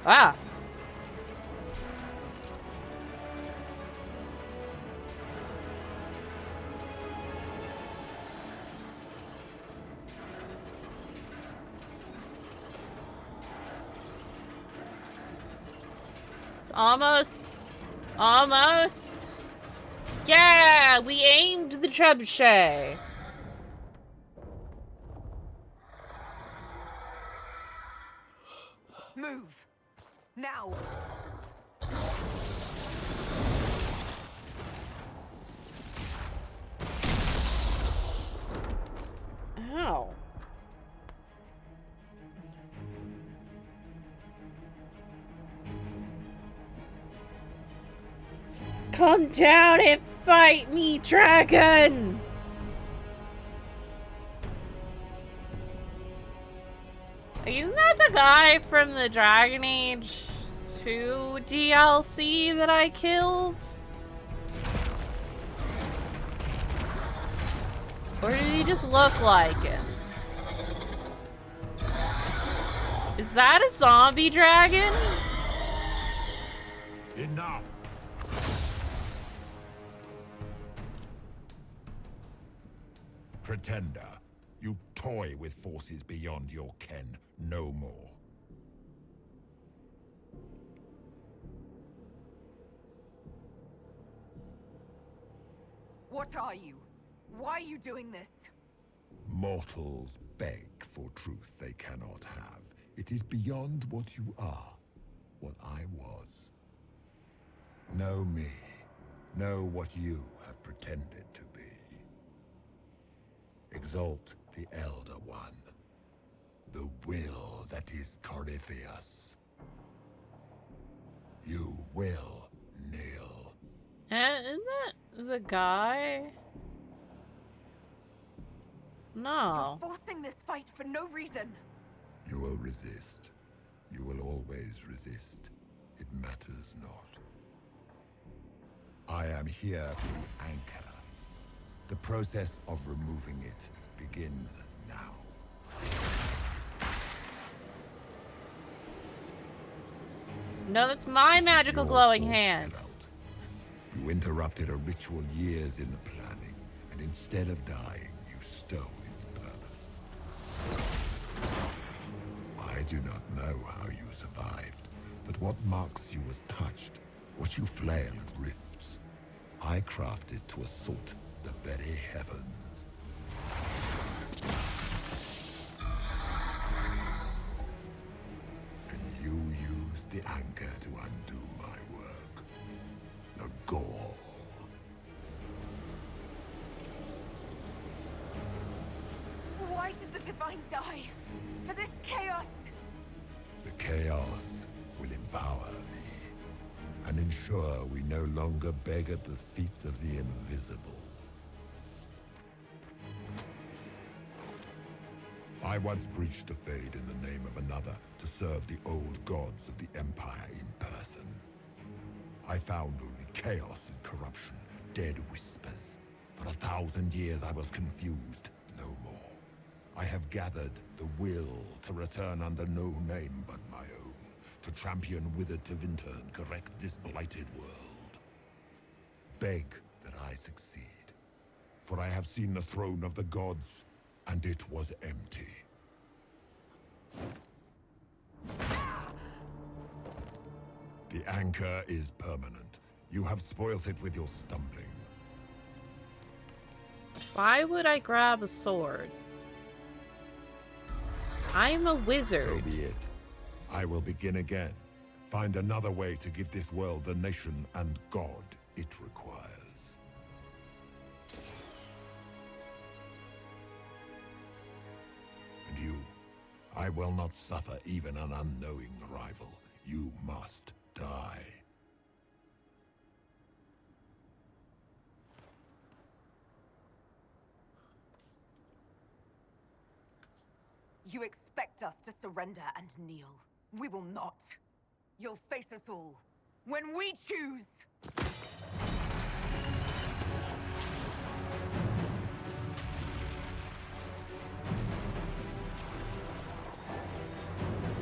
A: Ah. It's almost. Yeah, we aimed the trebuchet.
N: Move! Now!
A: Ow. Come down and fight me, dragon! Isn't that the guy from the Dragon Age 2 DLC that I killed? Or did he just look like him? Is that a zombie dragon?
S: Enough!
T: Pretender, you toy with forces beyond your ken no more.
N: What are you? Why are you doing this?
T: Mortals beg for truth they cannot have. It is beyond what you are, what I was. Know me. Know what you have pretended to be. Exalt the Elder One. The will that is Corypheus. You will kneel.
A: Isn't that the guy? No.
N: You're forcing this fight for no reason.
T: You will resist. You will always resist. It matters not. I am here to anchor. The process of removing it begins now.
A: No, that's my magical glowing hand.
T: You interrupted a ritual years in the planning, and instead of dying, you stole its purpose. I do not know how you survived, but what marks you as touched, what you flail at rifts, I crafted to assault the very heavens. And you used the anchor to undo my work. The gall.
N: Why did the Divine die? For this chaos?
T: The chaos will empower me and ensure we no longer beg at the feet of the invisible. I once breached the Fade in the name of another to serve the old gods of the Empire in person. I found only chaos and corruption, dead whispers. For 1,000 years I was confused, no more. I have gathered the will to return under no name but my own, to champion Withered to Winter and correct this blighted world. Beg that I succeed, for I have seen the throne of the gods, and it was empty. The anchor is permanent. You have spoilt it with your stumbling.
A: Why would I grab a sword? I'm a wizard.
T: So be it. I will begin again. Find another way to give this world the nation and God it requires. And you, I will not suffer even an unknowing rival. You must die.
N: You expect us to surrender and kneel. We will not. You'll face us all. When we choose!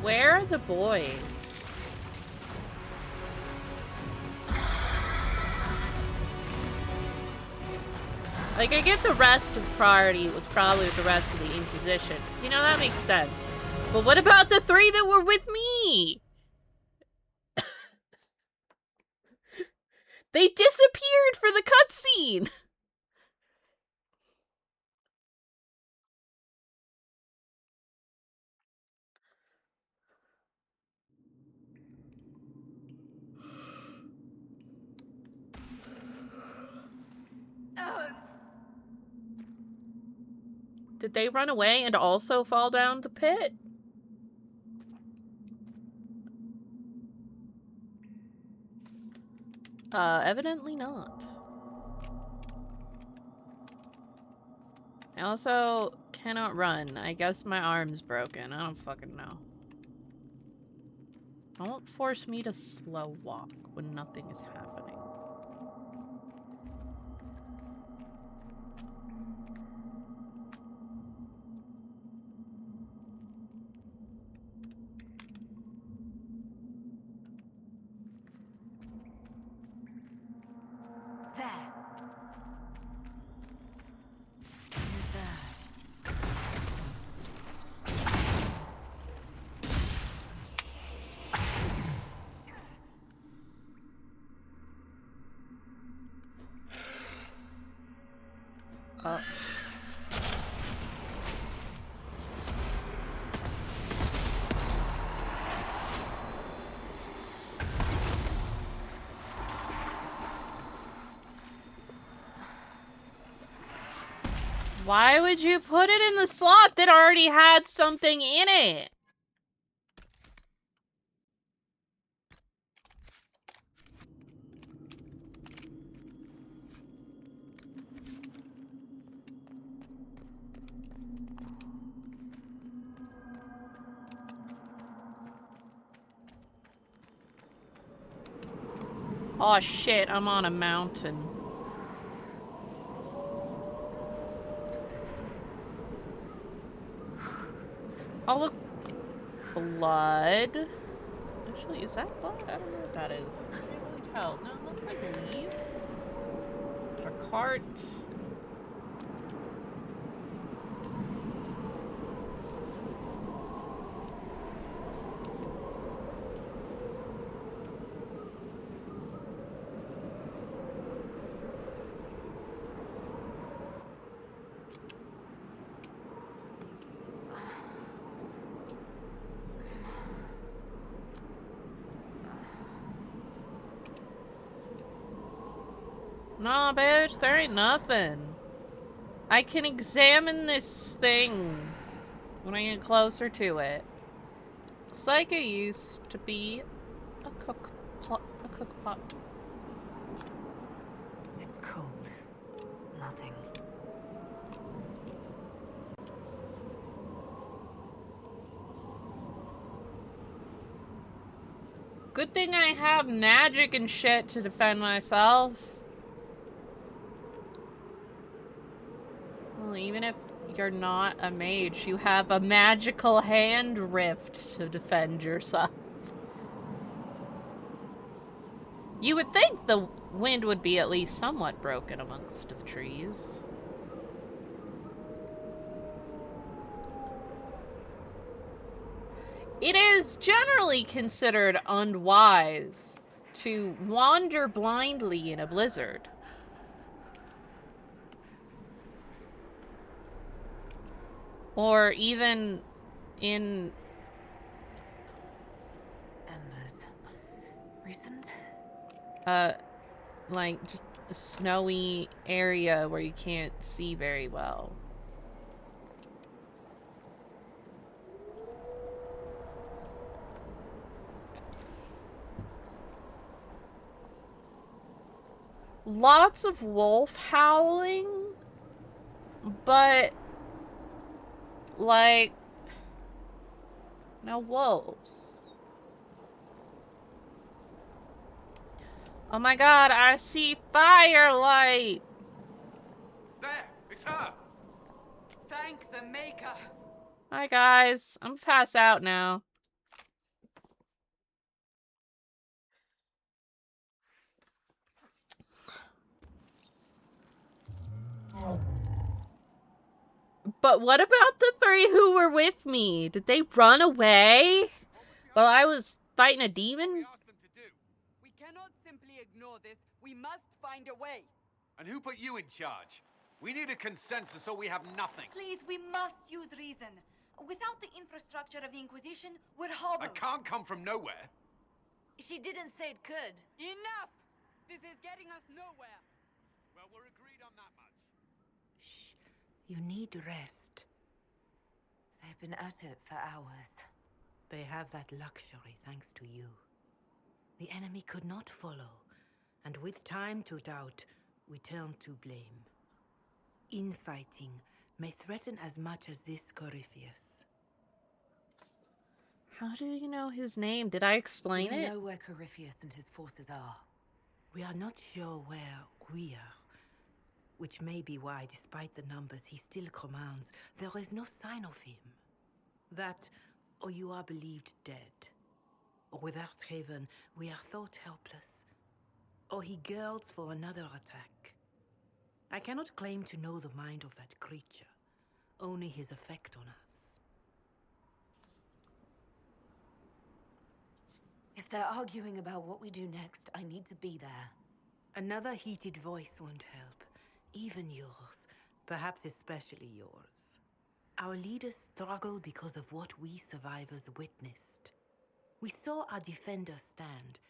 A: Where are the boys? Like, I get the rest of priority was probably the rest of the Inquisition. So, you know, that makes sense. But what about the 3 that were with me? They disappeared for the cutscene! Did they run away and also fall down the pit? Evidently not. I also cannot run. I guess my arm's broken. I don't fucking know. Don't force me to slow walk when nothing is happening.
C: There. Who's there?
A: Why would you put it in the slot that already had something in it? Oh shit, I'm on a mountain. Oh look, blood. Actually, is that blood? I don't know what that is. I can't really tell. No, it looks like leaves. Or cart. Nah, bitch, there ain't nothing. I can examine this thing when I get closer to it. It's like it used to be a cook pot.
Q: It's cold. Nothing.
A: Good thing I have magic and shit to defend myself. Well, even if you're not a mage, you have a magical hand rift to defend yourself. You would think the wind would be at least somewhat broken amongst the trees. It is generally considered unwise to wander blindly in a blizzard. Or even in...
Q: Embers. Recent?
A: like, just a snowy area where you can't see very well. Lots of wolf howling, but, like, no wolves. Oh my god, I see firelight!
D: There! It's her!
K: Thank the Maker.
A: Hi guys, I'm pass out now. But what about the 3 who were with me? Did they run away while I was fighting a demon?
U: We cannot simply ignore this. We must find a way.
D: And who put you in charge? We need a consensus or we have nothing.
V: Please, we must use reason. Without the infrastructure of the Inquisition, we're hobbled.
D: I can't come from nowhere.
V: She didn't say it could.
U: Enough! This is getting us nowhere.
D: Well, we're agreed on that much.
W: You need rest. They've been at it for hours. They have that luxury thanks to you. The enemy could not follow, and with time to doubt, we turn to blame. Infighting may threaten as much as this Corypheus.
A: How do you know his name? Did I explain
W: We
A: it?
W: know where Corypheus and his forces are. We are not sure where we are. Which may be why, despite the numbers he still commands, there is no sign of him. That, or you are believed dead. Or without Haven, we are thought helpless. Or he girds for another attack. I cannot claim to know the mind of that creature, only his effect on us. If they're arguing about what we do next, I need to be there. Another heated voice won't help. Even yours. Perhaps especially yours. Our leaders struggle because of what we survivors witnessed. We saw our defenders stand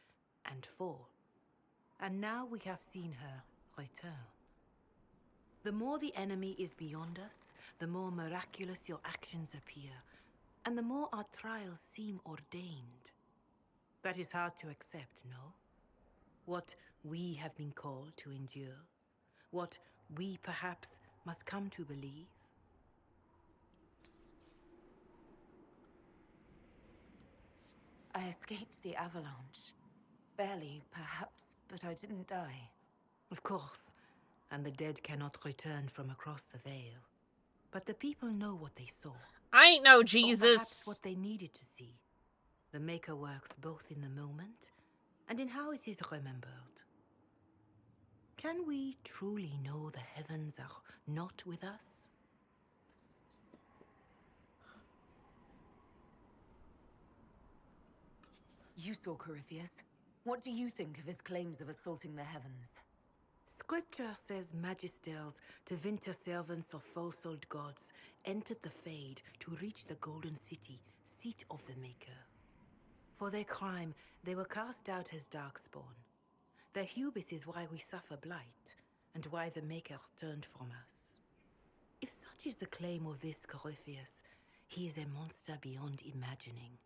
W: and fall. And now we have seen her return. The more the enemy is beyond us, the more miraculous your actions appear, and the more our trials seem ordained. That is hard to accept, no? What we have been called to endure, what we perhaps must come to believe. I escaped the avalanche. Barely, perhaps, but I didn't die. Of course, and the dead cannot return from across the veil. But the people know what they saw.
A: I ain't no
W: Or
A: Jesus.
W: perhaps what they needed to see. The Maker works both in the moment and in how it is remembered. Can we truly know the heavens are not with us? You saw Corypheus. What do you think of his claims of assaulting the heavens? Scripture says magisters to winter servants of false-souled gods entered the Fade to reach the Golden City, seat of the Maker. For their crime, they were cast out as Darkspawn. Their hubris is why we suffer blight, and why the Maker turned from us. If such is the claim of this Corypheus, he is a monster beyond imagining.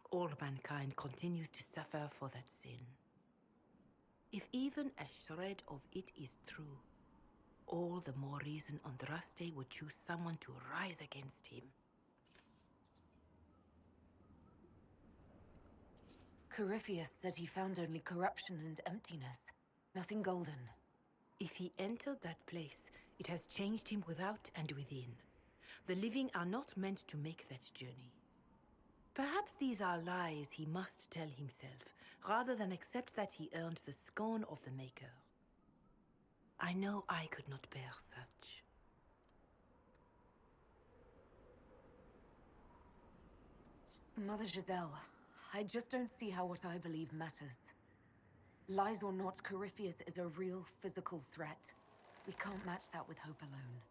W: All mankind continues to suffer for that sin. If even a shred of it is true, all the more reason Andraste would choose someone to rise against him. Corypheus said he found only corruption and emptiness, nothing golden. If he entered that place, it has changed him without and within. The living are not meant to make that journey. Perhaps these are lies he must tell himself, rather than accept that he earned the scorn of the Maker. I know I could not bear such. Mother Giselle, I just don't see how what I believe matters. Lies or not, Corypheus is a real physical threat. We can't match that with hope alone.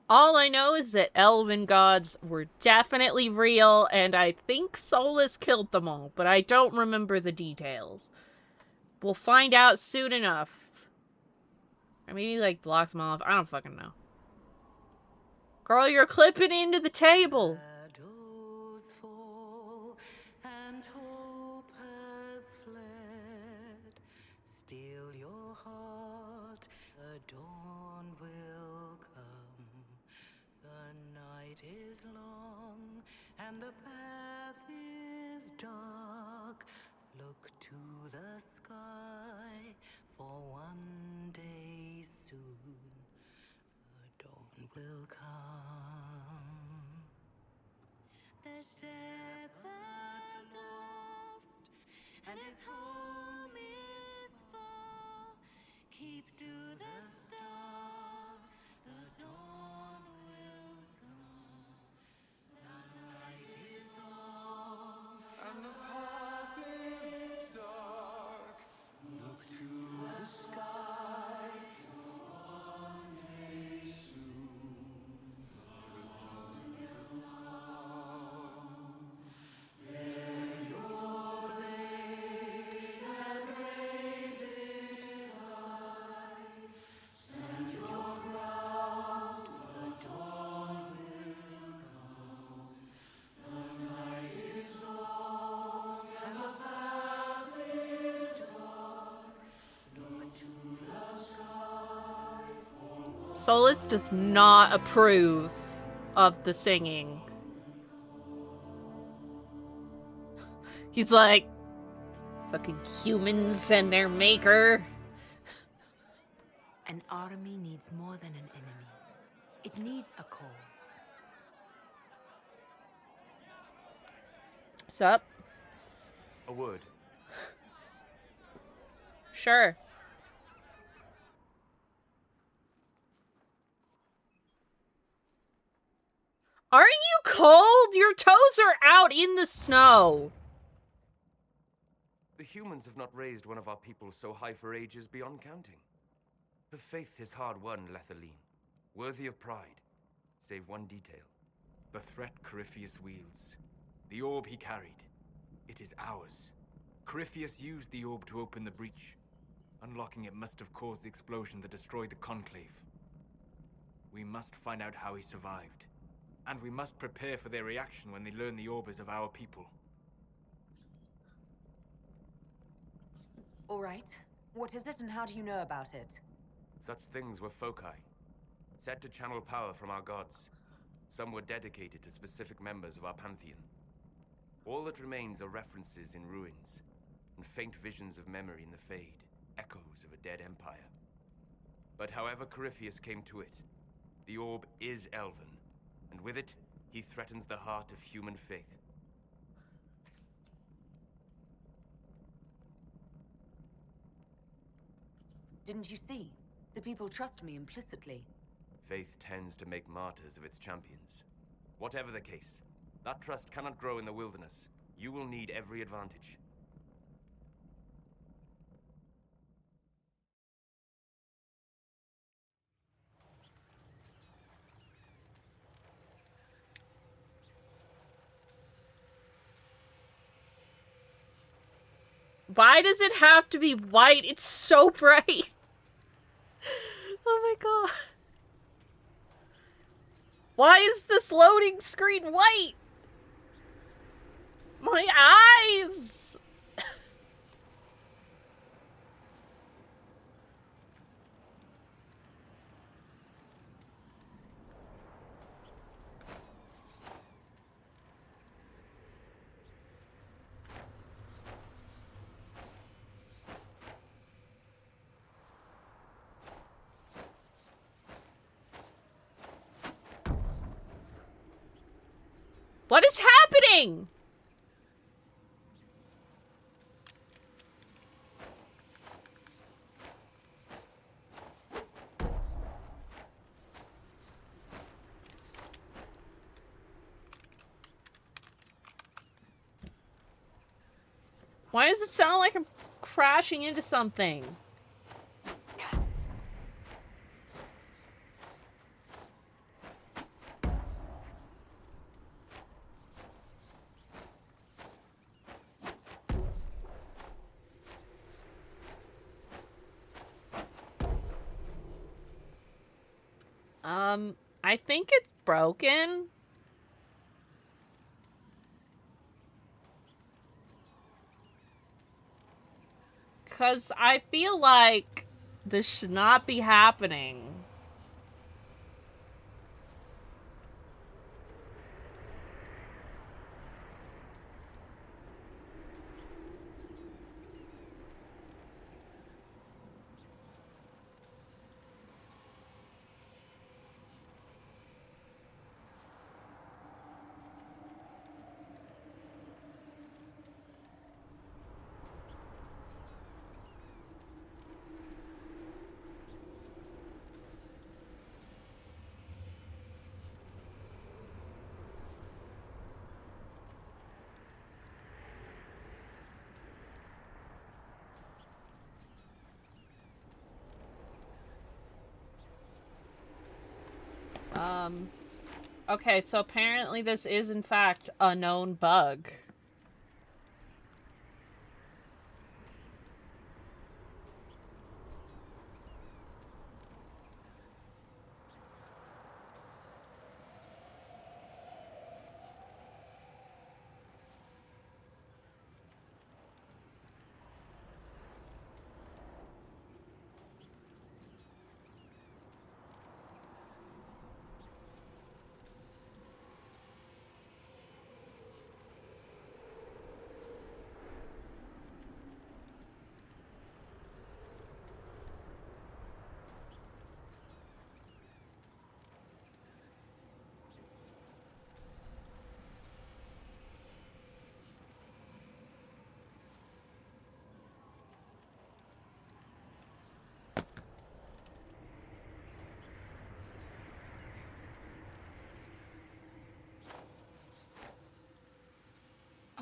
A: All I know is that elven gods were definitely real, and I think Solus killed them all, but I don't remember the details. We'll find out soon enough. Or maybe, like, block them off. I don't fucking know. Girl, you're clipping into the table.
W: Shadows fall and hope has fled. Still your heart, the dawn will come. The night is long and the path is dark. Look to the sky, for one day soon the dawn will come. The shepherd's lost and his home is far. Keep to the
A: Solus does not approve of the singing. He's like, fucking humans and their maker.
W: An army needs more than an enemy. It needs a cause.
A: Sup?
B: A word.
A: Sure. Aren't you cold? Your toes are out in the snow.
B: The humans have not raised one of our people so high for ages beyond counting. Her faith is hard-won, Lethaline, worthy of pride, save one detail.
H: The threat Corypheus wields. The orb he carried. It is ours. Corypheus used the orb to open the breach. Unlocking it must have caused the explosion that destroyed the Conclave. We must find out how he survived. And we must prepare for their reaction when they learn the orb is of our people.
Q: All right. What is it and how do you know about it?
B: Such things were foci, said to channel power from our gods. Some were dedicated to specific members of our pantheon. All that remains are references in ruins, and faint visions of memory in the Fade, echoes of a dead empire. But however Corypheus came to it, the orb is elven, and with it, he threatens the heart of human faith.
Q: Didn't you see? The people trust me implicitly.
B: Faith tends to make martyrs of its champions. Whatever the case, that trust cannot grow in the wilderness. You will need every advantage.
A: Why does it have to be white? It's so bright. Oh my god. Why is this loading screen white? My eyes! What is happening? Why does it sound like I'm crashing into something? I think it's broken. Because I feel like this should not be happening. Okay, so apparently this is in fact a known bug.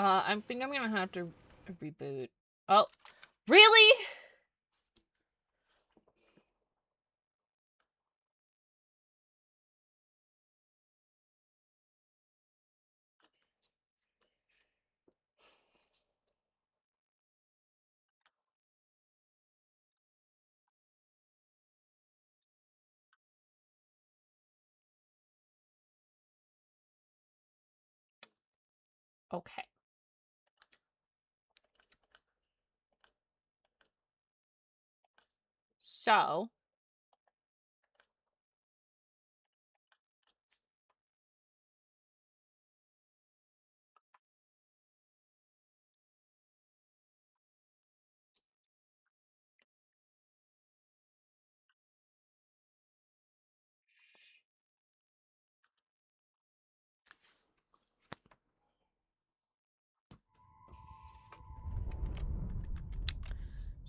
A: I think I'm gonna have to reboot. Oh, really? Okay. So.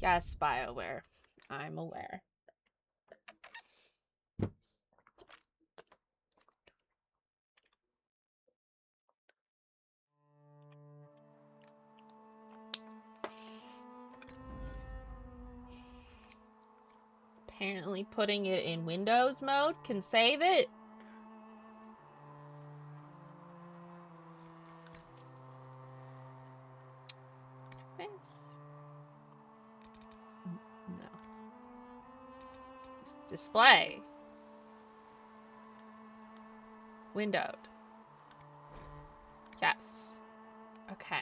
A: Yes, BioWare. I'm aware. Apparently putting it in Windows mode can save it. Thanks. No. Just display. Windowed. Yes. Okay.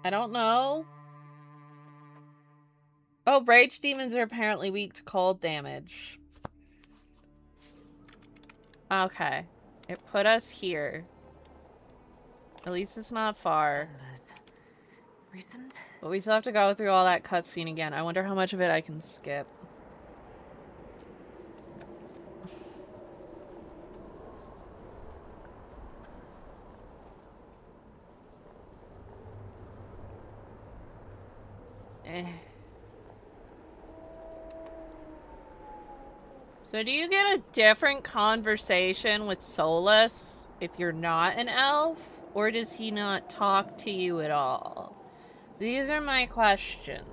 A: I don't know. Oh, rage demons are apparently weak to cold damage. Okay. It put us here. At least it's not far.
Q: Recent?
A: But we still have to go through all that cutscene again. I wonder how much of it I can skip. So do you get a different conversation with Solus if you're not an elf? Or does he not talk to you at all? These are my questions.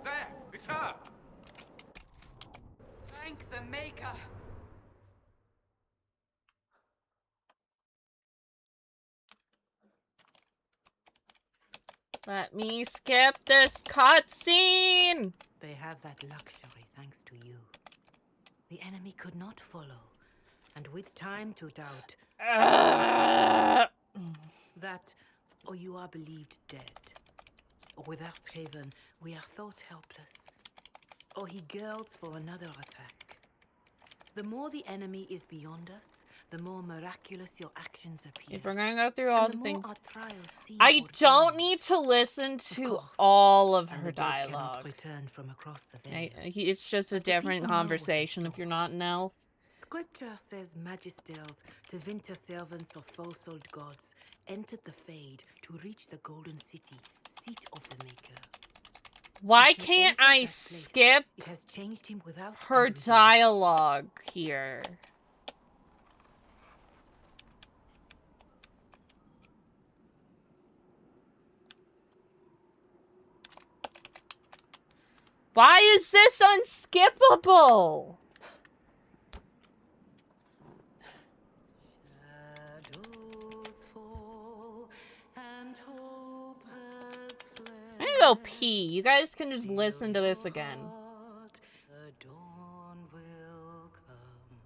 D: There! It's her!
U: Thank the Maker.
A: Let me skip this cutscene!
W: They have that luxury thanks to you. The enemy could not follow, and with time to doubt... that, or you are believed dead. Or without Haven, we are thought helpless. Or he girds for another attack. The more the enemy is beyond us, the more miraculous your actions appear.
A: If we're gonna go through all
W: the
A: the things...
W: more our trials seem
A: I don't need to listen to all of her dialogue.
W: Return from across the veil.
A: It's just a different conversation if you're not an elf.
W: Scripture says magisters, to winter servants of false-souled gods, entered the Fade to reach the Golden City, seat of the Maker.
A: Why can't I skip
W: it has changed him without
A: her dialogue here? Why is this unskippable? I'm gonna go pee. You guys can just listen to this again.
W: The dawn will come.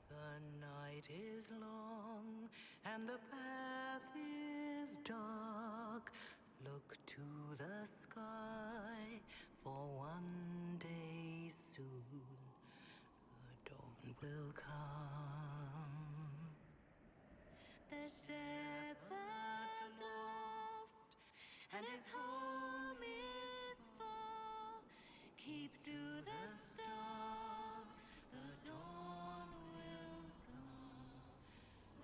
W: The night is long and the path is dark. Look to the sky for one day soon. The dawn will come. The shepherd's lost and his home is far. Keep to the stars, the dawn will come.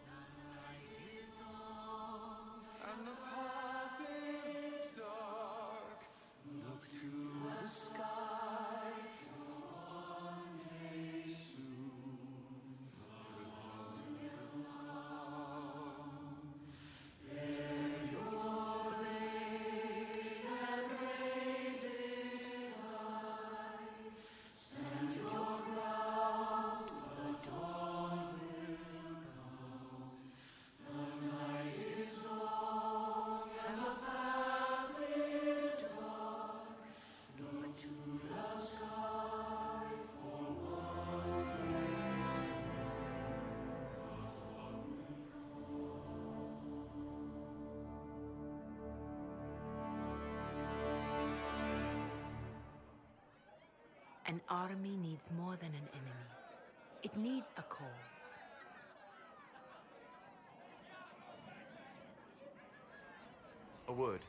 W: The night is long and the path is dark. Look An army needs more than an enemy. It needs a cause.
B: A word.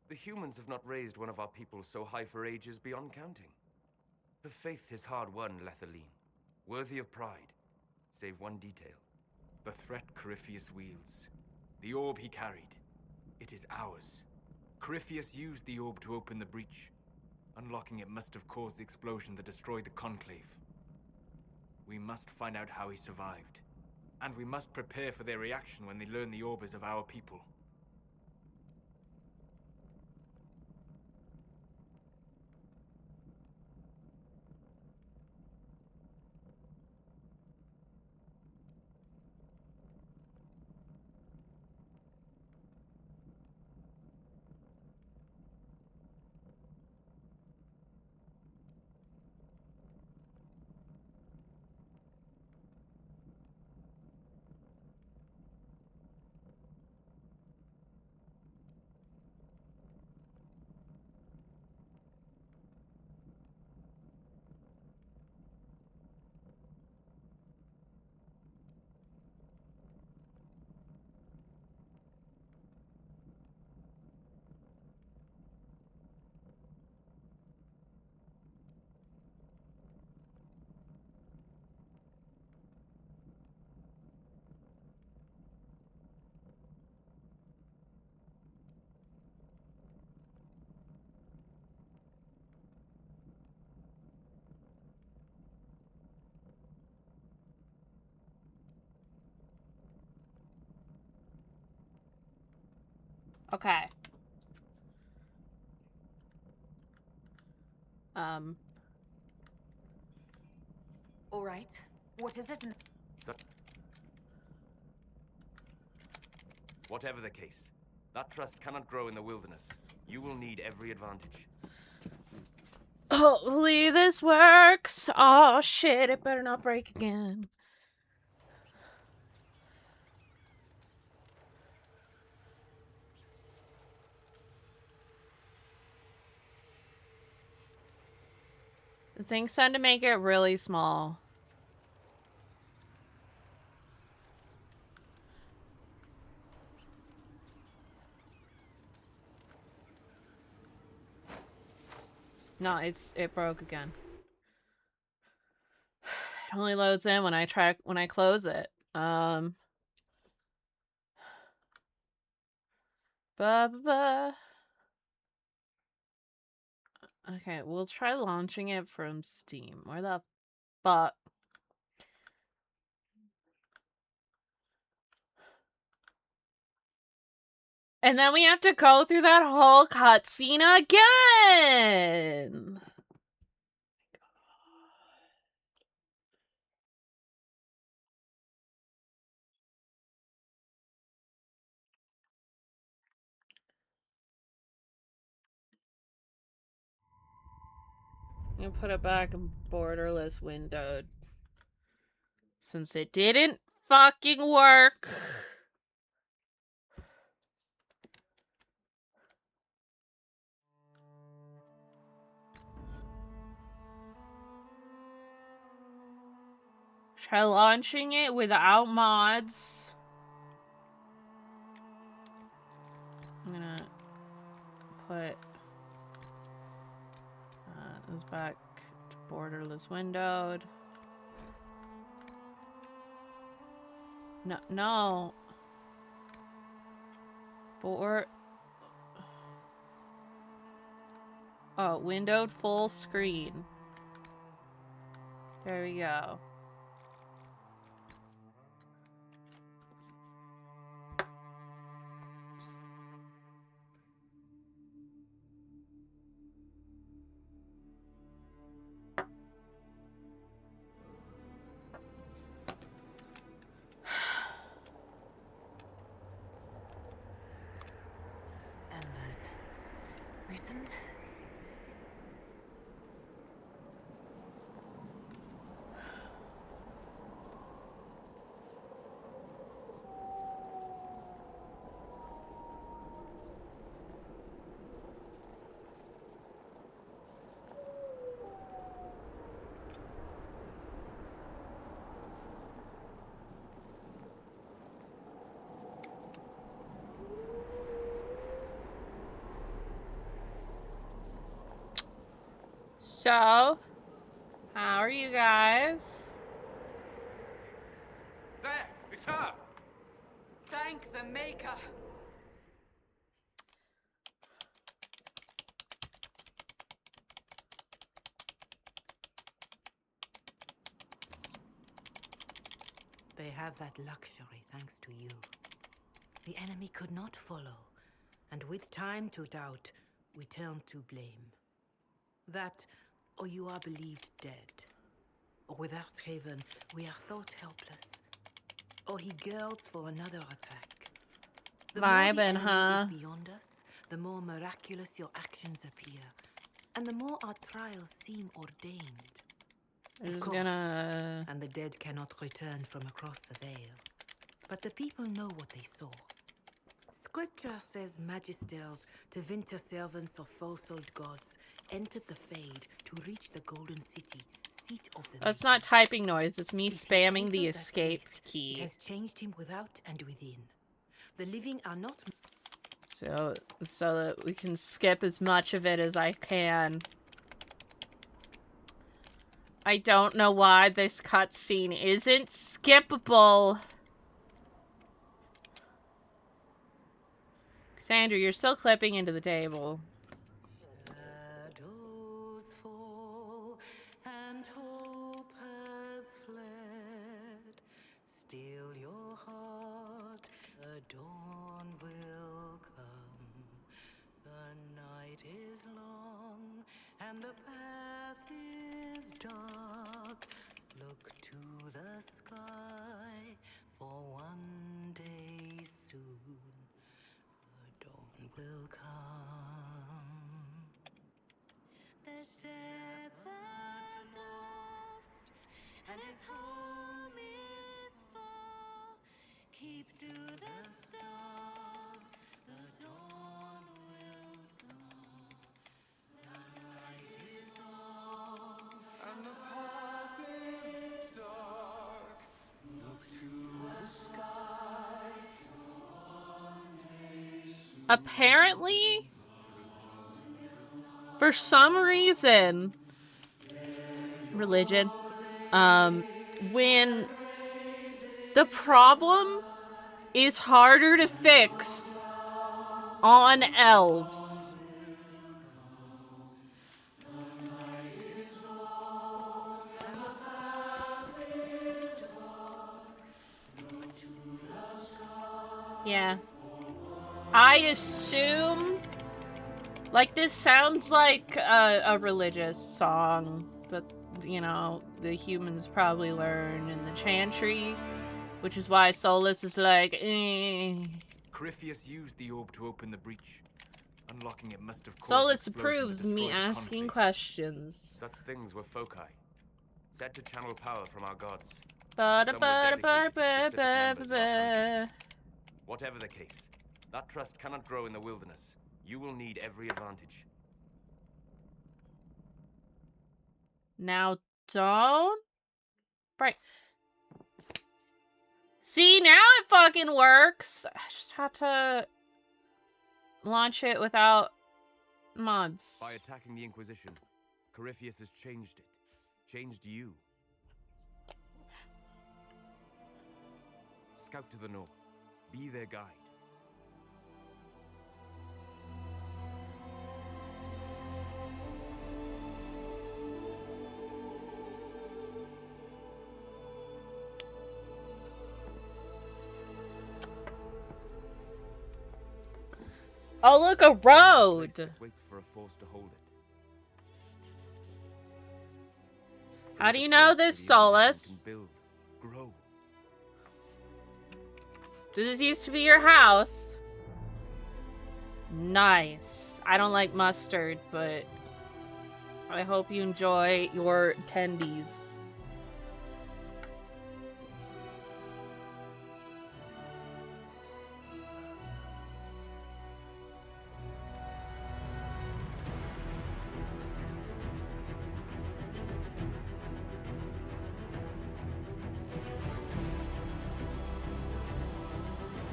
B: The humans have not raised one of our people so high for ages beyond counting. Her faith is hard-won, Lethaline, worthy of pride, save one detail.
H: The threat Corypheus wields. The orb he carried. It is ours. Corypheus used the orb to open the breach. Unlocking it must have caused the explosion that destroyed the Conclave. We must find out how he survived. And we must prepare for their reaction when they learn the orb is of our people.
A: Okay.
N: All right. What is it?
B: Whatever the case, that trust cannot grow in the wilderness. You will need every advantage.
A: Hopefully this works. Oh shit, it better not break again. The things tend to make it really small. No, it broke again. It only loads in when I close it. Ba ba ba. Okay, we'll try launching it from Steam. Where the fuck? And then we have to go through that whole cutscene again! I'm gonna put it back in borderless windowed. Since it didn't fucking work. Try launching it without mods. I'm gonna put this back to borderless windowed. No. Oh, windowed full screen. There we go.
N: Recent?
A: So, how are you guys?
D: There! It's her!
U: Thank the Maker.
W: They have that luxury thanks to you. The enemy could not follow, and with time to doubt, we turn to blame. That, or you are believed dead. Or without Haven, we are thought helpless. Or he girds for another attack. The more the
A: Vibin',
W: enemy
A: huh?
W: is beyond us, the more miraculous your actions appear, and the more our trials seem ordained.
A: I'm
W: Of
A: just
W: course,
A: gonna...
W: and the dead cannot return from across the veil. But the people know what they saw. Scripture says magisters to winter servants of false-old gods entered the Fade to reach the Golden City, seat of the
A: That's not typing noise, it's me
W: If he
A: spamming the
W: entered that
A: escape
W: place, it
A: key.
W: has changed him without and within. The living are not...
A: So that we can skip as much of it as I can. I don't know why this cutscene isn't skippable. Sandra, you're still clipping into the table.
W: Shadows fall and hope has fled. Still your heart, the dawn will come. The night is long and the path is dark. Look to the sky for one day soon. The dawn will come. The shepherd lost and his home is far. Keep to the stars, the dawn will come. The night is long and the path is dark. Look to the sky for one day soon.
A: Apparently, for some reason, religion, when the problem is harder to fix on elves. Yeah. I assume, like, this sounds like a religious song that, you know, the humans probably learn in the Chantry, which is why Solus is like, eh.
H: Corypheus used the orb to open the breach. Unlocking it must have caused
A: Solus
H: explosion to
A: approves me
H: destroy the
A: asking
H: conclave.
A: questions.
B: Such things were foci, said to channel power from our gods. Whatever the case, that trust cannot grow in the wilderness. You will need every advantage.
A: Now don't... Right. See, now it fucking works. I just had to launch it without mods.
B: By attacking the Inquisition, Corypheus has changed it. Changed you. Scout to the north. Be their guide.
A: Oh, look, a road!
B: Waits for a force to hold it.
A: How do you know this, Solus?
B: Build, grow.
A: Did this used to be your house? Nice. I don't like mustard, but I hope you enjoy your tendies.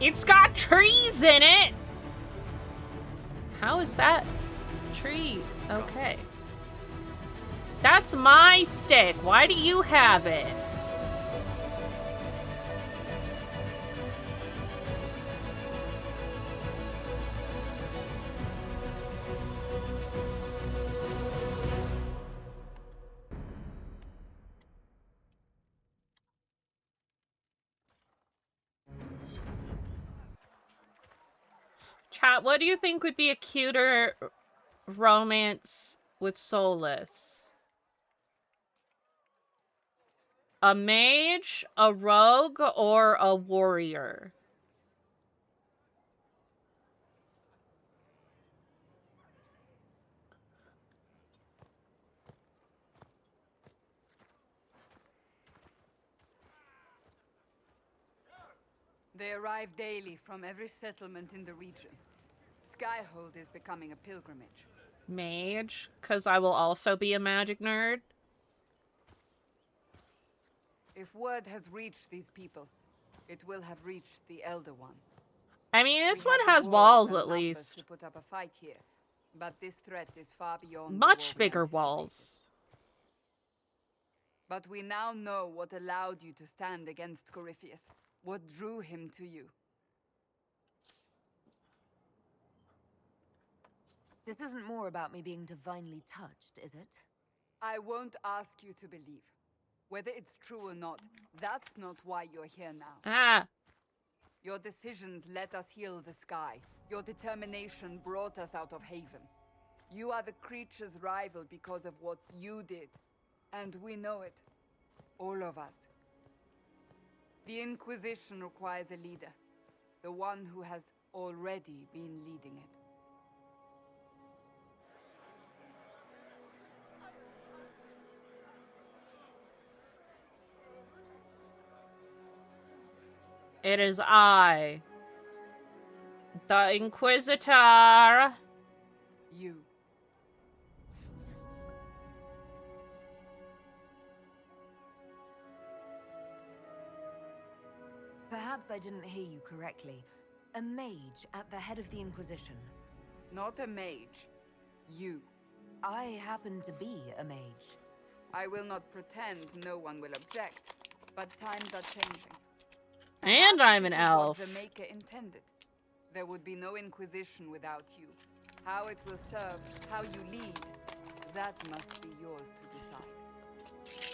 A: It's got trees in it! How is that tree okay? That's my stick. Why do you have it? Chat, what do you think would be a cuter romance with Solus? A mage, a rogue, or a warrior?
F: They arrive daily from every settlement in the region. Skyhold is becoming a pilgrimage.
A: Mage, because I will also be a magic nerd.
F: If word has reached these people, it will have reached the Elder One.
A: I mean, this
F: We
A: one
F: have
A: has
F: the
A: walls
F: and
A: at
F: numbers
A: least.
F: to put up a fight here, but this threat is far beyond
A: Much
F: what we
A: bigger
F: anticipated.
A: walls.
F: But we now know what allowed you to stand against Corypheus, what drew him to you.
Q: This isn't more about me being divinely touched, is it?
F: I won't ask you to believe. Whether it's true or not, that's not why you're here now.
A: Ah.
F: Your decisions let us heal the sky. Your determination brought us out of Haven. You are the creature's rival because of what you did. And we know it. All of us. The Inquisition requires a leader. The one who has already been leading it.
A: It is I, the Inquisitor.
F: You.
Q: Perhaps I didn't hear you correctly. A mage at the head of the Inquisition.
F: Not a mage. You.
Q: I happen to be a mage.
F: I will not pretend no one will object, but times are changing.
A: And I'm an
F: This is what
A: elf.
F: the Maker intended. There would be no Inquisition without you. How it will serve, how you lead, that must be yours to decide.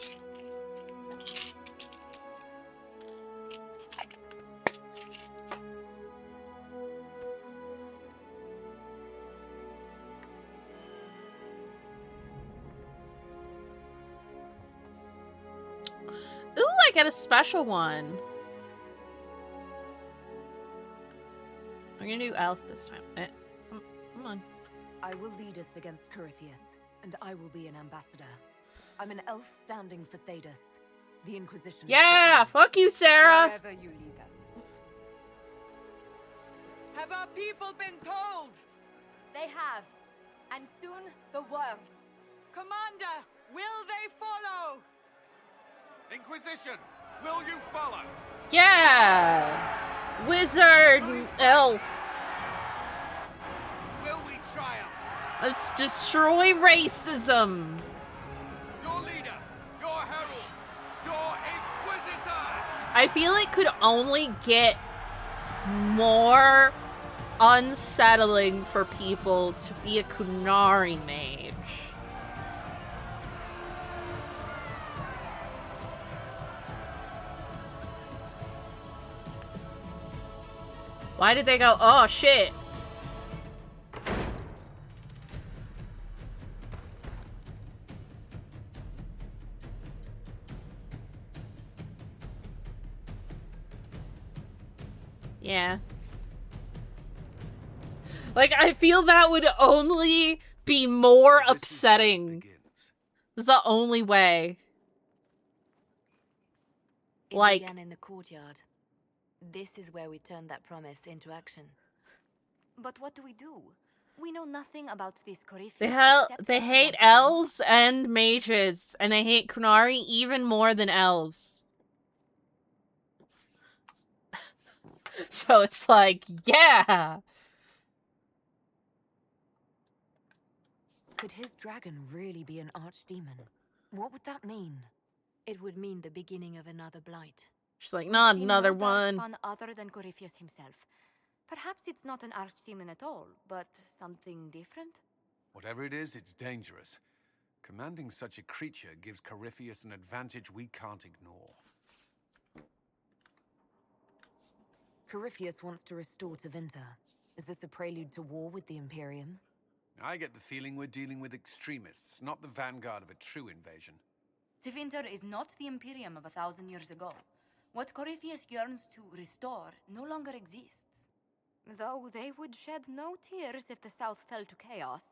A: Ooh, I get a special one. I'm gonna do elf this time. Come on.
Q: I will lead us against Corypheus, and I will be an ambassador. I'm an elf standing for Thedas. The Inquisition.
A: Yeah, fuck you, Sarah.
F: Wherever you lead us. Have our people been told?
V: They have. And soon, the world.
F: Commander, will they follow?
D: Inquisition, will you follow?
A: Yeah. Wizard, elf.
D: Will we triumph?
A: Let's destroy racism.
D: Your leader, your herald, your Inquisitor!
A: I feel it could only get more unsettling for people to be a Kunari mage. Why did they go, oh shit? Yeah. Like, I feel that would only be more upsetting. It's the only way.
C: It
A: Like,
C: began in the courtyard. This is where we turned that promise into action.
V: But what do? We know nothing about this Corypheus.
A: they hate elves and mages, and they hate Kunari even more than elves. So it's like, yeah.
Q: Could his dragon really be an archdemon? What would that mean?
O: It would mean the beginning of another blight.
A: She's like,
V: We've
A: not
V: seen
A: another
V: no dark
A: one.
V: spawn other than Corypheus himself. Perhaps it's not an archdemon at all, but something different?
D: Whatever it is, it's dangerous. Commanding such a creature gives Corypheus an advantage we can't ignore.
Q: Corypheus wants to restore Tevinter. Is this a prelude to war with the Imperium?
D: I get the feeling we're dealing with extremists, not the vanguard of a true invasion.
V: Tevinter is not the Imperium of 1,000 years ago. What Corypheus yearns to restore no longer exists. Though they would shed no tears if the South fell to chaos,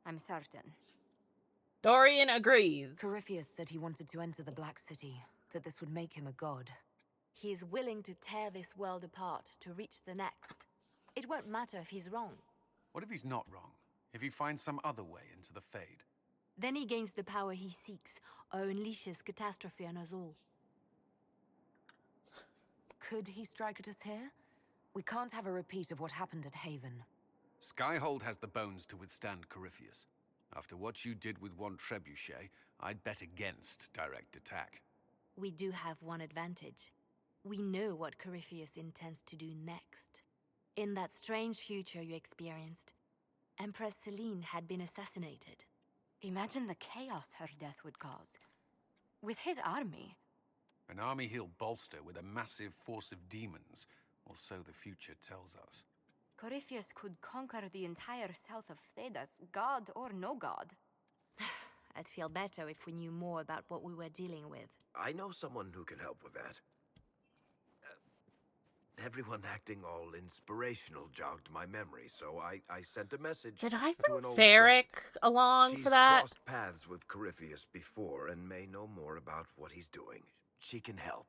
V: I'm certain.
A: Dorian agrees.
Q: Corypheus said he wanted to enter the Black City, that this would make him a god.
O: He is willing to tear this world apart to reach the next. It won't matter if he's wrong.
D: What if he's not wrong? If he finds some other way into the Fade?
O: Then he gains the power he seeks, or unleashes catastrophe on us all.
Q: Could he strike at us here? We can't have a repeat of what happened at Haven.
D: Skyhold has the bones to withstand Corypheus. After what you did with one trebuchet, I'd bet against direct attack.
O: We do have one advantage. We know what Corypheus intends to do next. In that strange future you experienced, Empress Celine had been assassinated.
V: Imagine the chaos her death would cause. With his army.
D: An army he'll bolster with a massive force of demons, or so the future tells us.
V: Corypheus could conquer the entire south of Thedas, god or no god.
O: I'd feel better if we knew more about what we were dealing with.
R: I know someone who can help with that. Everyone acting all inspirational jogged my memory, so I sent a message.
A: Did I
R: to an
A: bring
R: old
A: Varric
R: friend.
A: along
R: She's
A: for that?
R: crossed paths with Corypheus before and may know more about what he's doing. She can help.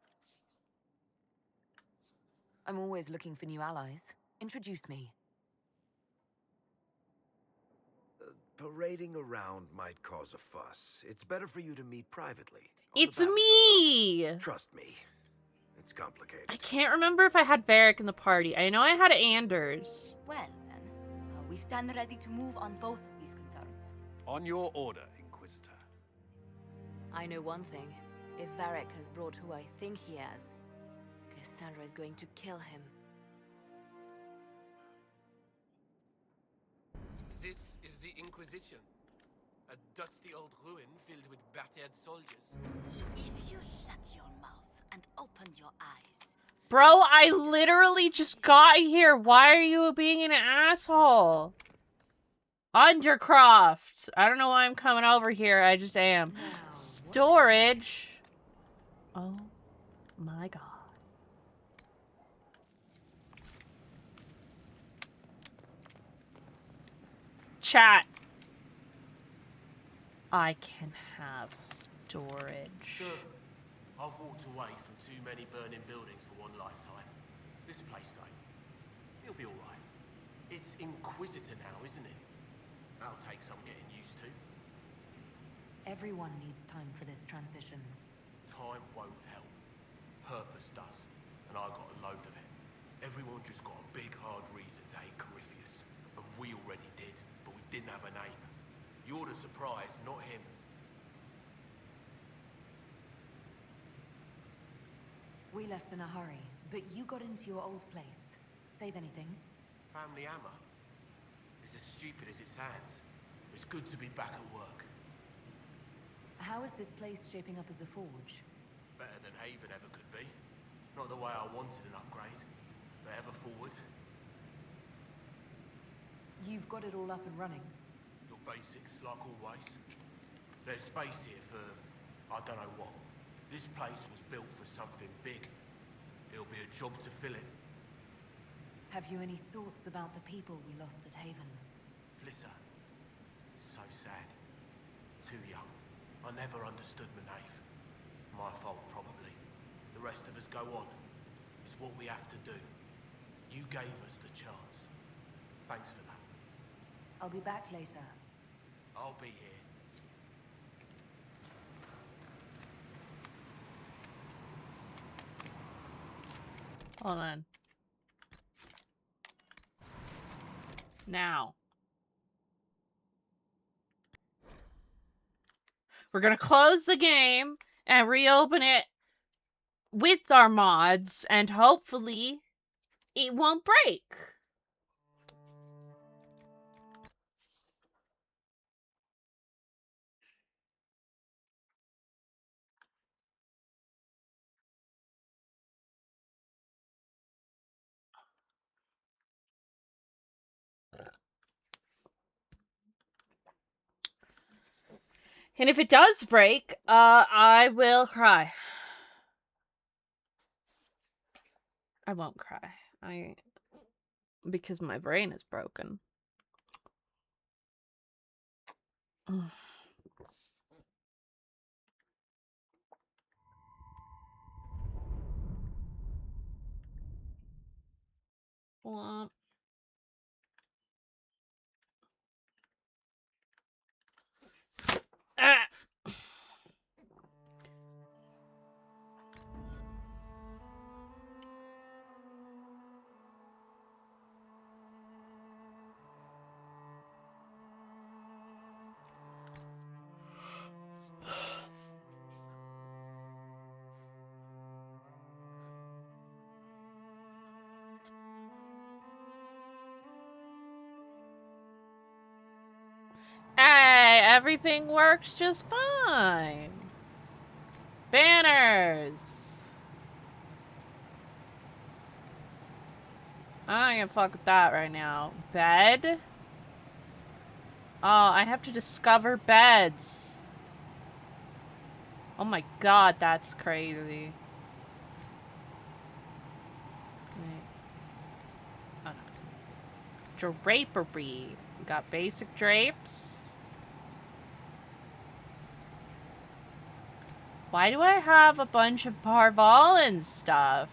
Q: I'm always looking for new allies. Introduce me.
R: Parading around might cause a fuss. It's better for you to meet privately. on
A: It's
R: the battle-
A: me!
R: Trust me, it's complicated.
A: I can't remember if I had Varric in the party. I know I had Anders.
V: Well, then, we stand ready to move on both of these concerns.
D: On your order, Inquisitor.
O: I know one thing. If Varric has brought who I think he has, Cassandra is going to kill him.
E: This is the Inquisition. A dusty old ruin filled with battered soldiers.
K: If you shut your mouth and open your eyes.
A: Bro, I literally just got here. Why are you being an asshole? Undercroft. I don't know why I'm coming over here. I just am. Storage. Oh my god. Chat. I can have storage.
E: Sir, I've walked away from too many burning buildings for one lifetime. This place, though, it'll be alright. It's Inquisitor now, isn't it? That'll take some getting used to.
Q: Everyone needs time for this transition.
E: Time won't help. Purpose does. And I got a load of it. Everyone just got a big, hard reason to hate Corypheus. And we already did, but we didn't have a name. You're the surprise, not him.
Q: We left in a hurry, but you got into your old place. Save anything?
E: Family hammer. It's as stupid as it sounds. It's good to be back at work.
Q: How is this place shaping up as a forge?
E: Better than Haven ever could be. Not the way I wanted an upgrade, but ever forward.
Q: You've got it all up and running.
E: Your basics, like always. There's space here for, I don't know what. This place was built for something big. It'll be a job to fill it.
Q: Have you any thoughts about the people we lost at Haven?
E: Flissa. So sad. Too young. I never understood Manave. My fault, probably. The rest of us go on. It's what we have to do. You gave us the chance. Thanks for that.
Q: I'll be back later.
E: I'll be here.
A: Hold on. Now. We're gonna close the game and reopen it with our mods, and hopefully it won't break. And if it does break, I will cry. I won't cry. Because my brain is broken. Womp. Ah. Hey, everything works just fine. Banners. I'm gonna fuck with that right now. Bed? Oh, I have to discover beds. Oh my god, that's crazy. Wait. Drapery. We got basic drapes. Why do I have a bunch of Parvalan stuff?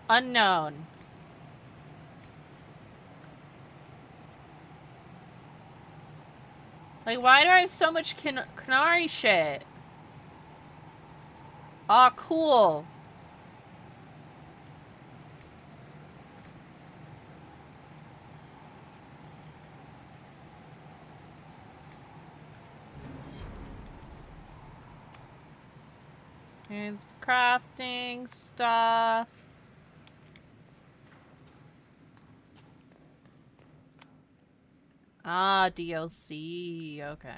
A: Unknown. Like, why do I have so much Canary shit? Aw, cool. Here's crafting stuff. Ah, DLC. Okay.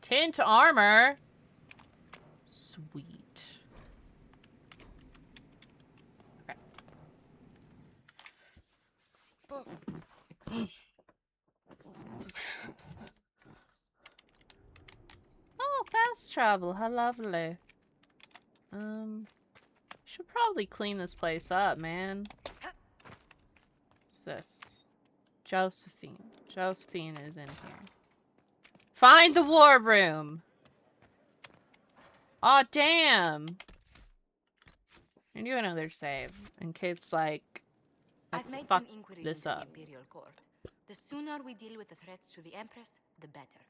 A: Tint armor. Sweet. Okay. Oh, fast travel. How lovely. Should probably clean this place up, man. What's this? Josephine. Josephine is in here. Find the war room. Aw, damn. I do another save in case, like,
V: I've made
A: fuck
V: some inquiries
A: this
V: into
A: up.
V: the Imperial Court. The sooner we deal with the threats to the Empress, the better.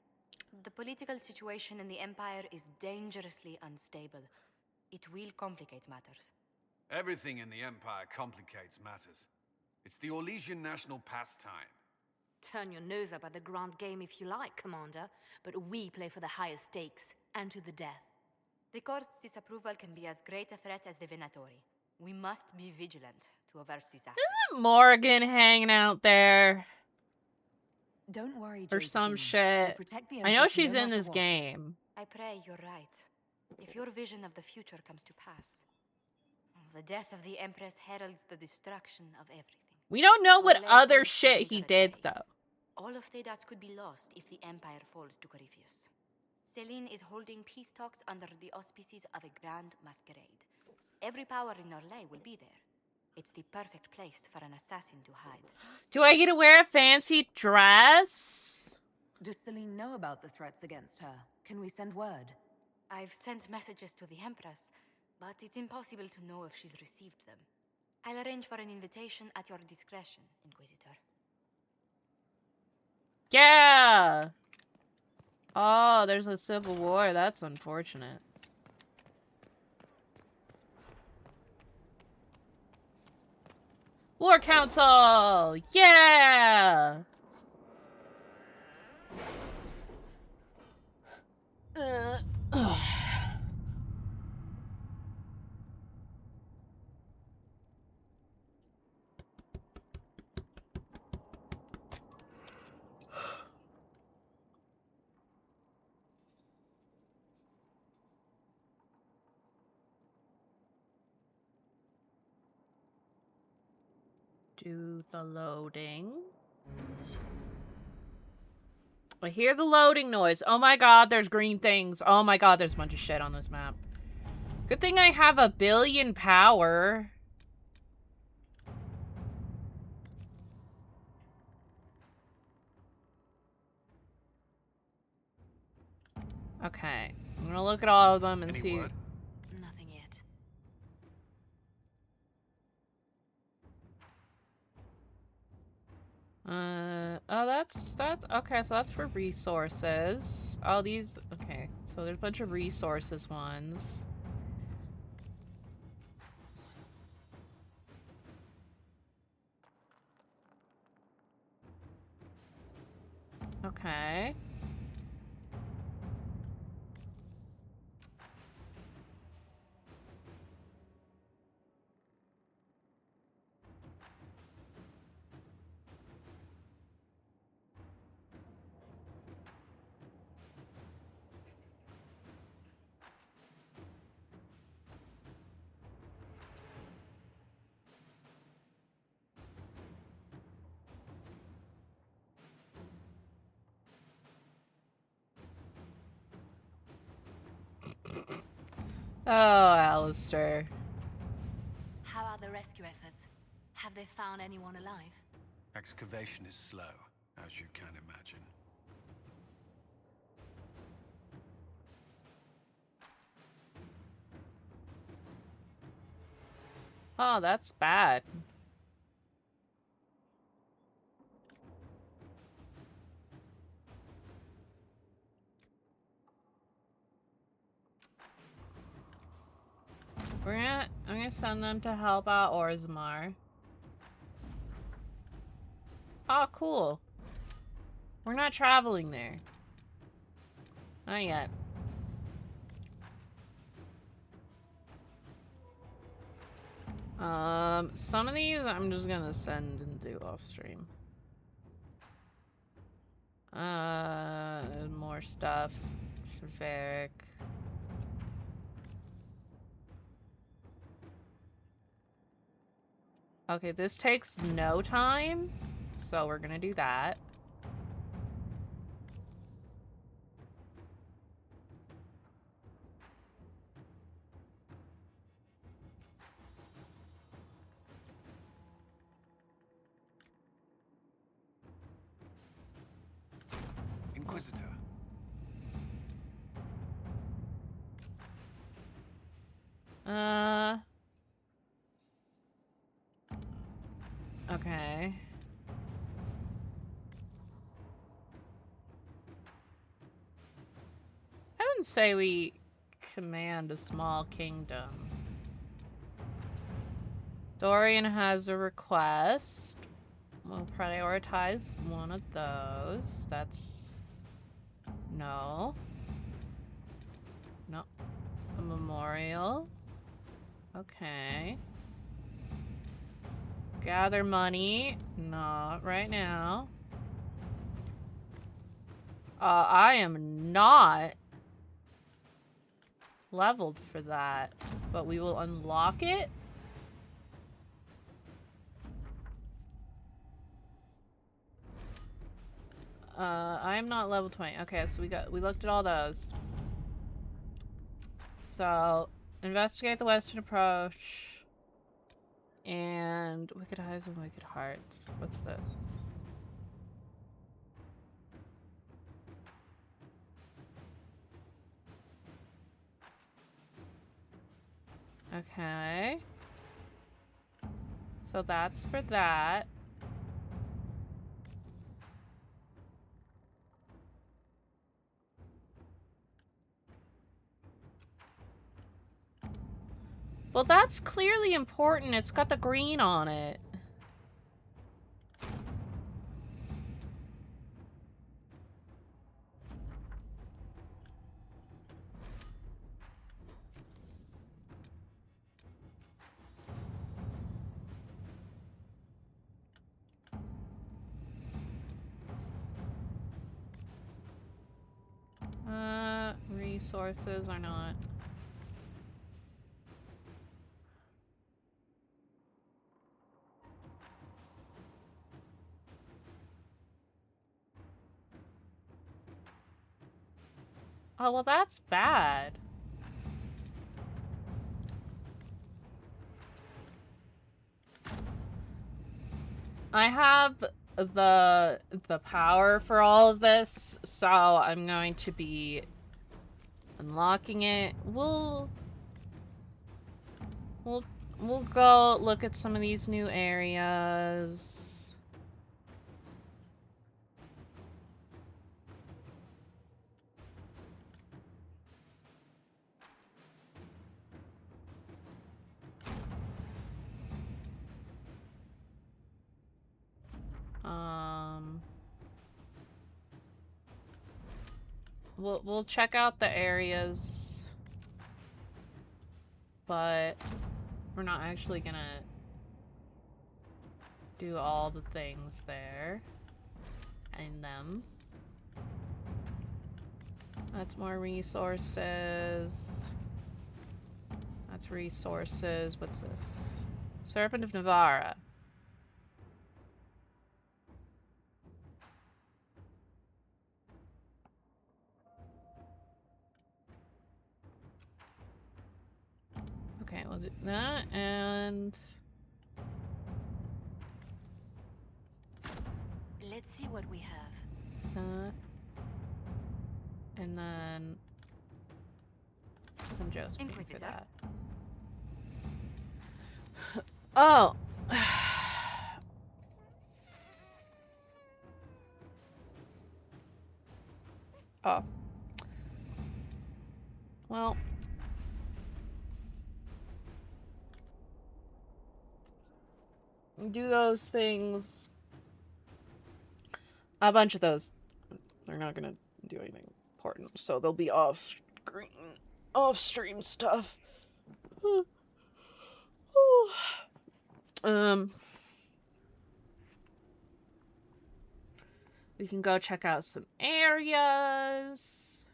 V: The political situation in the Empire is dangerously unstable. It will complicate matters.
D: Everything in the Empire complicates matters. It's the Orlesian national pastime.
V: Turn your nose up at the grand game if you like, Commander, but we play for the highest stakes, and to the death. The Court's disapproval can be as great a threat as the Venatori. We must be vigilant to avert disaster.
A: Isn't Morgan hanging out there?
Q: Don't worry,
A: Or some shit. I know she's in this game.
V: I pray you're right. If your vision of the future comes to pass, the death of the Empress heralds the destruction of everything.
A: We don't know what
V: We'll lay
A: other
V: against
A: shit
V: the
A: he
V: evil at
A: did,
V: bay.
A: though.
V: All of Thedas could be lost if the Empire falls to Corypheus. Selene is holding peace talks under the auspices of a grand masquerade. Every power in Orlais will be there. It's the perfect place for an assassin to hide.
A: Do I get to wear a fancy dress?
Q: Does Selene know about the threats against her? Can we send word?
V: I've sent messages to the Empress, but it's impossible to know if she's received them. I'll arrange for an invitation at your discretion, Inquisitor.
A: Yeah! Oh, there's a civil war. That's unfortunate. War Council! Yeah! Ugh. Do the loading. I hear the loading noise. Oh my god, there's green things. Oh my god, there's a bunch of shit on this map. Good thing I have 1 billion power. Okay. I'm gonna look at all of them and
D: Any
A: see.
D: word?
O: Nothing yet.
A: Oh, that's, okay, so that's for resources. Oh, these, okay, so there's a bunch of resources ones. Okay. Oh, Alistair.
C: How are the rescue efforts? Have they found anyone alive?
D: Excavation is slow, as you can imagine.
A: Oh, that's bad. I'm gonna send them to help out Orzammar. Oh, cool. We're not traveling there. Not yet. Some of these I'm just gonna send and do off stream. More stuff. Severic. Okay, this takes no time, so we're gonna do that.
D: Inquisitor.
A: Okay. I wouldn't say we command a small kingdom. Dorian has a request. We'll prioritize one of those. That's... No. No. A memorial. Okay. Gather money. Not right now. I am not leveled for that, but we will unlock it. I am not level 20. Okay, so we looked at all those. So, investigate the western approach. And Wicked Eyes and Wicked Hearts. What's this? Okay. So that's for that. Well, that's clearly important. It's got the green on it. Resources or not. Oh, well, that's bad. I have the power for all of this, so I'm going to be unlocking it. We'll go look at some of these new areas. We'll check out the areas, but we're not actually gonna do all the things there in them. That's more resources. That's resources. What's this? Serpent of Navarra. Okay, we'll do that, and
O: let's see what we have.
A: that, and then some Josephine for
O: Inquisitor.
A: that. Oh. Oh. Well. Do those things. A bunch of those. They're not gonna do anything important, so they'll be off-stream stuff. We can go check out some areas,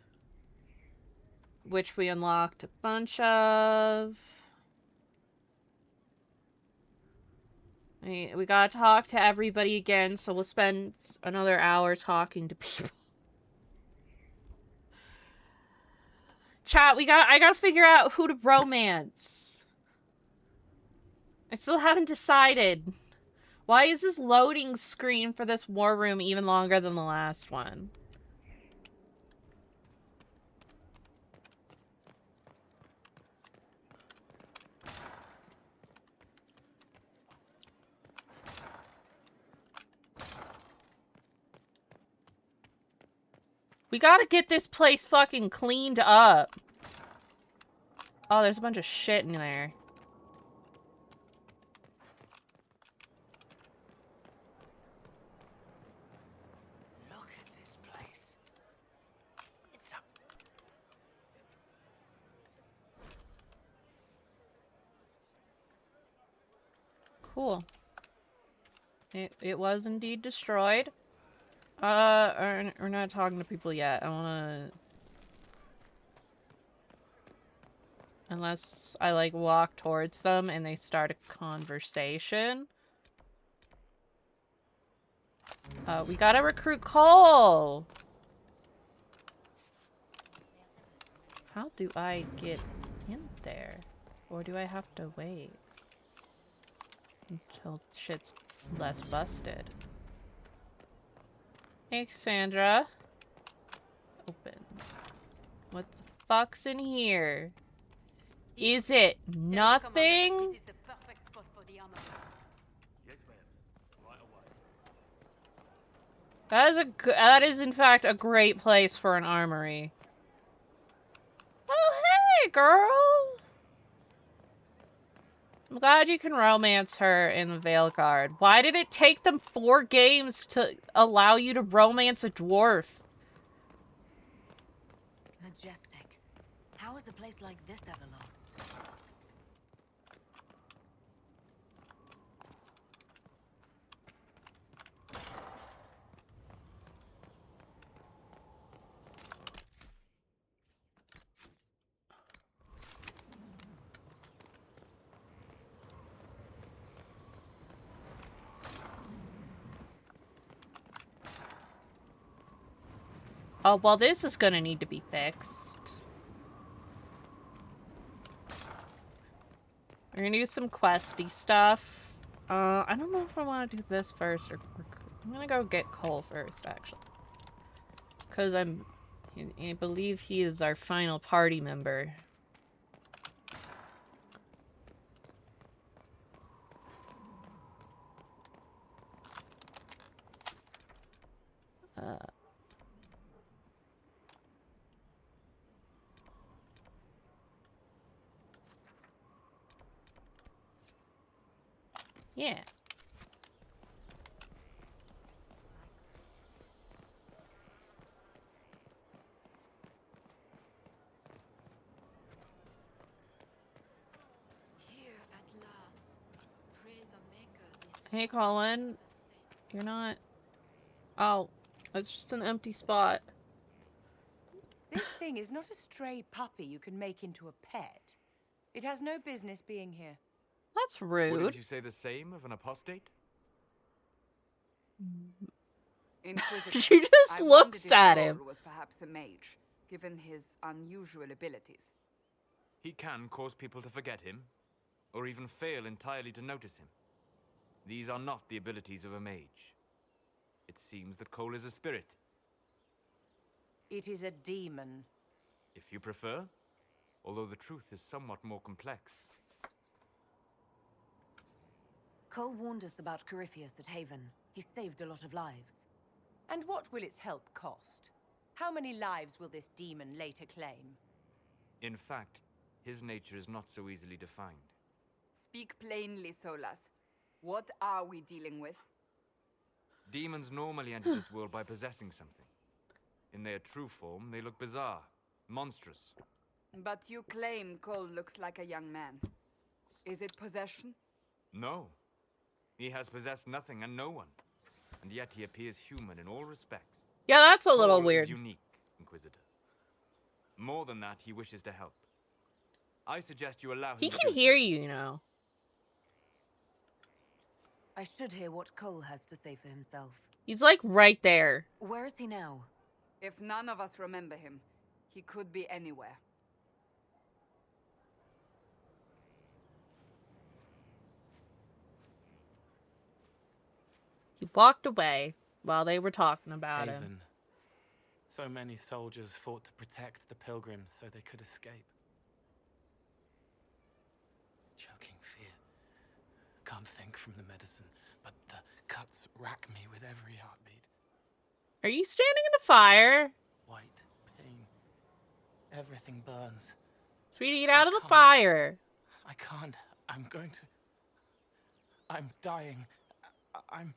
A: which we unlocked a bunch of. We gotta talk to everybody again, so we'll spend another hour talking to people. Chat, I gotta figure out who to romance. I still haven't decided. Why is this loading screen for this war room even longer than the last one? We gotta get this place fucking cleaned up. Oh, there's a bunch of shit in there.
E: Look at this place. It's a...
A: Cool. It was indeed destroyed. We're not talking to people yet. I wanna... Unless I, like, walk towards them and they start a conversation. We gotta recruit Cole! How do I get in there? Or do I have to wait until shit's less busted? Hey, Cassandra. Open. What the fuck's in here? Is it nothing?
K: This is the perfect spot for the armor.
E: Yes, ma'am. Right away.
A: That is in fact a great place for an armory. Oh, hey, girl. I'm glad you can romance her in the Veilguard. Why did it take them 4 games to allow you to romance a dwarf?
Q: Majestic. How is a place like this ever lost?
A: Oh, well, this is gonna need to be fixed. We're gonna do some questy stuff. I don't know if I want to do this first or... I'm gonna go get Cole first, actually. Because I believe he is our final party member. Yeah.
V: Here at last. Praise the Maker.
A: Hey, Colin. You're not... Oh, it's just an empty spot.
N: This thing is not a stray puppy you can make into a pet. It has no business being here.
A: That's rude.
H: Wouldn't you say the same of an apostate?
F: Inquisition.
A: She just
F: I
A: looks
F: wondered if
A: at
F: Cole
A: him.
F: was perhaps a mage, given his unusual abilities.
H: He can cause people to forget him, or even fail entirely to notice him. These are not the abilities of a mage. It seems that Cole is a spirit.
N: It is a demon.
H: If you prefer, although the truth is somewhat more complex.
Q: Cole warned us about Corypheus at Haven. He saved a lot of lives.
N: And what will its help cost? How many lives will this demon later claim?
H: In fact, his nature is not so easily defined.
F: Speak plainly, Solas. What are we dealing with?
H: Demons normally enter this world by possessing something. In their true form, they look bizarre, monstrous.
F: But you claim Cole looks like a young man. Is it possession?
H: No. He has possessed nothing and no one. And yet he appears human in all respects.
A: Yeah, that's a little
H: Cole
A: weird.
H: is unique, Inquisitor. More than that, he wishes to help. I suggest you allow him
A: He
H: to
A: can
H: do
A: hear
H: so.
A: you, you know.
Q: I should hear what Cole has to say for himself.
A: He's like right there.
Q: Where is he now?
F: If none of us remember him, he could be anywhere.
A: He walked away while they were talking about him.
M: Haven. So many soldiers fought to protect the pilgrims so they could escape. Choking fear. Can't think from the medicine, but the cuts rack me with every heartbeat.
A: Are you standing in the fire?
M: White pain. Everything burns.
A: Sweetie, get out of the fire.
M: I can't. I'm going to... I'm dying. I'm...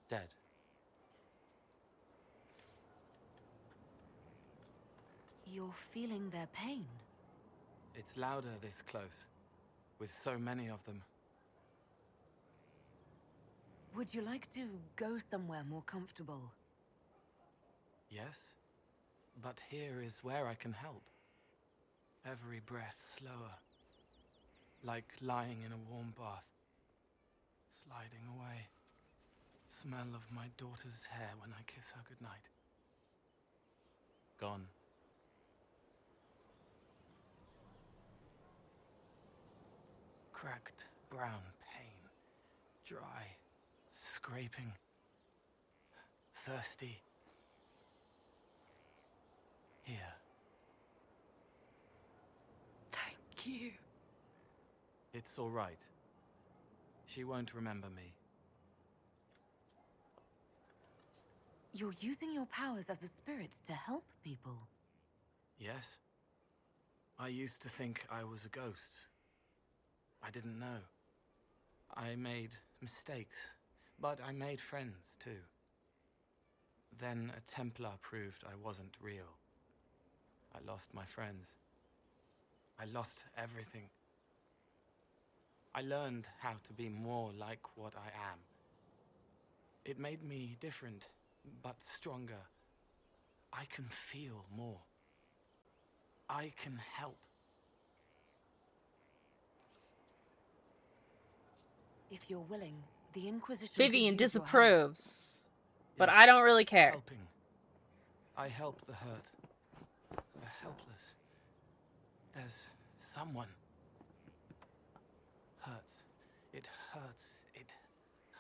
M: dead.
Q: You're feeling their pain.
M: It's louder this close, with so many of them.
Q: Would you like to go somewhere more comfortable?
M: Yes, but here is where I can help. Every breath slower, like lying in a warm bath, sliding away. Smell of my daughter's hair when I kiss her goodnight. Gone. Cracked brown pain, dry, scraping, thirsty. Here.
Q: Thank you.
M: It's all right. She won't remember me.
Q: You're using your powers as a spirit to help people.
M: Yes? I used to think I was a ghost. I didn't know. I made mistakes, but I made friends too. Then a Templar proved I wasn't real. I lost my friends. I lost everything. I learned how to be more like what I am. It made me different, but stronger. I can feel more. I can help.
Q: If you're willing, the Inquisition could
A: Vivian
Q: use your help.
A: disapproves. But
M: Yes,
A: I don't really care.
M: Helping. I help the hurt. The helpless. There's someone. Hurts. It hurts. It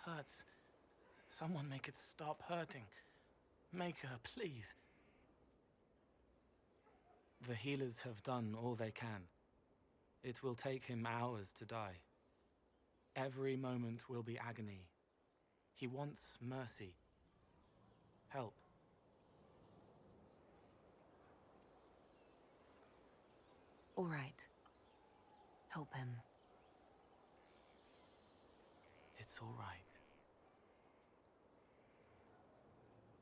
M: hurts. Someone make it stop hurting. Make her, please. The healers have done all they can. It will take him hours to die. Every moment will be agony. He wants mercy. Help.
Q: All right. Help him.
M: It's all right.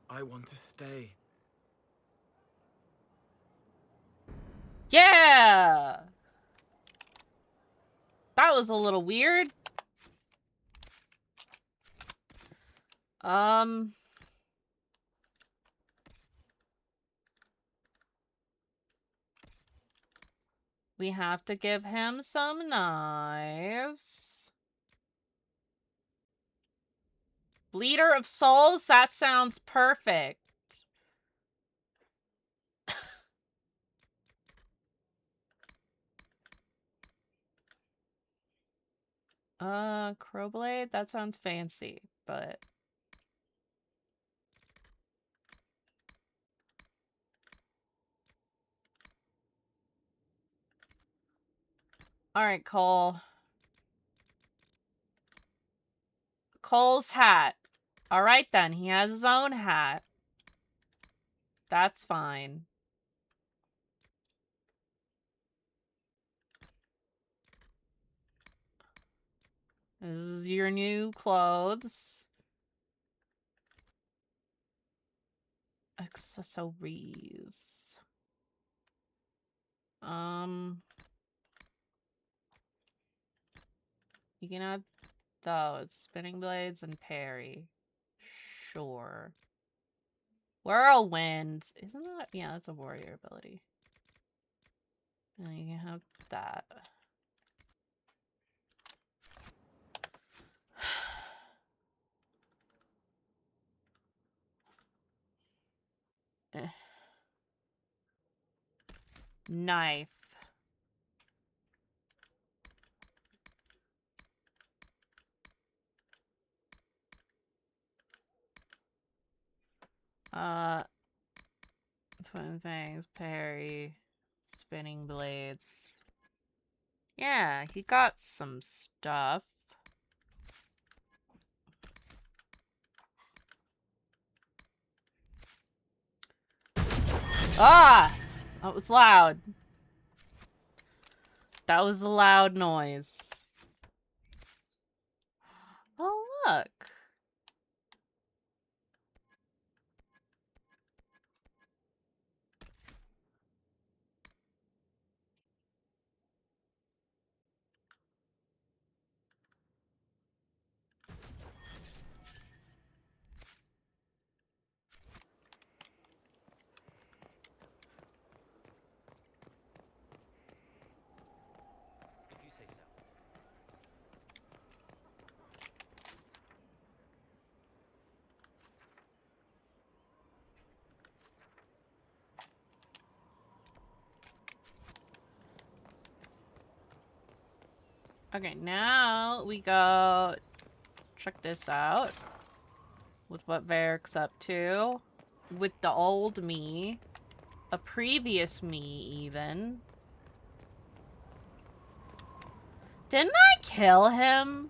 M: I want to stay.
A: Yeah! That was a little weird. We have to give him some knives. Bleeder of souls? That sounds perfect. Crowblade? That sounds fancy, but... Alright, Cole. Cole's hat. Alright then, he has his own hat. That's fine. This is your new clothes. Accessories. You can have those. Spinning blades and parry. Sure. Whirlwind. Isn't that? Yeah, that's a warrior ability. And you can have that. Knife. Twin things, parry, spinning blades. Yeah, he got some stuff. Ah! That was loud. That was a loud noise. Oh, look.
B: If you say so.
A: Okay, now we go check this out. With what Varric's up to. With the old me. A previous me, even. Didn't I kill him?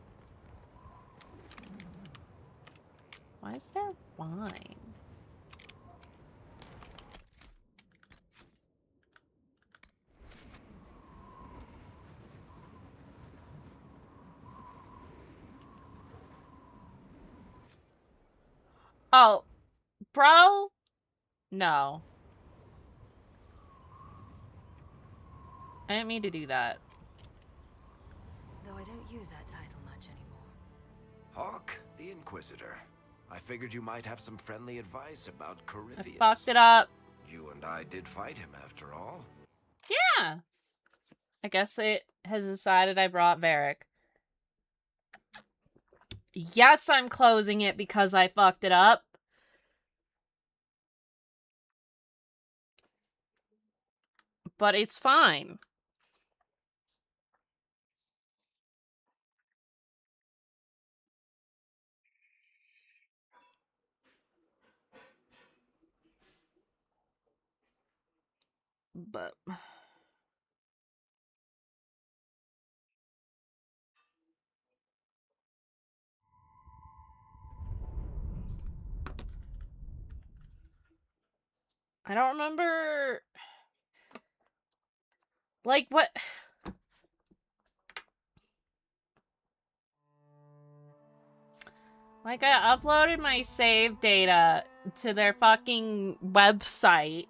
A: Why is there wine? Oh, bro? No. I didn't mean to do that.
O: Though I don't use that title much anymore.
R: Hawk, the Inquisitor. I figured you might have some friendly advice about Corypheus.
A: I fucked it up.
R: You and I did fight him after all.
A: Yeah. I guess it has decided I brought Varric. Yes, I'm closing it because I fucked it up. But it's fine. But I don't remember, like, what. Like, I uploaded my save data to their fucking website.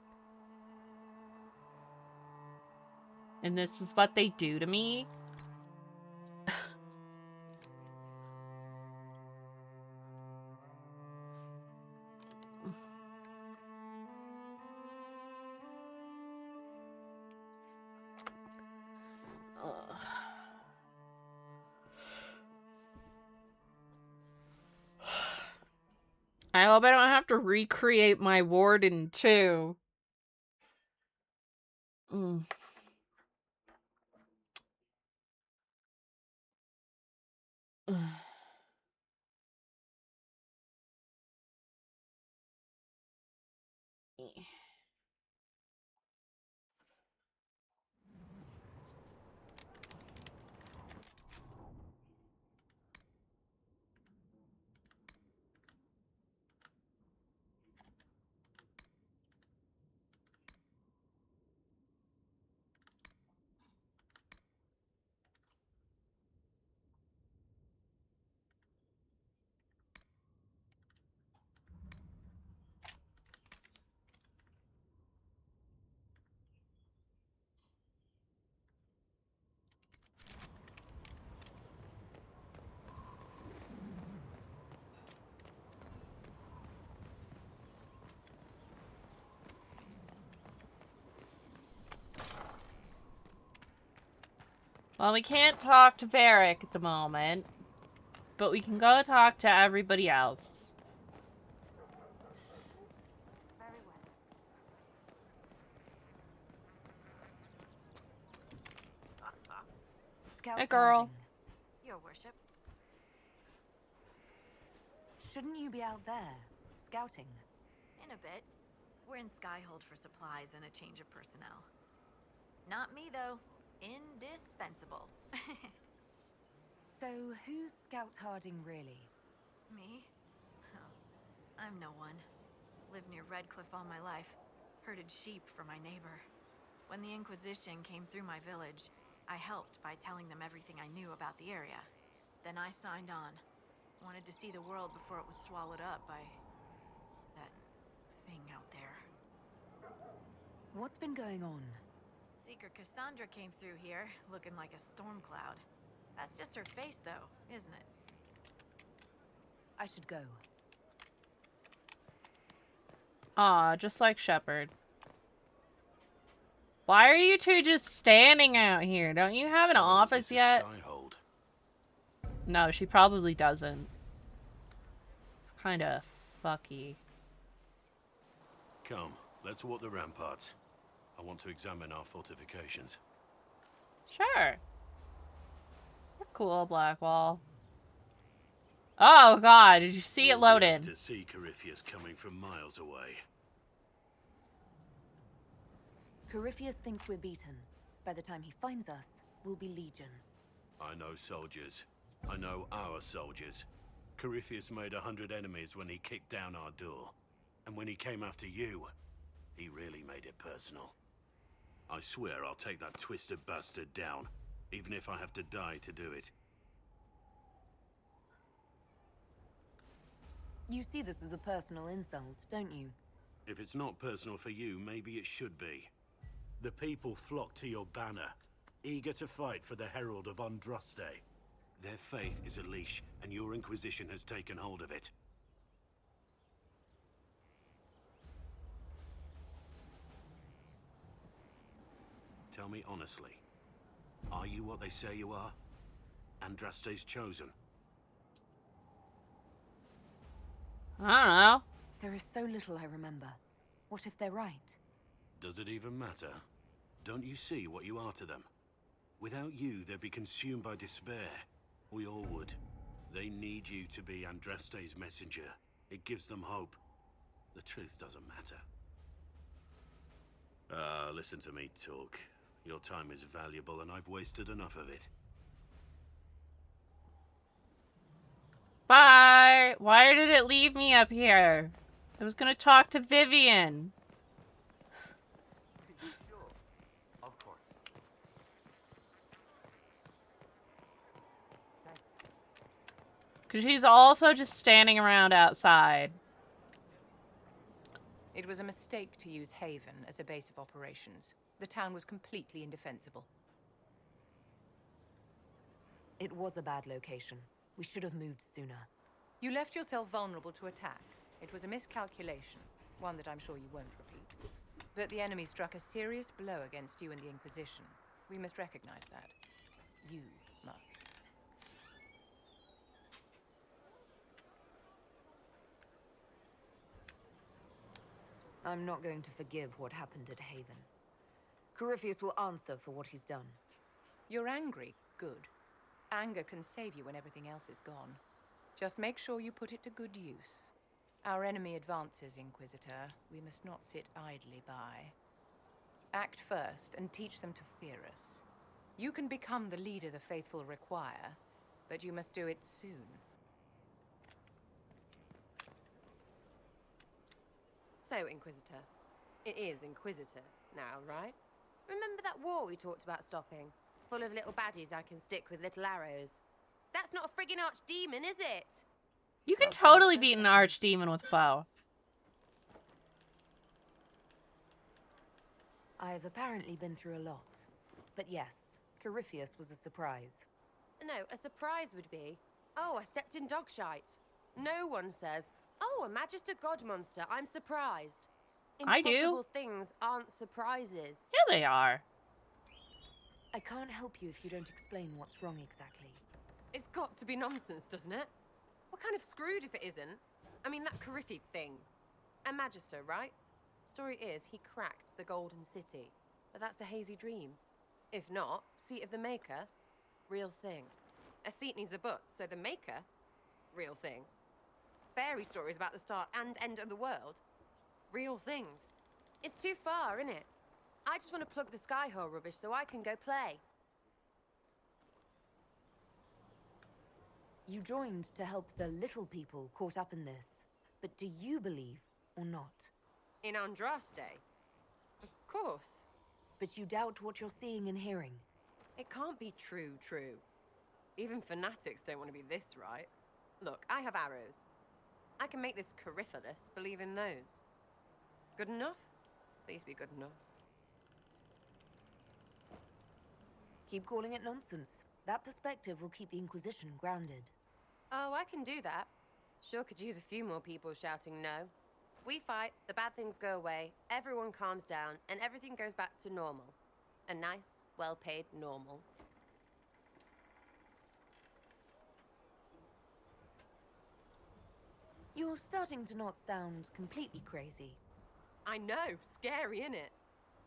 A: And this is what they do to me? I hope I don't have to recreate my warden, too. Mm. Well, we can't talk to Varric at the moment, but we can go talk to everybody else.
N: Scout
A: Hey, girl.
N: harding.
O: Your worship.
N: Shouldn't you be out there, scouting?
O: In a bit. We're in Skyhold for supplies and a change of personnel. Not me, though. Indispensable.
N: So, who's Scout Harding really?
O: Me? Oh, I'm no one. Lived near Redcliffe all my life. Herded sheep for my neighbor. When the Inquisition came through my village, I helped by telling them everything I knew about the area. Then I signed on. Wanted to see the world before it was swallowed up by that thing out there.
N: What's been going on?
O: Seeker Cassandra came through here, looking like a storm cloud. That's just her face, though, isn't it?
N: I should go.
A: Aw, just like Shepard. Why are you two just standing out here? Don't you have an office yet? No, she probably doesn't. Kinda fucky.
G: Come, let's walk the ramparts. I want to examine our fortifications.
A: Sure. You're cool, Blackwall. Oh god, did you see it loaded?
G: To see Corypheus coming from miles away.
Q: Corypheus thinks we're beaten. By the time he finds us, we'll be legion.
G: I know soldiers. I know our soldiers. Corypheus made 100 enemies when he kicked down our door. And when he came after you, he really made it personal. I swear I'll take that twisted bastard down, even if I have to die to do it.
Q: You see this as a personal insult, don't you?
G: If it's not personal for you, maybe it should be. The people flock to your banner, eager to fight for the Herald of Andraste. Their faith is a leash, and your Inquisition has taken hold of it. Tell me honestly, are you what they say you are? Andraste's chosen?
A: I don't know.
Q: There is so little I remember. What if they're right?
G: Does it even matter? Don't you see what you are to them? Without you, they'd be consumed by despair. We all would. They need you to be Andraste's messenger. It gives them hope. The truth doesn't matter. Listen to me talk. Your time is valuable and I've wasted enough of it.
A: Bye! Why did it leave me up here? I was gonna talk to Vivian.
B: Of course.
A: Because she's also just standing around outside.
N: It was a mistake to use Haven as a base of operations. The town was completely indefensible.
Q: It was a bad location. We should have moved sooner.
N: You left yourself vulnerable to attack. It was a miscalculation, one that I'm sure you won't repeat. But the enemy struck a serious blow against you and the Inquisition. We must recognize that. You must.
Q: I'm not going to forgive what happened at Haven. Corypheus will answer for what he's done.
N: You're angry? Good. Anger can save you when everything else is gone. Just make sure you put it to good use. Our enemy advances, Inquisitor. We must not sit idly by. Act first and teach them to fear us. You can become the leader the faithful require, but you must do it soon.
I: So, Inquisitor. It is Inquisitor now, right? Remember that war we talked about stopping? Full of little baddies I can stick with little arrows. That's not a friggin' archdemon, is it?
A: You can totally beat an archdemon with a bow.
Q: I've apparently been through a lot. But yes, Corypheus was a surprise.
I: No, a surprise would be, oh, I stepped in dog shite. No one says, oh, a Magister God monster, I'm surprised.
A: I do.
I: Impossible things aren't surprises.
A: Yeah, they are.
Q: I can't help you if you don't explain what's wrong exactly.
I: It's got to be nonsense, doesn't it? We're kind of screwed if it isn't. I mean, that Coryphe thing. A Magister, right? Story is, he cracked the Golden City. But that's a hazy dream. If not, Seat of the Maker, real thing. A seat needs a butt, so the Maker, real thing. Fairy stories about the start and end of the world, real things. It's too far, innit? I just want to plug the Skyhole rubbish so I can go play.
Q: You joined to help the little people caught up in this. But do you believe or not?
I: In Andraste? Of course.
Q: But you doubt what you're seeing and hearing.
I: It can't be true. Even fanatics don't want to be this right. Look, I have arrows. I can make this Corypheus believe in those. Good enough? Please be good enough.
Q: Keep calling it nonsense. That perspective will keep the Inquisition grounded.
I: Oh, I can do that. Sure could use a few more people shouting no. We fight, the bad things go away, everyone calms down, and everything goes back to normal. A nice, well-paid normal.
Q: You're starting to not sound completely crazy.
I: I know, scary, innit?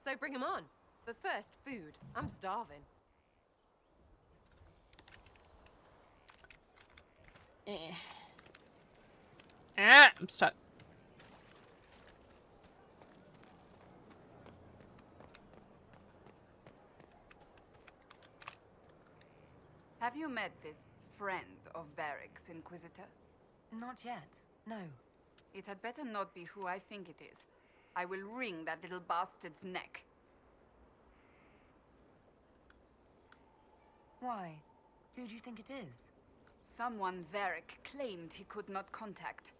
I: So bring 'em on. But first, food. I'm starving.
A: I'm stuck.
F: Have you met this friend of Varric's, Inquisitor?
Q: Not yet, no.
F: It had better not be who I think it is. I will wring that little bastard's neck.
Q: Why? Who do you think it is?
F: Someone Varric claimed he could not contact.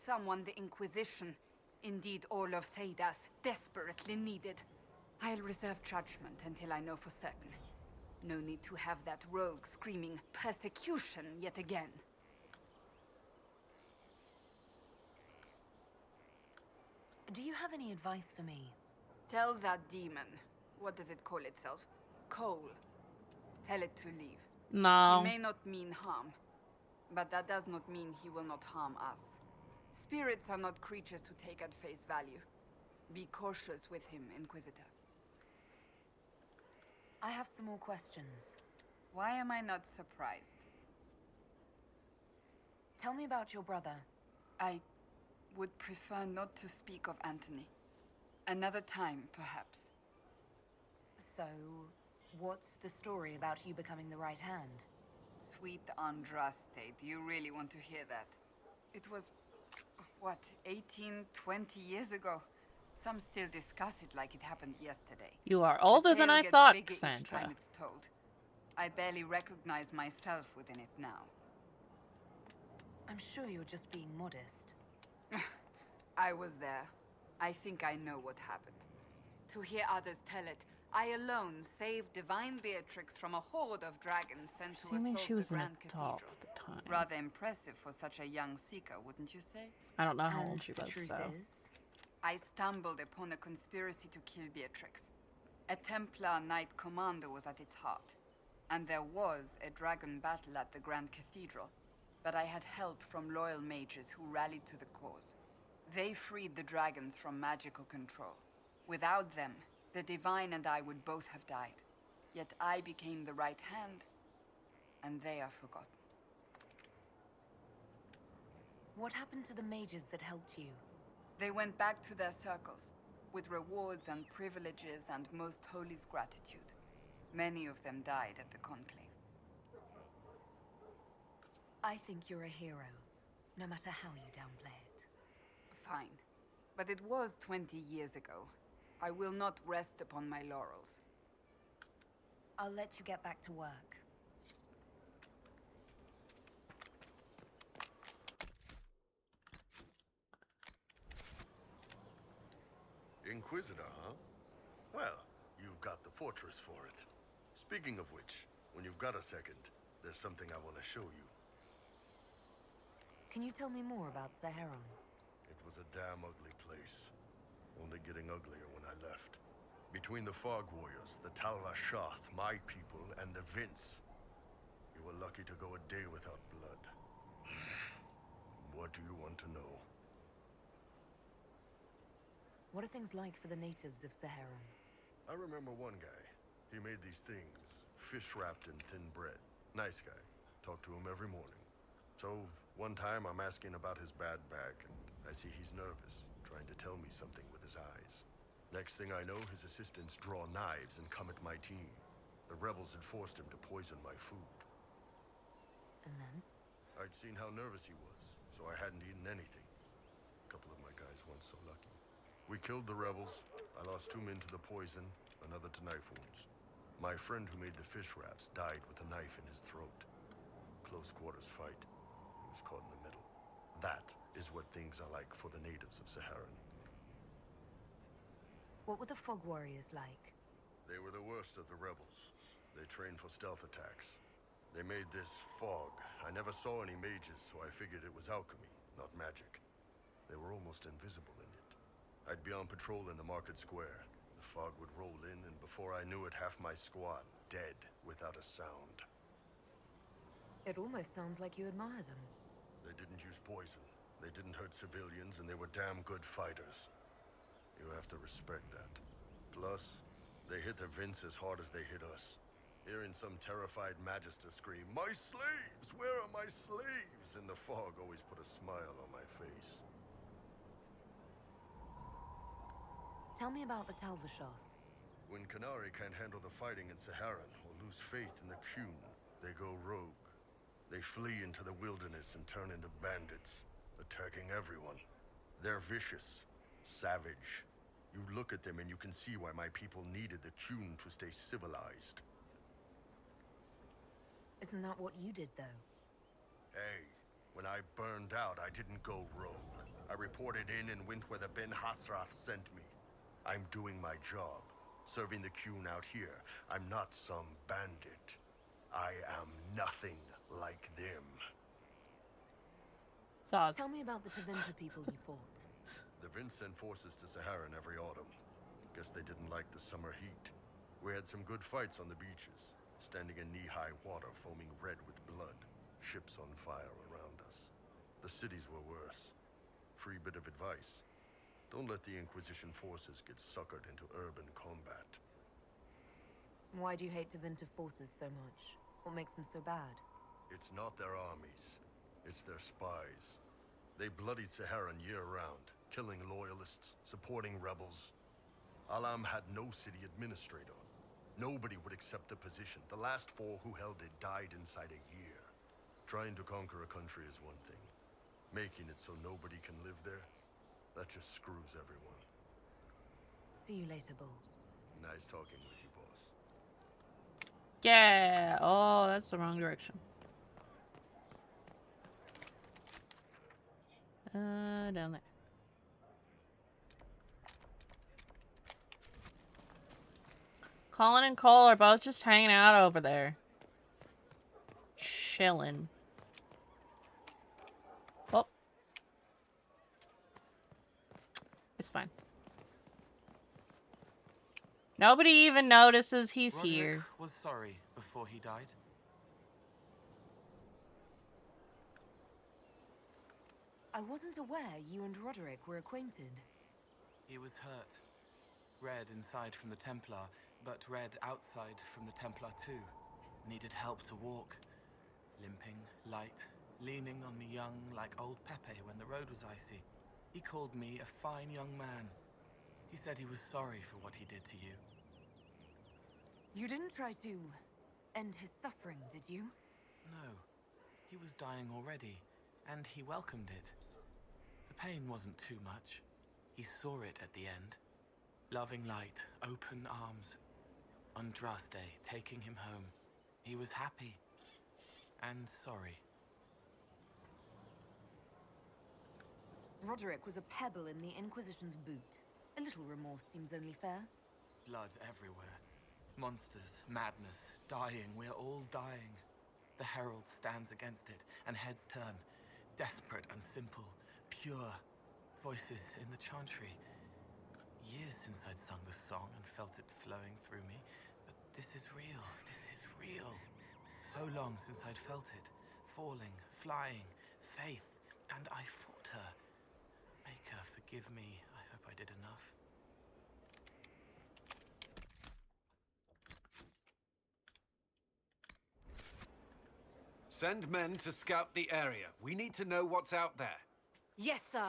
F: someone the Inquisition, indeed all of Thedas, desperately needed. I'll reserve judgment until I know for certain. No need to have that rogue screaming persecution yet again.
Q: Do you have any advice for me?
F: Tell that demon, what does it call itself? Cole. Tell it to leave.
A: No.
F: He may not mean harm, but that does not mean he will not harm us. Spirits are not creatures to take at face value. Be cautious with him, Inquisitor.
Q: I have some more questions.
F: Why am I not surprised?
Q: Tell me about your brother.
F: I would prefer not to speak of Anthony. Another time, perhaps.
Q: So, what's the story about you becoming the right hand?
F: Sweet Andraste, do you really want to hear that? It was, what, 18, 20 years ago? Some still discuss it like it happened yesterday.
A: You are older than I
F: gets
A: thought,
F: bigger each
A: Cassandra.
F: time it's told. I barely recognize myself within it now.
Q: I'm sure you're just being modest.
F: I was there. I think I know what happened. To hear others tell it, I alone saved divine Beatrix from a horde of dragons sent to
A: Assuming
F: assault
A: she was
F: the
A: an
F: Grand
A: adult
F: Cathedral.
A: at the time.
F: Rather impressive for such a young seeker, wouldn't you say?
A: I don't know how
Q: And
A: old she
Q: the
A: was,
Q: truth
A: so.
Q: is,
F: I stumbled upon a conspiracy to kill Beatrix. A Templar Knight Commander was at its heart. And there was a dragon battle at the Grand Cathedral. But I had help from loyal mages who rallied to the cause. They freed the dragons from magical control. Without them, the Divine and I would both have died. Yet I became the right hand, and they are forgotten.
Q: what happened to the mages that helped you?
F: They went back to their circles, with rewards and privileges and Most Holy's gratitude. Many of them died at the Conclave.
Q: I think you're a hero, no matter how you downplay it.
F: Fine. But it was 20 years ago. I will not rest upon my laurels.
Q: I'll let you get back to work.
J: Inquisitor, huh? Well, you've got the fortress for it. Speaking of which, when you've got a second, there's something I want to show you.
Q: Can you tell me more about Saharon?
J: It was a damn ugly place. Only getting uglier when I left. Between the Fog Warriors, the Tal-Rashath, my people, and the Vince. You were lucky to go a day without blood. What do you want to know?
Q: What are things like for the natives of Saharon?
J: I remember one guy. He made these things, fish wrapped in thin bread. Nice guy. Talk to him every morning. So, one time I'm asking about his bad back, and I see he's nervous, trying to tell me something with his eyes. Next thing I know, his assistants draw knives and come at my team. The rebels had forced him to poison my food.
Q: And then?
J: I'd seen how nervous he was, so I hadn't eaten anything. A couple of my guys weren't so lucky. We killed the rebels. I lost 2 men to the poison, another to knife wounds. My friend who made the fish wraps died with a knife in his throat. Close quarters fight. He was caught in the middle. That is what things are like for the natives of Saharan.
Q: What were the Fog Warriors like?
J: They were the worst of the rebels. They trained for stealth attacks. They made this fog. I never saw any mages, so I figured it was alchemy, not magic. They were almost invisible in it. I'd be on patrol in the market square. The fog would roll in, and before I knew it, half my squad dead without a sound.
Q: It almost sounds like you admire them.
J: They didn't use poison. They didn't hurt civilians, and they were damn good fighters. You have to respect that. Plus, they hit the Vince as hard as they hit us. Hearing some terrified Magister scream, "My slaves! Where are my slaves?" in the fog always put a smile on my face.
Q: Tell me about the Tal-Rashath.
J: When Canary can't handle the fighting in Saharan or lose faith in the Qun, they go rogue. They flee into the wilderness and turn into bandits, attacking everyone. They're vicious, savage. You look at them and you can see why my people needed the Qun to stay civilized.
Q: Isn't that what you did, though?
J: Hey, When I burned out, I didn't go rogue. I reported in and went where the Ben Hasrath sent me. I'm doing my job, serving the Qun out here. I'm not some bandit. I am nothing like them.
A: Soz.
Q: Tell me about the Tevinter people you fought.
J: The Vin sent forces to Saharan every autumn. Guess they didn't like the summer heat. We had some good fights on the beaches, standing in knee-high water foaming red with blood, ships on fire around us. The cities were worse. Free bit of advice. Don't let the Inquisition forces get suckered into urban combat.
Q: Why do you hate Tevinter forces so much? What makes them so bad?
J: It's not their armies. It's their spies. They bloodied Saharan year-round, killing loyalists, supporting rebels. Alam had no city administrator. Nobody would accept the position. The last 4 who held it died inside a year. Trying to conquer a country is one thing. Making it so nobody can live there, that just screws everyone.
Q: See you later, Bull.
J: Nice talking with you, boss.
A: Yeah. Oh, that's the wrong direction. Down there. Colin and Cole are both just hanging out over there. Chilling. Oh. It's fine. Nobody even notices he's
M: Roderick
A: here.
M: was sorry before he died.
Q: I wasn't aware you and Roderick were acquainted.
M: He was hurt. Red inside from the Templar, but red outside from the Templar too. Needed help to walk. Limping, light, leaning on the young like old Pepe when the road was icy. He called me a fine young man. He said he was sorry for what he did to you.
Q: You didn't try to end his suffering, did you?
M: No. He was dying already, and he welcomed it. The pain wasn't too much. He saw it at the end. Loving light, open arms. Andraste taking him home. He was happy. And sorry.
Q: Roderick was a pebble in the Inquisition's boot. A little remorse seems only fair.
M: Blood everywhere. Monsters, madness, dying. We're all dying. The Herald stands against it, and heads turn. Desperate and simple. Pure. Voices in the chantry. Years since I'd sung the song and felt it flowing through me. But this is real. This is real. So long since I'd felt it. Falling, flying, faith. And I fought her. Make her forgive me. I hope I did enough.
D: Send men to scout the area. We need to know what's out there.
V: Yes, sir.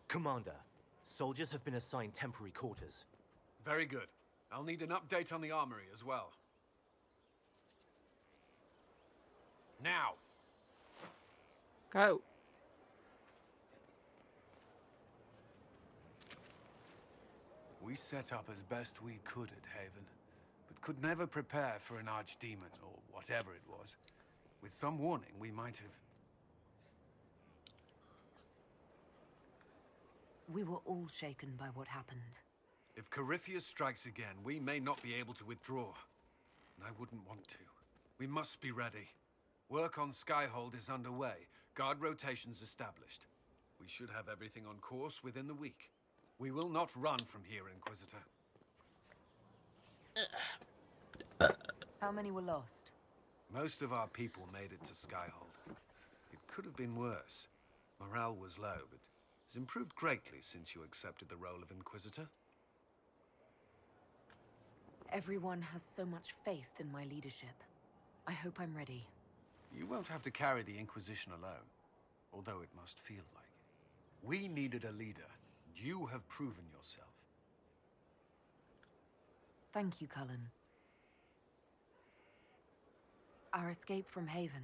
L: Commander, soldiers have been assigned temporary quarters.
D: Very good. I'll need an update on the armory as well. Now!
A: Go.
D: We set up as best we could at Haven, but could never prepare for an archdemon, or whatever it was. With some warning, we might have...
Q: We were all shaken by what happened.
D: If Corypheus strikes again, we may not be able to withdraw. And I wouldn't want to. We must be ready. Work on Skyhold is underway. Guard rotations established. We should have everything on course within the week. We will not run from here, Inquisitor.
Q: How many were lost?
D: Most of our people made it to Skyhold. It could have been worse. Morale was low, but it's improved greatly since you accepted the role of Inquisitor.
Q: Everyone has so much faith in my leadership. I hope I'm ready.
D: You won't have to carry the Inquisition alone, although it must feel like it. We needed a leader. You have proven yourself.
Q: Thank you, Cullen. Our escape from Haven,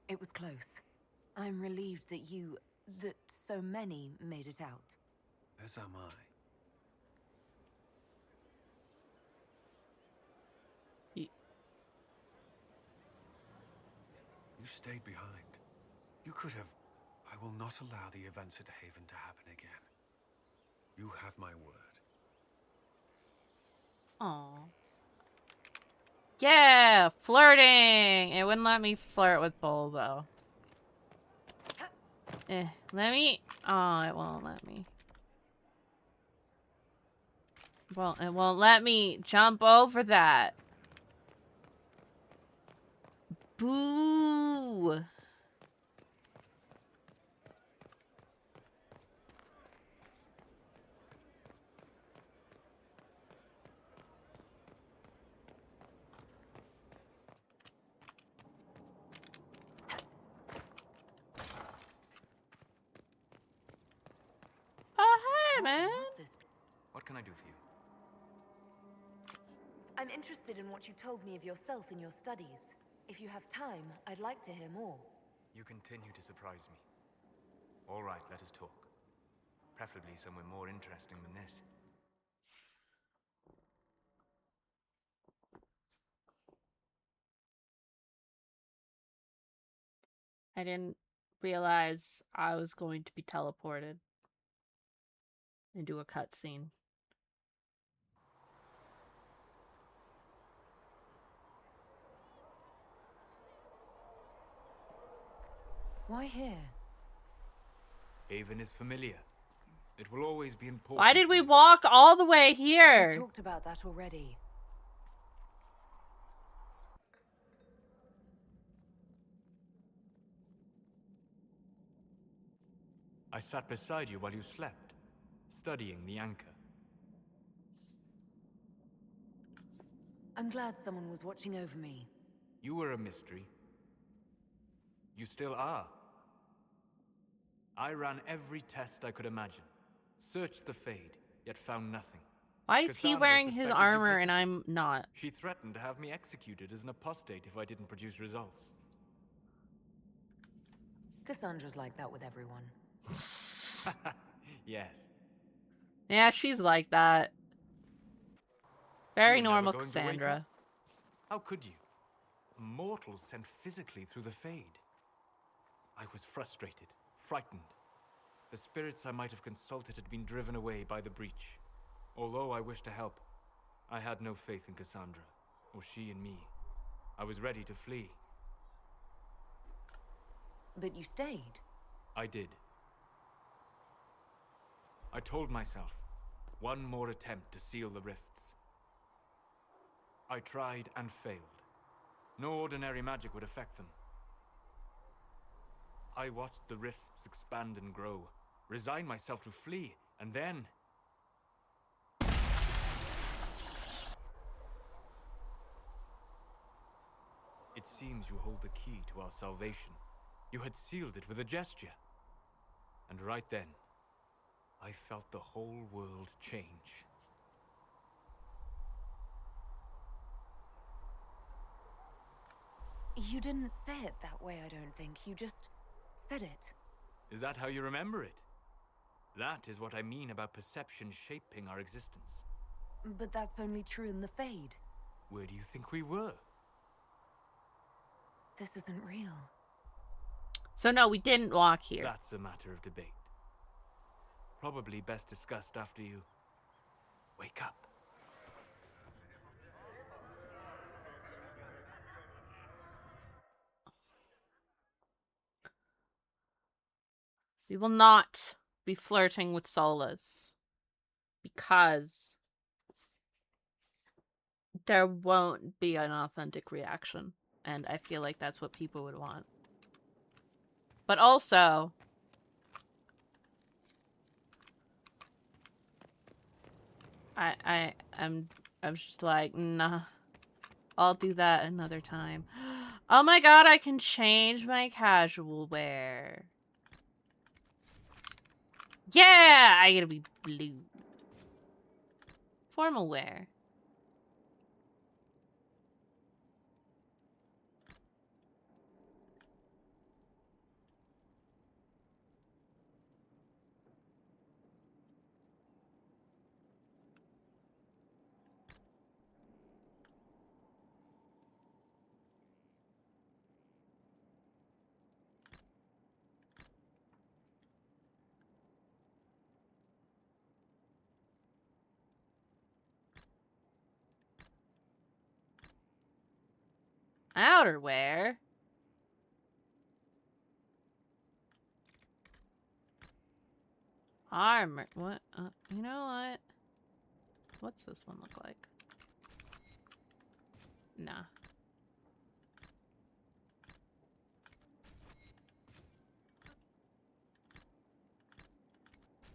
Q: it was close. I'm relieved that so many made it out.
D: As am I. You stayed behind. You could have... I will not allow the events at Haven to happen again. You have my word.
A: Aw. Yeah, flirting! It wouldn't let me flirt with Bull, though. Let me... Oh, it won't let me. Well, it won't let me jump over that. Boo! Oh, hey, man.
H: What can I do for you?
Q: I'm interested in what you told me of yourself in your studies. If you have time, I'd like to hear more.
H: You continue to surprise me. All right, let us talk. Preferably somewhere more interesting than this.
A: I didn't realize I was going to be teleported into a cutscene.
Q: Why here?
H: Haven is familiar. It will always be important.
A: Why did we walk all the way
Q: We
A: here?
Q: talked about that already.
H: I sat beside you while you slept, studying the anchor.
Q: I'm glad someone was watching over me.
H: You were a mystery. You still are. I ran every test I could imagine. Searched the Fade, yet found nothing.
A: Why is he
H: Cassandra
A: wearing his
H: suspected
A: armor and
H: duplicity.
A: I'm not?
H: She threatened to have me executed as an apostate if I didn't produce results.
Q: Cassandra's like that with everyone.
H: Yes.
A: Yeah, she's like that. Very
H: You were never
A: normal
H: going to wake
A: Cassandra.
H: up? How could you? Mortals sent physically through the Fade. I was frustrated, frightened. The spirits I might have consulted had been driven away by the breach. Although I wished to help, I had no faith in Cassandra, or she in me. I was ready to flee.
Q: But you stayed.
H: I did. I told myself, one more attempt to seal the rifts. I tried and failed. No ordinary magic would affect them. I watched the rifts expand and grow, resigned myself to flee, and then... It seems you hold the key to our salvation. You had sealed it with a gesture. And right then, I felt the whole world change.
Q: You didn't say it that way, I don't think. You just said it.
H: Is that how you remember it? That is what I mean about perception shaping our existence.
Q: But that's only true in the Fade.
H: Where do you think we were?
Q: This isn't real.
A: So no, we didn't walk here.
H: That's a matter of debate. Probably best discussed after you wake up.
A: We will not be flirting with Solus. Because there won't be an authentic reaction. And I feel like that's what people would want. But also... I'm just like, nah. I'll do that another time. Oh my god, I can change my casual wear. Yeah! I gotta be blue. Formal wear. Outerwear? Armor. What? You know what? What's this one look like? Nah.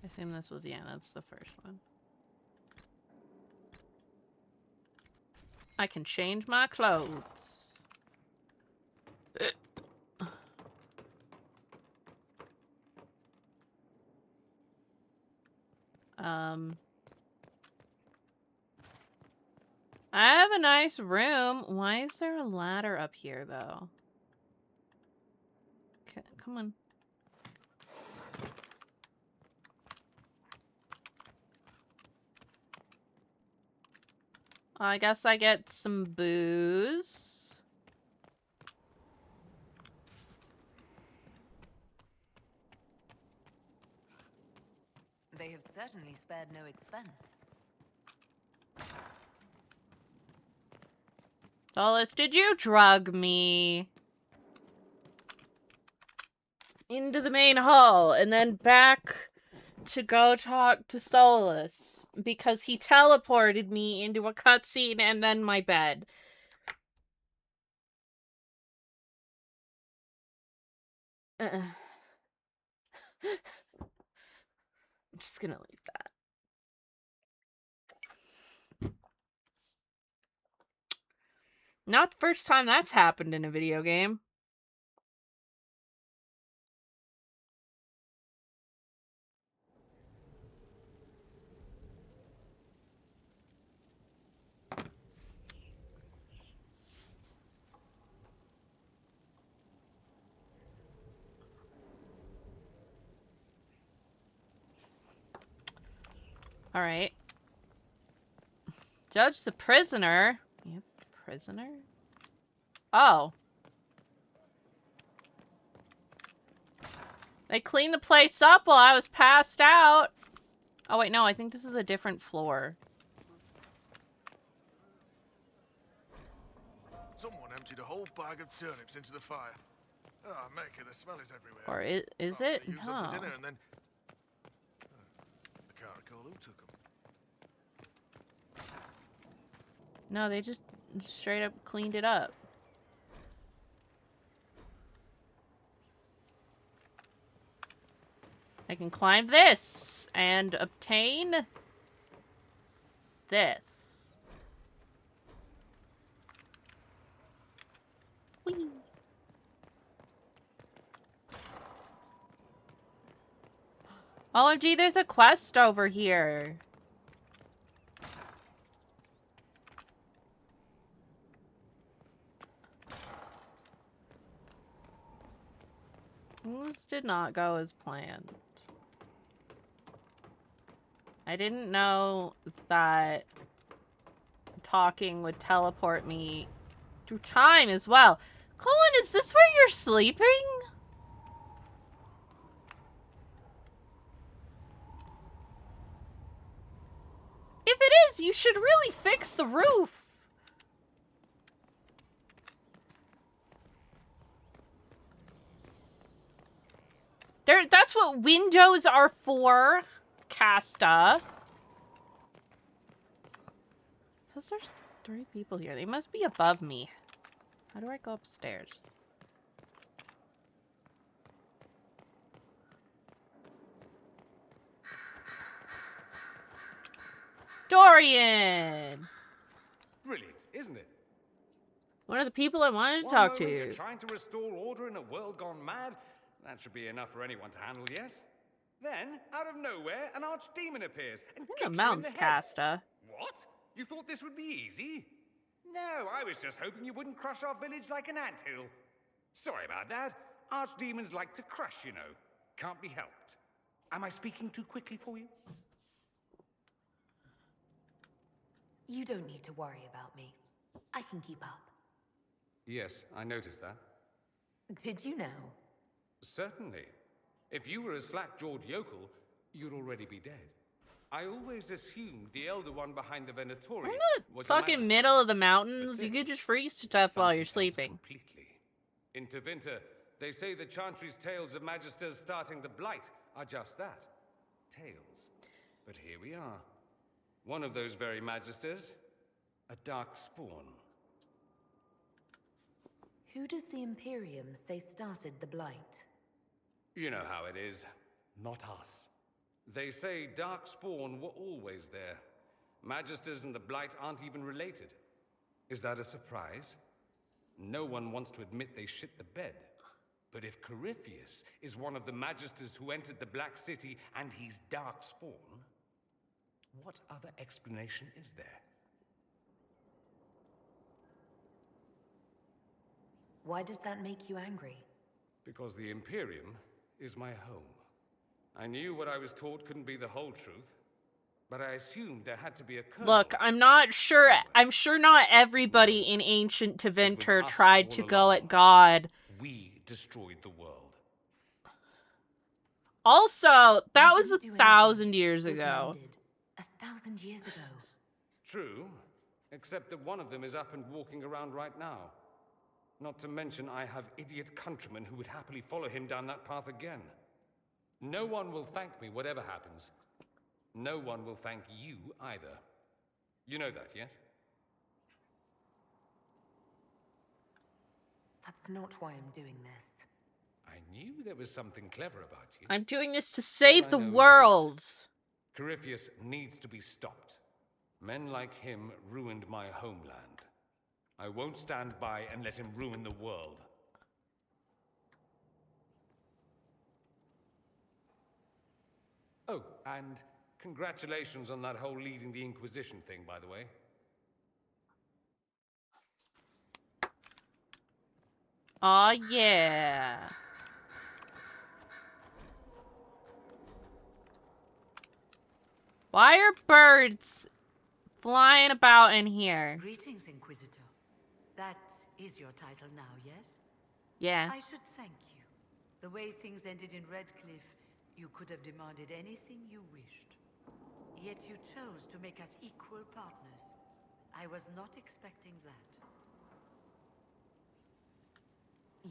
A: I assume this was, yeah, that's the first one. I can change my clothes. I have a nice room. Why is there a ladder up here, though? Okay, come on. I guess I get some booze.
Q: They have certainly spared no expense.
A: Solus, did you drug me into the main hall and then back to go talk to Solus because he teleported me into a cutscene and then my bed? I'm just gonna leave that. Not the first time that's happened in a video game. Alright. Judge the prisoner. You have a prisoner? Oh. They cleaned the place up while I was passed out. Oh, wait, no. I think this is a different floor.
J: Someone emptied a whole bag of turnips into the fire. Oh, Mecca, the smell is everywhere.
A: Or is it?
J: They used them
A: No.
J: for dinner and then... I can't recall who took them.
A: No, they just straight up cleaned it up. I can climb this and obtain this. Whee! OMG, there's a quest over here. This did not go as planned. I didn't know that talking would teleport me through time as well. Colin, is this where you're sleeping? If it is, you should really fix the roof. That's what windows are for, Casta. Because there's 3 people here. They must be above me. How do I go upstairs? Dorian!
P: Brilliant, isn't it?
A: One of the people I wanted to
P: One
A: talk
P: moment you're
A: to.
P: trying to restore order in a world gone mad. That should be enough for anyone to handle, yes? Then, out of nowhere, an archdemon appears and kicks you in
A: Mountains,
P: the head.
A: Casta.
P: What? You thought this would be easy? No, I was just hoping you wouldn't crush our village like an anthill. Sorry about that. Archdemons like to crush, you know. Can't be helped. Am I speaking too quickly for you?
Q: You don't need to worry about me. I can keep up.
P: Yes, I noticed that.
Q: Did you know?
P: Certainly. If you were a slack-jawed yokel, you'd already be dead. I always assumed the Elder One behind the Venatori
A: In
P: was
A: the
P: a
A: fucking
P: magister.
A: middle of the mountains, you could just freeze to death while you're
P: Something else
A: sleeping.
P: Completely. In Tevinter, they say the Chantry's tales of magisters starting the Blight are just that. Tales. But here we are. One of those very magisters, a dark spawn.
Q: Who does the Imperium say started the Blight?
P: You know how it is. Not us. They say Darkspawn were always there. Magisters and the Blight aren't even related. Is that a surprise? No one wants to admit they shit the bed. But if Corypheus is one of the Magisters who entered the Black City and he's Darkspawn, what other explanation is there?
Q: Why does that make you angry?
P: Because the Imperium is my home. I knew what I was taught couldn't be the whole truth, but I assumed there had to be a kernel.
A: Look, I'm not sure. I'm sure not everybody in ancient Tevinter tried to go at God.
P: We destroyed the world.
A: Also, that was 1,000 years ago.
Q: 1,000 years ago.
P: True, except that one of them is up and walking around right now. Not to mention I have idiot countrymen who would happily follow him down that path again. No one will thank me, whatever happens. No one will thank you either. You know that, yes?
Q: That's not why I'm doing this.
P: I knew there was something clever about you.
A: I'm doing this to save the
P: All I know is
A: world.
P: this. Corypheus needs to be stopped. Men like him ruined my homeland. I won't stand by and let him ruin the world. Oh, and congratulations on that whole leading the Inquisition thing, by the way.
A: Aw, yeah. Why are birds flying about in here?
S: Greetings, Inquisitor. That is your title now, yes?
A: Yeah.
S: I should thank you. The way things ended in Redcliffe, you could have demanded anything you wished. Yet you chose to make us equal partners. I was not expecting that.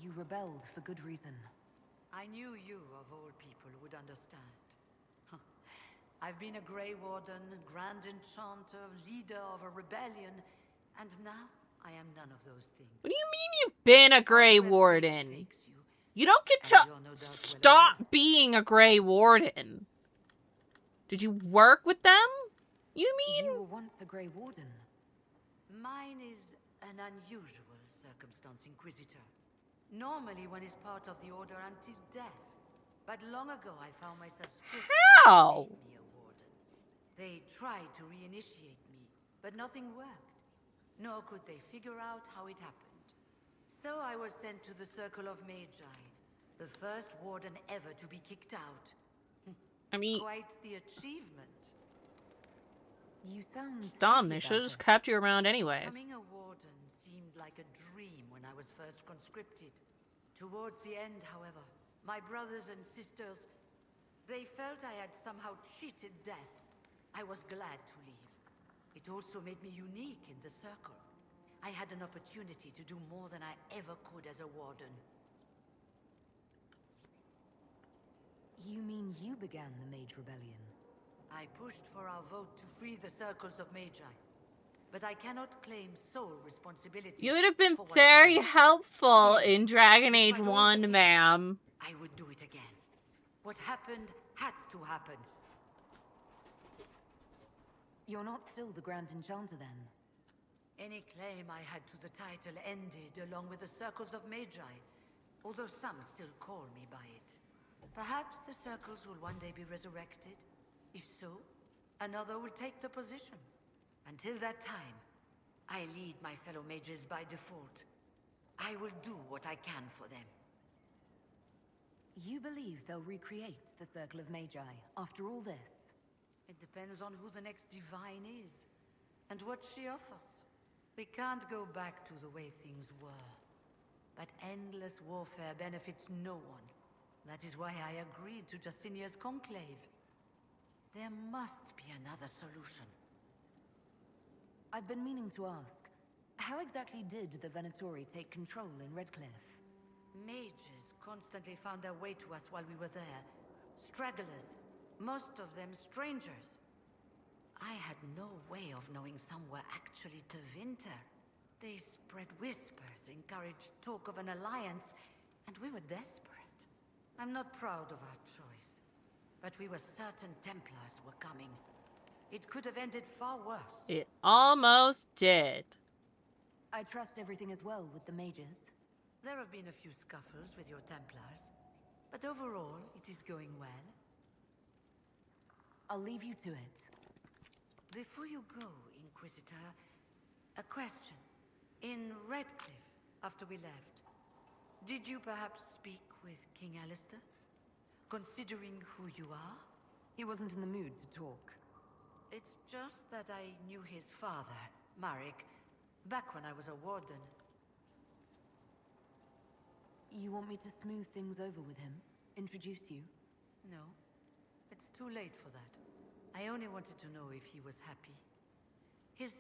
Q: You rebelled for good reason.
S: I knew you, of all people, would understand. I've been a Grey Warden, Grand Enchanter, leader of a rebellion, and now I am none of those things.
A: What do you mean you've been a Grey Warden? You don't get to stop being a Grey Warden. Did you work with them? You mean?
Q: You were once a Grey Warden.
S: Mine is an unusual circumstance, Inquisitor. Normally one is part of the Order until death. But long ago I found myself stripped.
A: How?
S: They tried to reinitiate me, but nothing worked. Nor could they figure out how it happened. So I was sent to the Circle of Magi, the first warden ever to be kicked out.
A: I mean,
S: quite the achievement.
Q: You sound
A: dumb. They should have just kept you around anyways.
S: Becoming a warden seemed like a dream when I was first conscripted. Towards the end, however, my brothers and sisters, they felt I had somehow cheated death. I was glad to leave. It also made me unique in the Circle. I had an opportunity to do more than I ever could as a warden.
Q: You mean you began the Mage Rebellion?
S: I pushed for our vote to free the Circles of Magi. But I cannot claim sole responsibility.
A: You would have been
S: for what
A: very
S: happened.
A: helpful in Dragon Age 1, ma'am.
S: I would do it again. What happened had to happen.
Q: You're not still the Grand Enchanter then?
S: Any claim I had to the title ended along with the Circles of Magi, although some still call me by it. Perhaps the Circles will one day be resurrected. If so, another will take the position. Until that time, I lead my fellow mages by default. I will do what I can for them.
Q: You believe they'll recreate the Circle of Magi after all this?
S: It depends on who the next divine is, and what she offers. We can't go back to the way things were. But endless warfare benefits no one. That is why I agreed to Justinia's conclave. There must be another solution.
Q: I've been meaning to ask, how exactly did the Venatori take control in Redcliffe?
S: Mages constantly found their way to us while we were there. Stragglers, most of them strangers. I had no way of knowing some were actually Tevinter. They spread whispers, encouraged talk of an alliance, and we were desperate. I'm not proud of our choice, but we were certain Templars were coming. It could have ended far worse.
A: It almost did.
Q: I trust everything is well with the mages.
S: There have been a few scuffles with your Templars, but overall, it is going well.
Q: I'll leave you to it.
S: Before you go, Inquisitor, a question. In Redcliffe, after we left, did you perhaps speak with King Alistair? Considering who you are?
Q: He wasn't in the mood to talk.
S: It's just that I knew his father, Marek, back when I was a warden.
Q: You want me to smooth things over with him? Introduce you?
S: No, it's too late for that. I only wanted to know if he was happy. His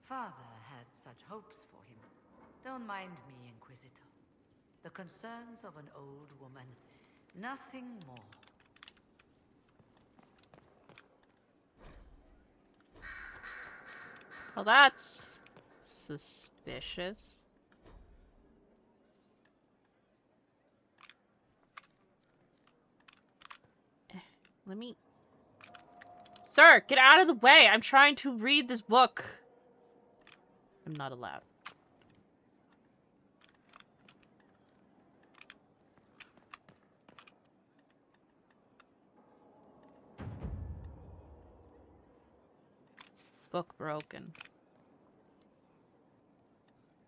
S: father had such hopes for him. Don't mind me, Inquisitor. The concerns of an old woman. Nothing more.
A: Well, that's suspicious. Let me... Sir, get out of the way! I'm trying to read this book. I'm not allowed. Book broken.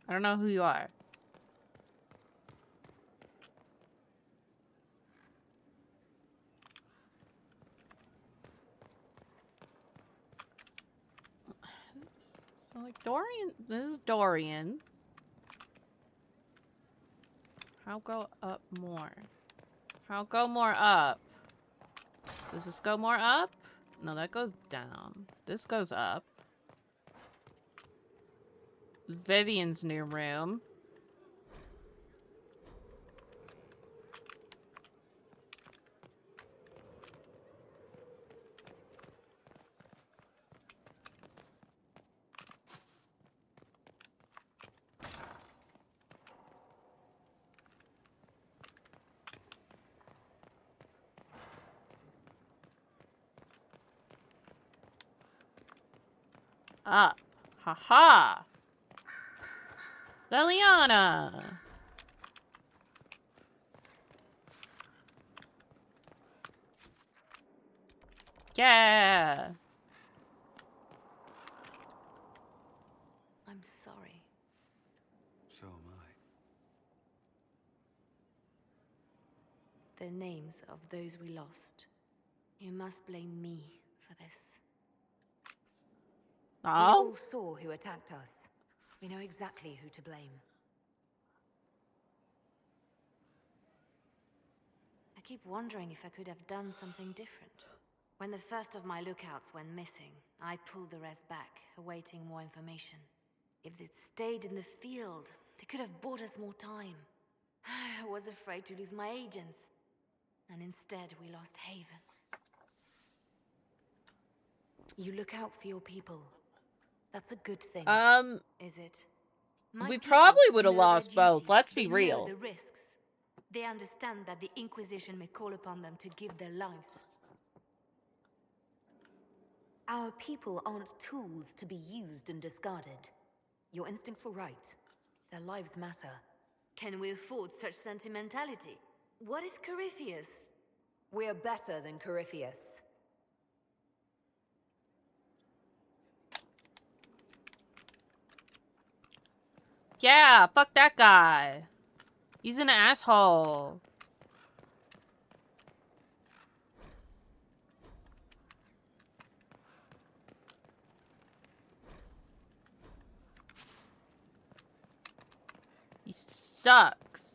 A: I don't know who you are. So, like, Dorian... This is Dorian. How go up more? How go more up? Does this go more up? No, that goes down. This goes up. Vivian's new room. Up. Haha. Liliana. Yeah.
V: I'm sorry.
D: So am I.
V: The names of those we lost. You must blame me for this.
Q: We
A: Oh?
Q: all saw who attacked us. We know exactly who to blame.
V: I keep wondering if I could have done something different. When the first of my lookouts went missing, I pulled the rest back, awaiting more information. If they'd stayed in the field, they could have bought us more time. I was afraid to lose my agents. And instead, we lost Haven.
Q: You look out for your people. That's a good thing.
V: Is it?
A: We probably would have
V: know their
A: lost both.
V: duty.
A: Let's be
V: They know
A: real.
V: the risks. They understand that the Inquisition may call upon them to give their lives.
Q: Our people aren't tools to be used and discarded. Your instincts were right. Their lives matter.
V: Can we afford such sentimentality? What if Corypheus...
Q: We're better than Corypheus.
A: Yeah, fuck that guy. He's an asshole. He sucks.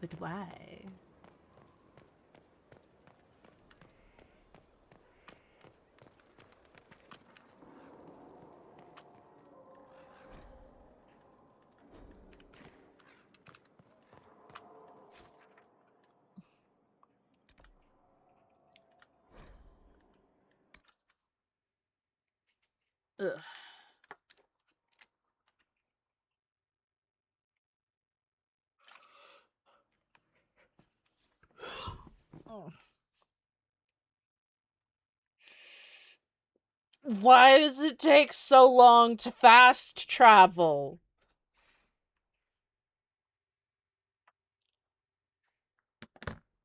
A: But why? Ugh. Oh. Why does it take so long to fast travel?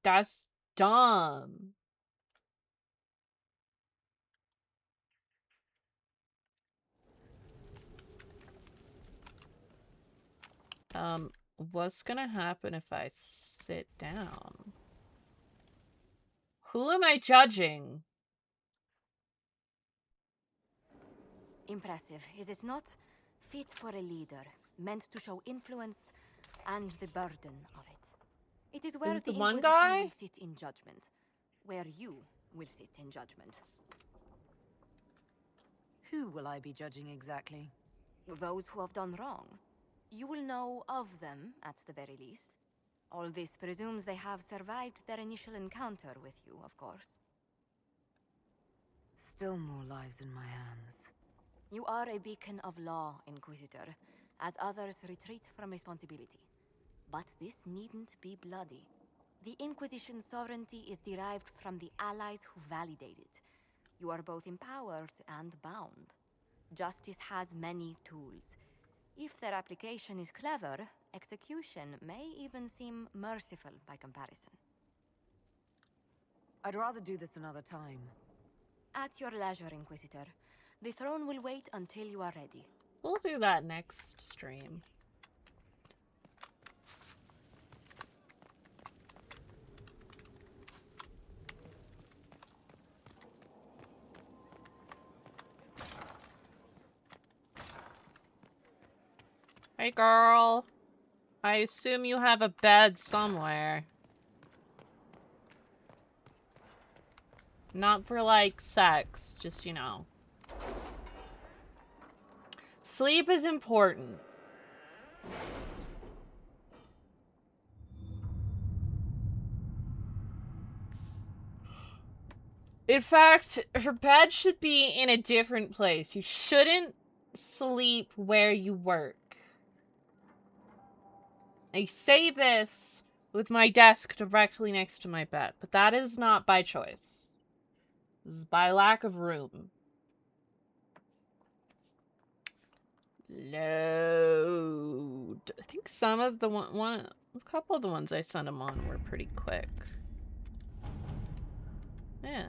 A: That's dumb. What's gonna happen if I sit down? Who am I judging?
V: Impressive, is it not? Fit for a leader, meant to show influence and the burden of it. It is where
A: it
V: the
A: the one
V: Inquisition
A: guy?
V: will sit in judgment. Where you will sit in judgment.
Q: Who will I be judging exactly?
V: Those who have done wrong. You will know of them, at the very least. All this presumes they have survived their initial encounter with you, of course.
Q: Still more lives in my hands.
V: You are a beacon of law, Inquisitor, as others retreat from responsibility. But this needn't be bloody. The Inquisition's sovereignty is derived from the allies who validate it. You are both empowered and bound. Justice has many tools. If their application is clever, execution may even seem merciful by comparison.
Q: I'd rather do this another time.
V: At your leisure, Inquisitor. The throne will wait until you are ready.
A: We'll do that next stream. Hey girl, I assume you have a bed somewhere. Not for like sex, just you know. Sleep is important. In fact, her bed should be in a different place. You shouldn't sleep where you work. I say this with my desk directly next to my bed, but that is not by choice. This is by lack of room. Load. I think some of the a couple of the ones I sent him on were pretty quick. Yeah.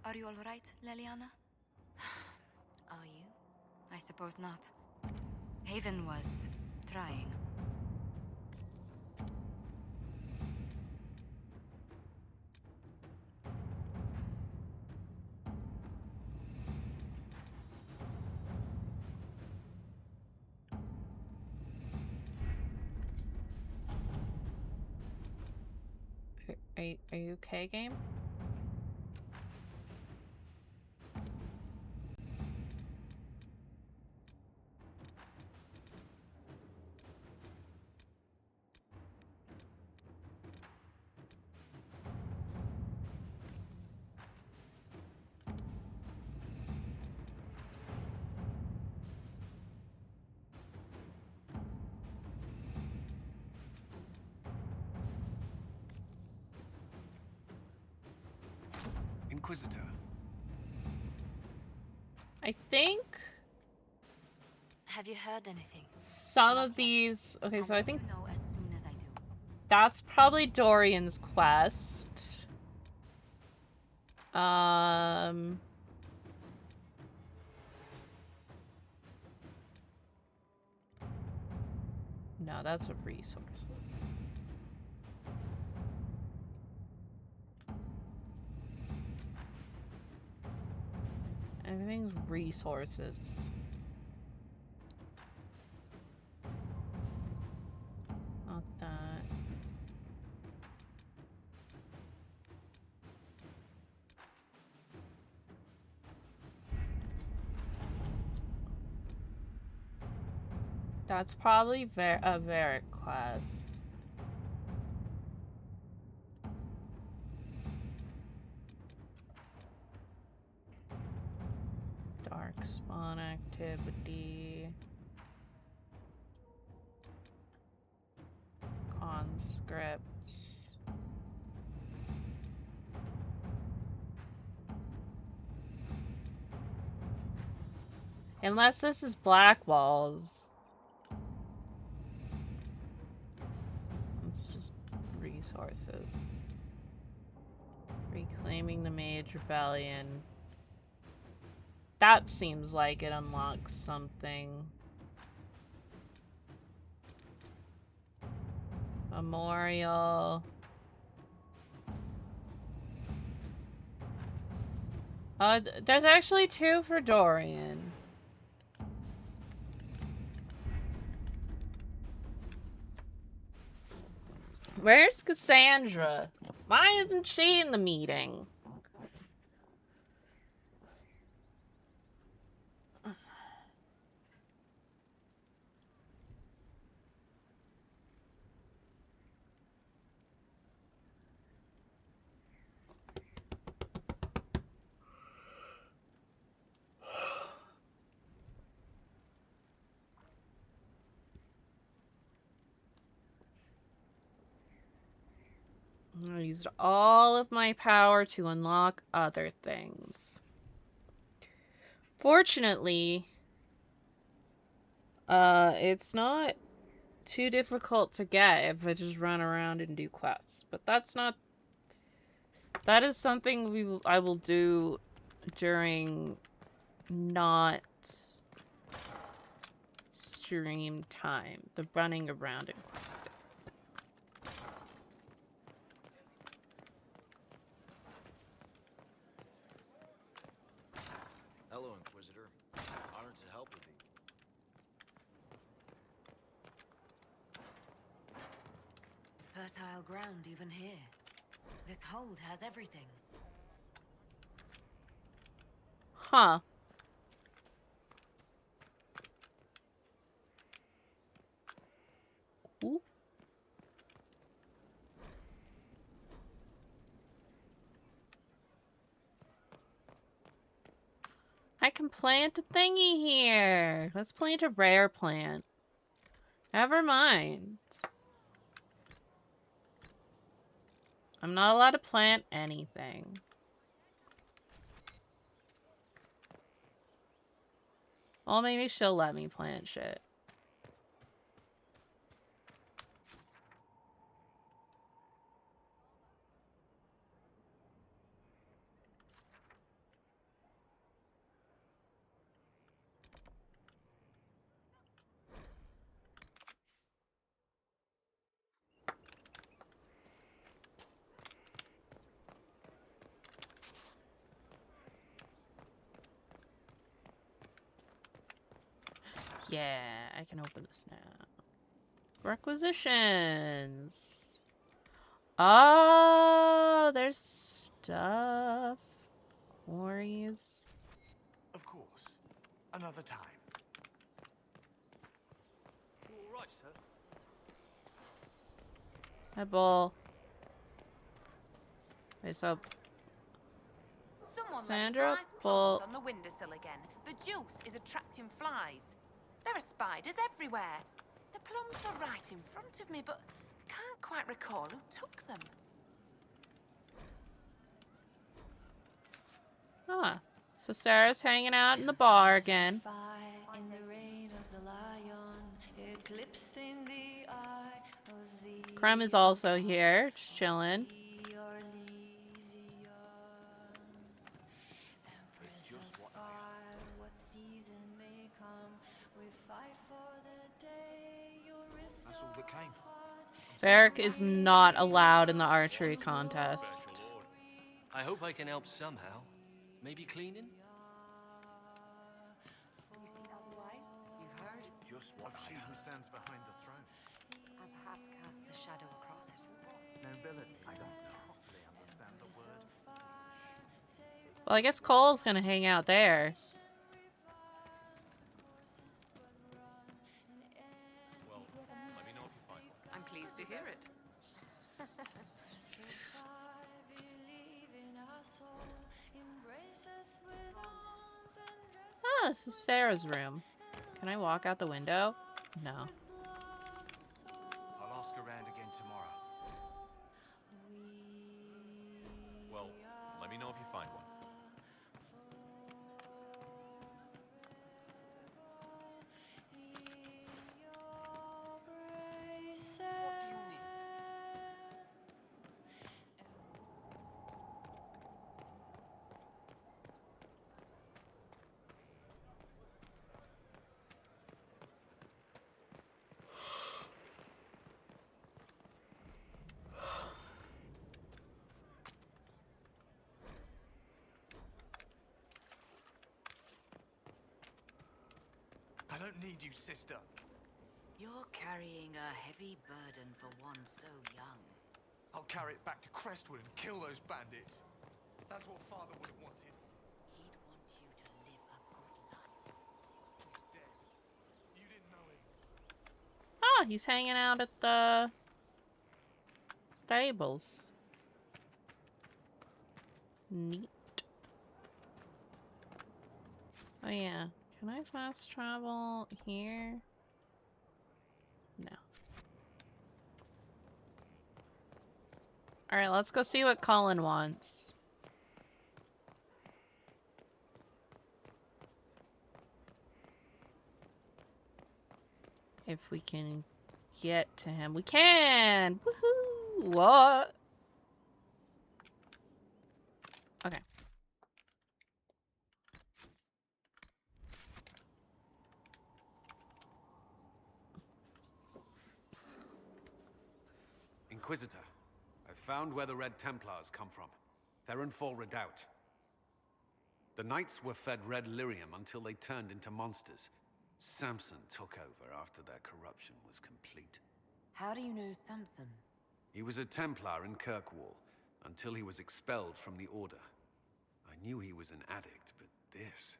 V: Are you all right, Leliana? Are you? I suppose not. Haven was trying.
A: Are you okay, game?
D: Inquisitor.
A: I think
V: Have you heard anything?
A: some of these... Okay, so I think that's probably Dorian's quest. No, that's a resource. resources. Not that. That's probably a Varric quest. Dark spawn activity. Conscripts. Unless this is Black Walls. It's just resources. Reclaiming the Mage Rebellion. That seems like it unlocks something. Memorial. There's actually 2 for Dorian. Where's Cassandra? Why isn't she in the meeting? I used all of my power to unlock other things. Fortunately, it's not too difficult to get if I just run around and do quests. But that's not... That is something I will do during not stream time. The running around and questing.
T: Hello, Inquisitor. Honored to help with you.
Q: Fertile ground even here. This hold has everything.
A: Huh. Ooh. I can plant a thingy here. Let's plant a rare plant. Never mind. I'm not allowed to plant anything. Well, maybe she'll let me plant shit. Yeah, I can open this now. Requisitions. Oh, there's stuff. Quarries.
E: Of course. Another time.
T: You all right, sir?
A: Hi, Bull. Wait, so...
U: Someone
A: Sandra,
U: left flies
A: Bull...
U: plums on the windowsill again. The juice is attracting flies. There are spiders everywhere. The plums were right in front of me, but I can't quite recall who took them.
A: Ah. So Sarah's hanging out in the bar again.
W: In the reign of the lion, eclipsed in the eye of the
A: Crumb is also here, just chilling.
W: Empress of fire, what season may come, we fight for the day you'll restore.
P: That's all that came.
A: Varric is not allowed in the archery contest.
T: I hope I can help somehow. Maybe cleaning?
D: Of she who stands behind the throne.
V: Or perhaps casts a shadow across it.
C: Nobility. I don't properly understand the word.
A: Well, I guess Cole's gonna hang out there.
H: Well, let me know if you find one.
I: I'm pleased to hear it.
A: Ah, this is Sarah's room. Can I walk out the window? No.
E: I'll ask around again tomorrow.
H: Well, let me know if you find one.
M: I don't need you, sister.
S: You're carrying a heavy burden for one so young.
M: I'll carry it back to Crestwood and kill those bandits. That's what Father would have wanted.
S: He'd want you to live a good life.
M: He's dead. You didn't know him.
A: Oh, he's hanging out at the stables. Neat. Oh yeah. Can I fast travel here? No. Alright, let's go see what Colin wants. If we can get to him. We can! Woohoo! What? Okay.
D: Inquisitor, I've found where the Red Templars come from. They're in full redoubt. The Knights were fed red lyrium until they turned into monsters. Samson took over after their corruption was complete.
Q: How do you know Samson?
D: He was a Templar in Kirkwall, until he was expelled from the Order. I knew he was an addict, but this...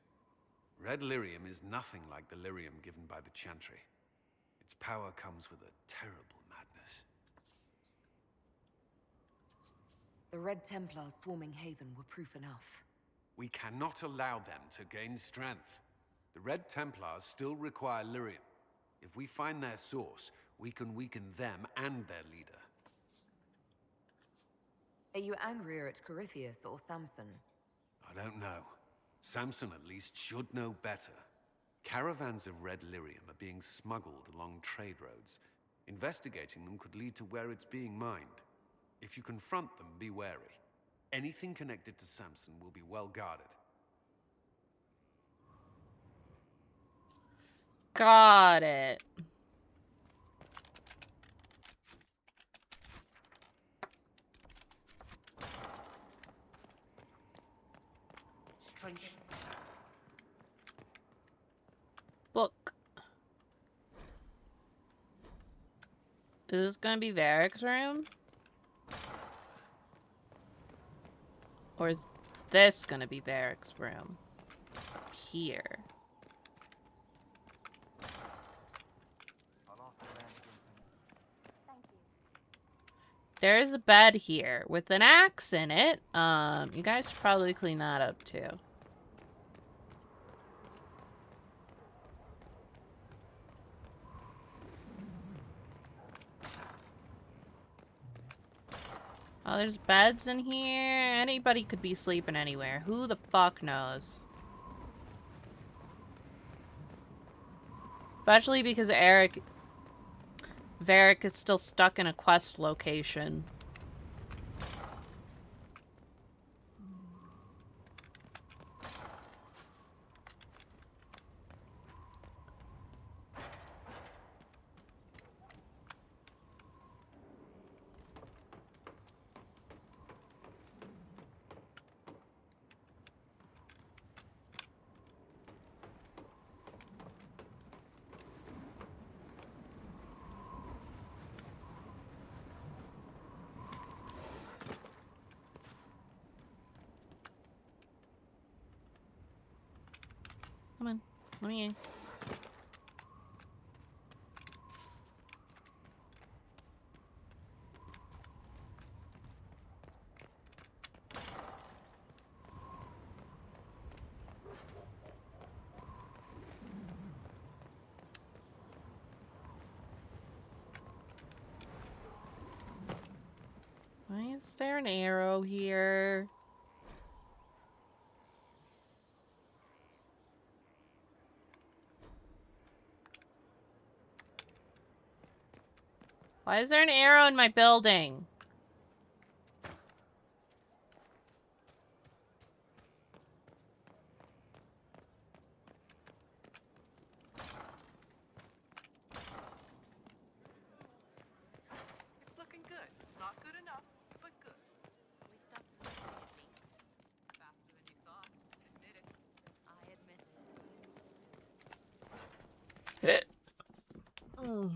D: Red lyrium is nothing like the lyrium given by the Chantry. Its power comes with a terrible madness.
Q: The Red Templars swarming Haven were proof enough.
D: We cannot allow them to gain strength. The Red Templars still require lyrium. If we find their source, we can weaken them and their leader.
Q: Are you angrier at Corypheus or Samson?
D: I don't know. Samson at least should know better. Caravans of red lyrium are being smuggled along trade roads. Investigating them could lead to where it's being mined. If you confront them, be wary. Anything connected to Samson will be well guarded.
A: Got it.
E: Strange.
A: Book. Is this gonna be Varric's room? Or is this gonna be Varric's room? Here. There's a bed here with an axe in it. You guys should probably clean that up too. Oh, there's beds in here. Anybody could be sleeping anywhere. Who the fuck knows? Especially because Varric is still stuck in a quest location. Let me. Why is there an arrow here? Why is there an arrow in my building?
I: It's looking good. Not good enough, but good. We stopped the faster than you thought. Admit it. I admit it.
A: Mm.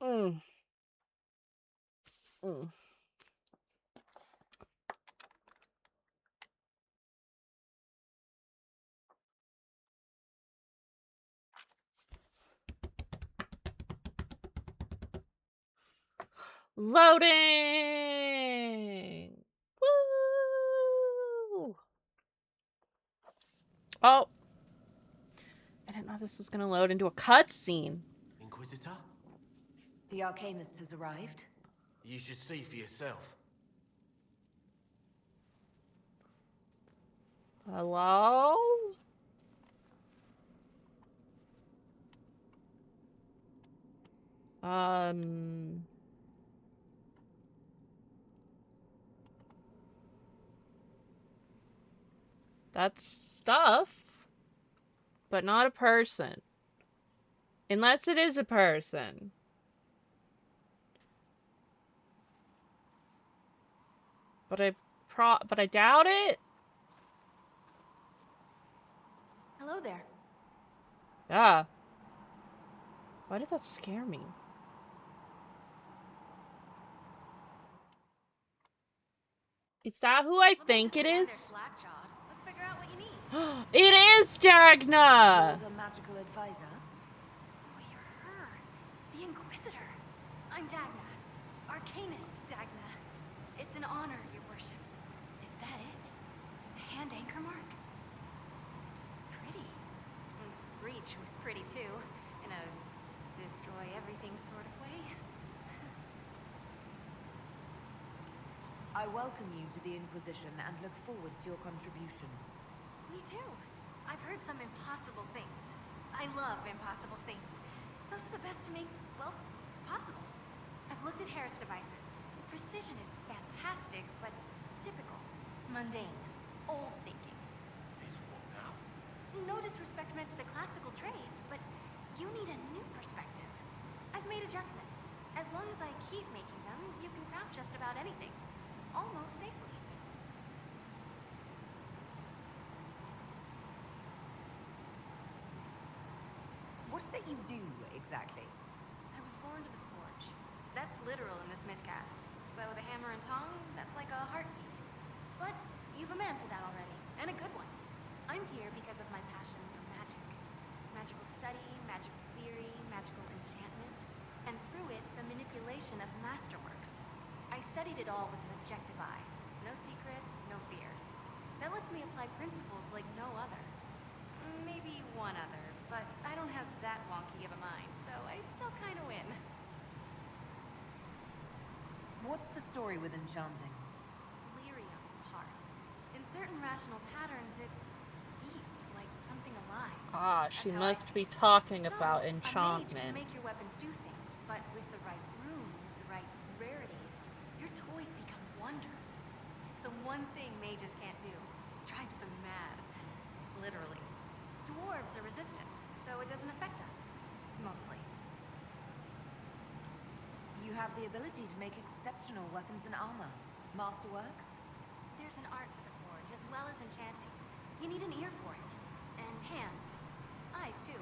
A: Mm. Mm. Loading! Woo! Oh! I didn't know this was gonna load into a cutscene.
E: Inquisitor?
Q: The Arcanist has arrived.
E: You should see for yourself.
A: Hello? That's stuff, but not a person. Unless it is a person. But I doubt it.
W: Hello there.
A: Yeah. Why did that scare me? Is that who I think it is?
W: Let's figure out what you need.
A: It is Dagna!
Q: You're the magical advisor?
W: Oh, you're her. The Inquisitor. I'm Dagna. Arcanist Dagna. It's an honor, your worship. Is that it? The hand anchor mark? It's pretty. Reach was pretty too. In a destroy everything sort of way.
Q: I welcome you to the Inquisition and look forward to your contribution.
W: Me too. I've heard some impossible things. I love impossible things. Those are the best to make, well, possible. I've looked at Harris devices. The precision is fantastic, but typical. Mundane. Old thinking.
E: Is what now?
W: No disrespect meant to the classical trades, but you need a new perspective. I've made adjustments. As long as I keep making them, you can craft just about anything. Almost safely.
Q: What is it you do, exactly?
W: I was born to the forge. That's literal in this mythcast. So the hammer and tongue, that's like a heartbeat. But you've a man for that already, and a good one. I'm here because of my passion for magic. Magical study, magical theory, magical enchantment, and through it, the manipulation of masterworks. I studied it all with an objective eye. No secrets, no fears. That lets me apply principles like no other. Maybe one other, but I don't have that wonky of a mind, so I still kind of win.
Q: What's the story with enchanting?
W: Lyrium is the heart. In certain rational patterns, it beats like something alive.
A: Ah, she
W: That's how I
A: must
W: see
A: be
W: it.
A: talking
W: So,
A: about
W: a mage can
A: enchantment.
W: make your weapons do things, but with the right runes, the right rarities, your toys become wonders. It's the one thing mages can't do. Drives them mad. Literally. Dwarves are resistant, so it doesn't affect us. Mostly.
Q: You have the ability to make exceptional weapons and armor. Masterworks?
W: There's an art to the forge, as well as enchanting. You need an ear for it. And hands. Eyes, too.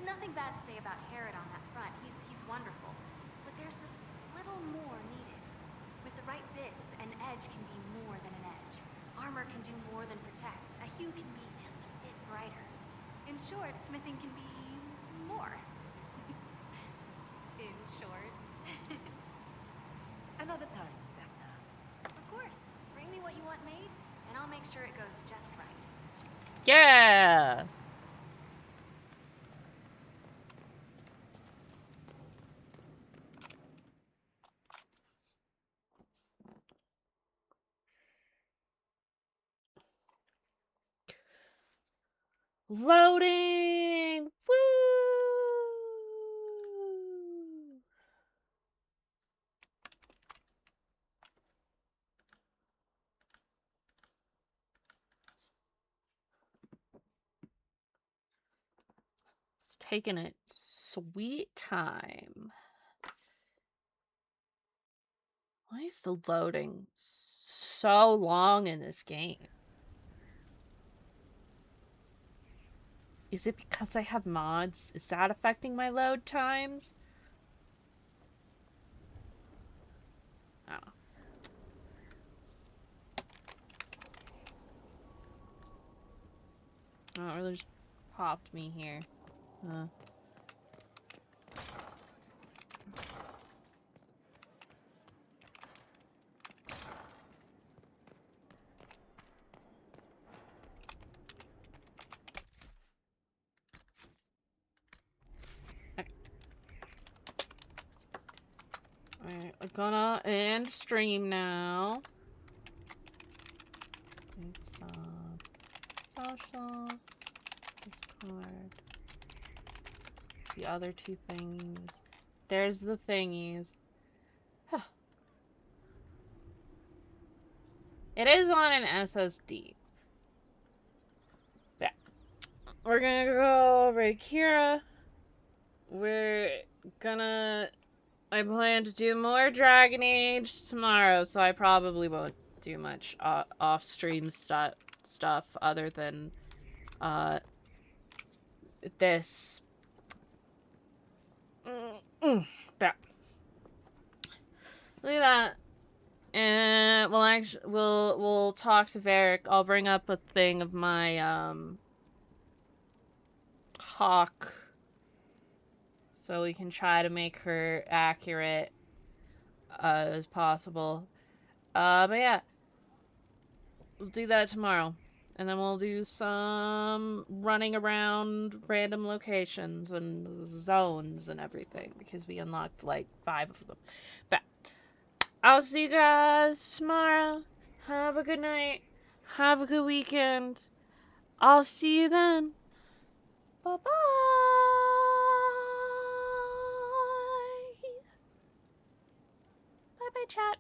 W: Nothing bad to say about Herod on that front. He's wonderful. But there's this little more needed. With the
U: the right bits, an edge can be more than an edge. Armor can do more than protect. A hue can be just a bit brighter. In short, smithing can be more. In short.
Q: Another time, Vecna.
U: Of course. Bring me what you want made, and I'll make sure it goes just right.
A: Yeah! Loading! Woo! It's taking its sweet time. Why is the loading so long in this game? Is it because I have mods? Is that affecting my load times? I don't know. Oh, it really just popped me here. Alright, we're gonna end stream now. It's socials, Discord, the other two thingies. There's the thingies. It is on an SSD. Yeah. We're gonna go over to Kira. We're gonna... I plan to do more Dragon Age tomorrow, so I probably won't do much off-stream stuff other than this. Yeah. Look at that. And we'll talk to Varric. I'll bring up a thing of my hawk, so we can try to make her accurate as possible. But yeah, we'll do that tomorrow. And then we'll do some running around random locations and zones and everything, because we unlocked like 5 of them. But I'll see you guys tomorrow. Have a good night. Have a good weekend. I'll see you then. Bye-bye. Bye-bye, chat.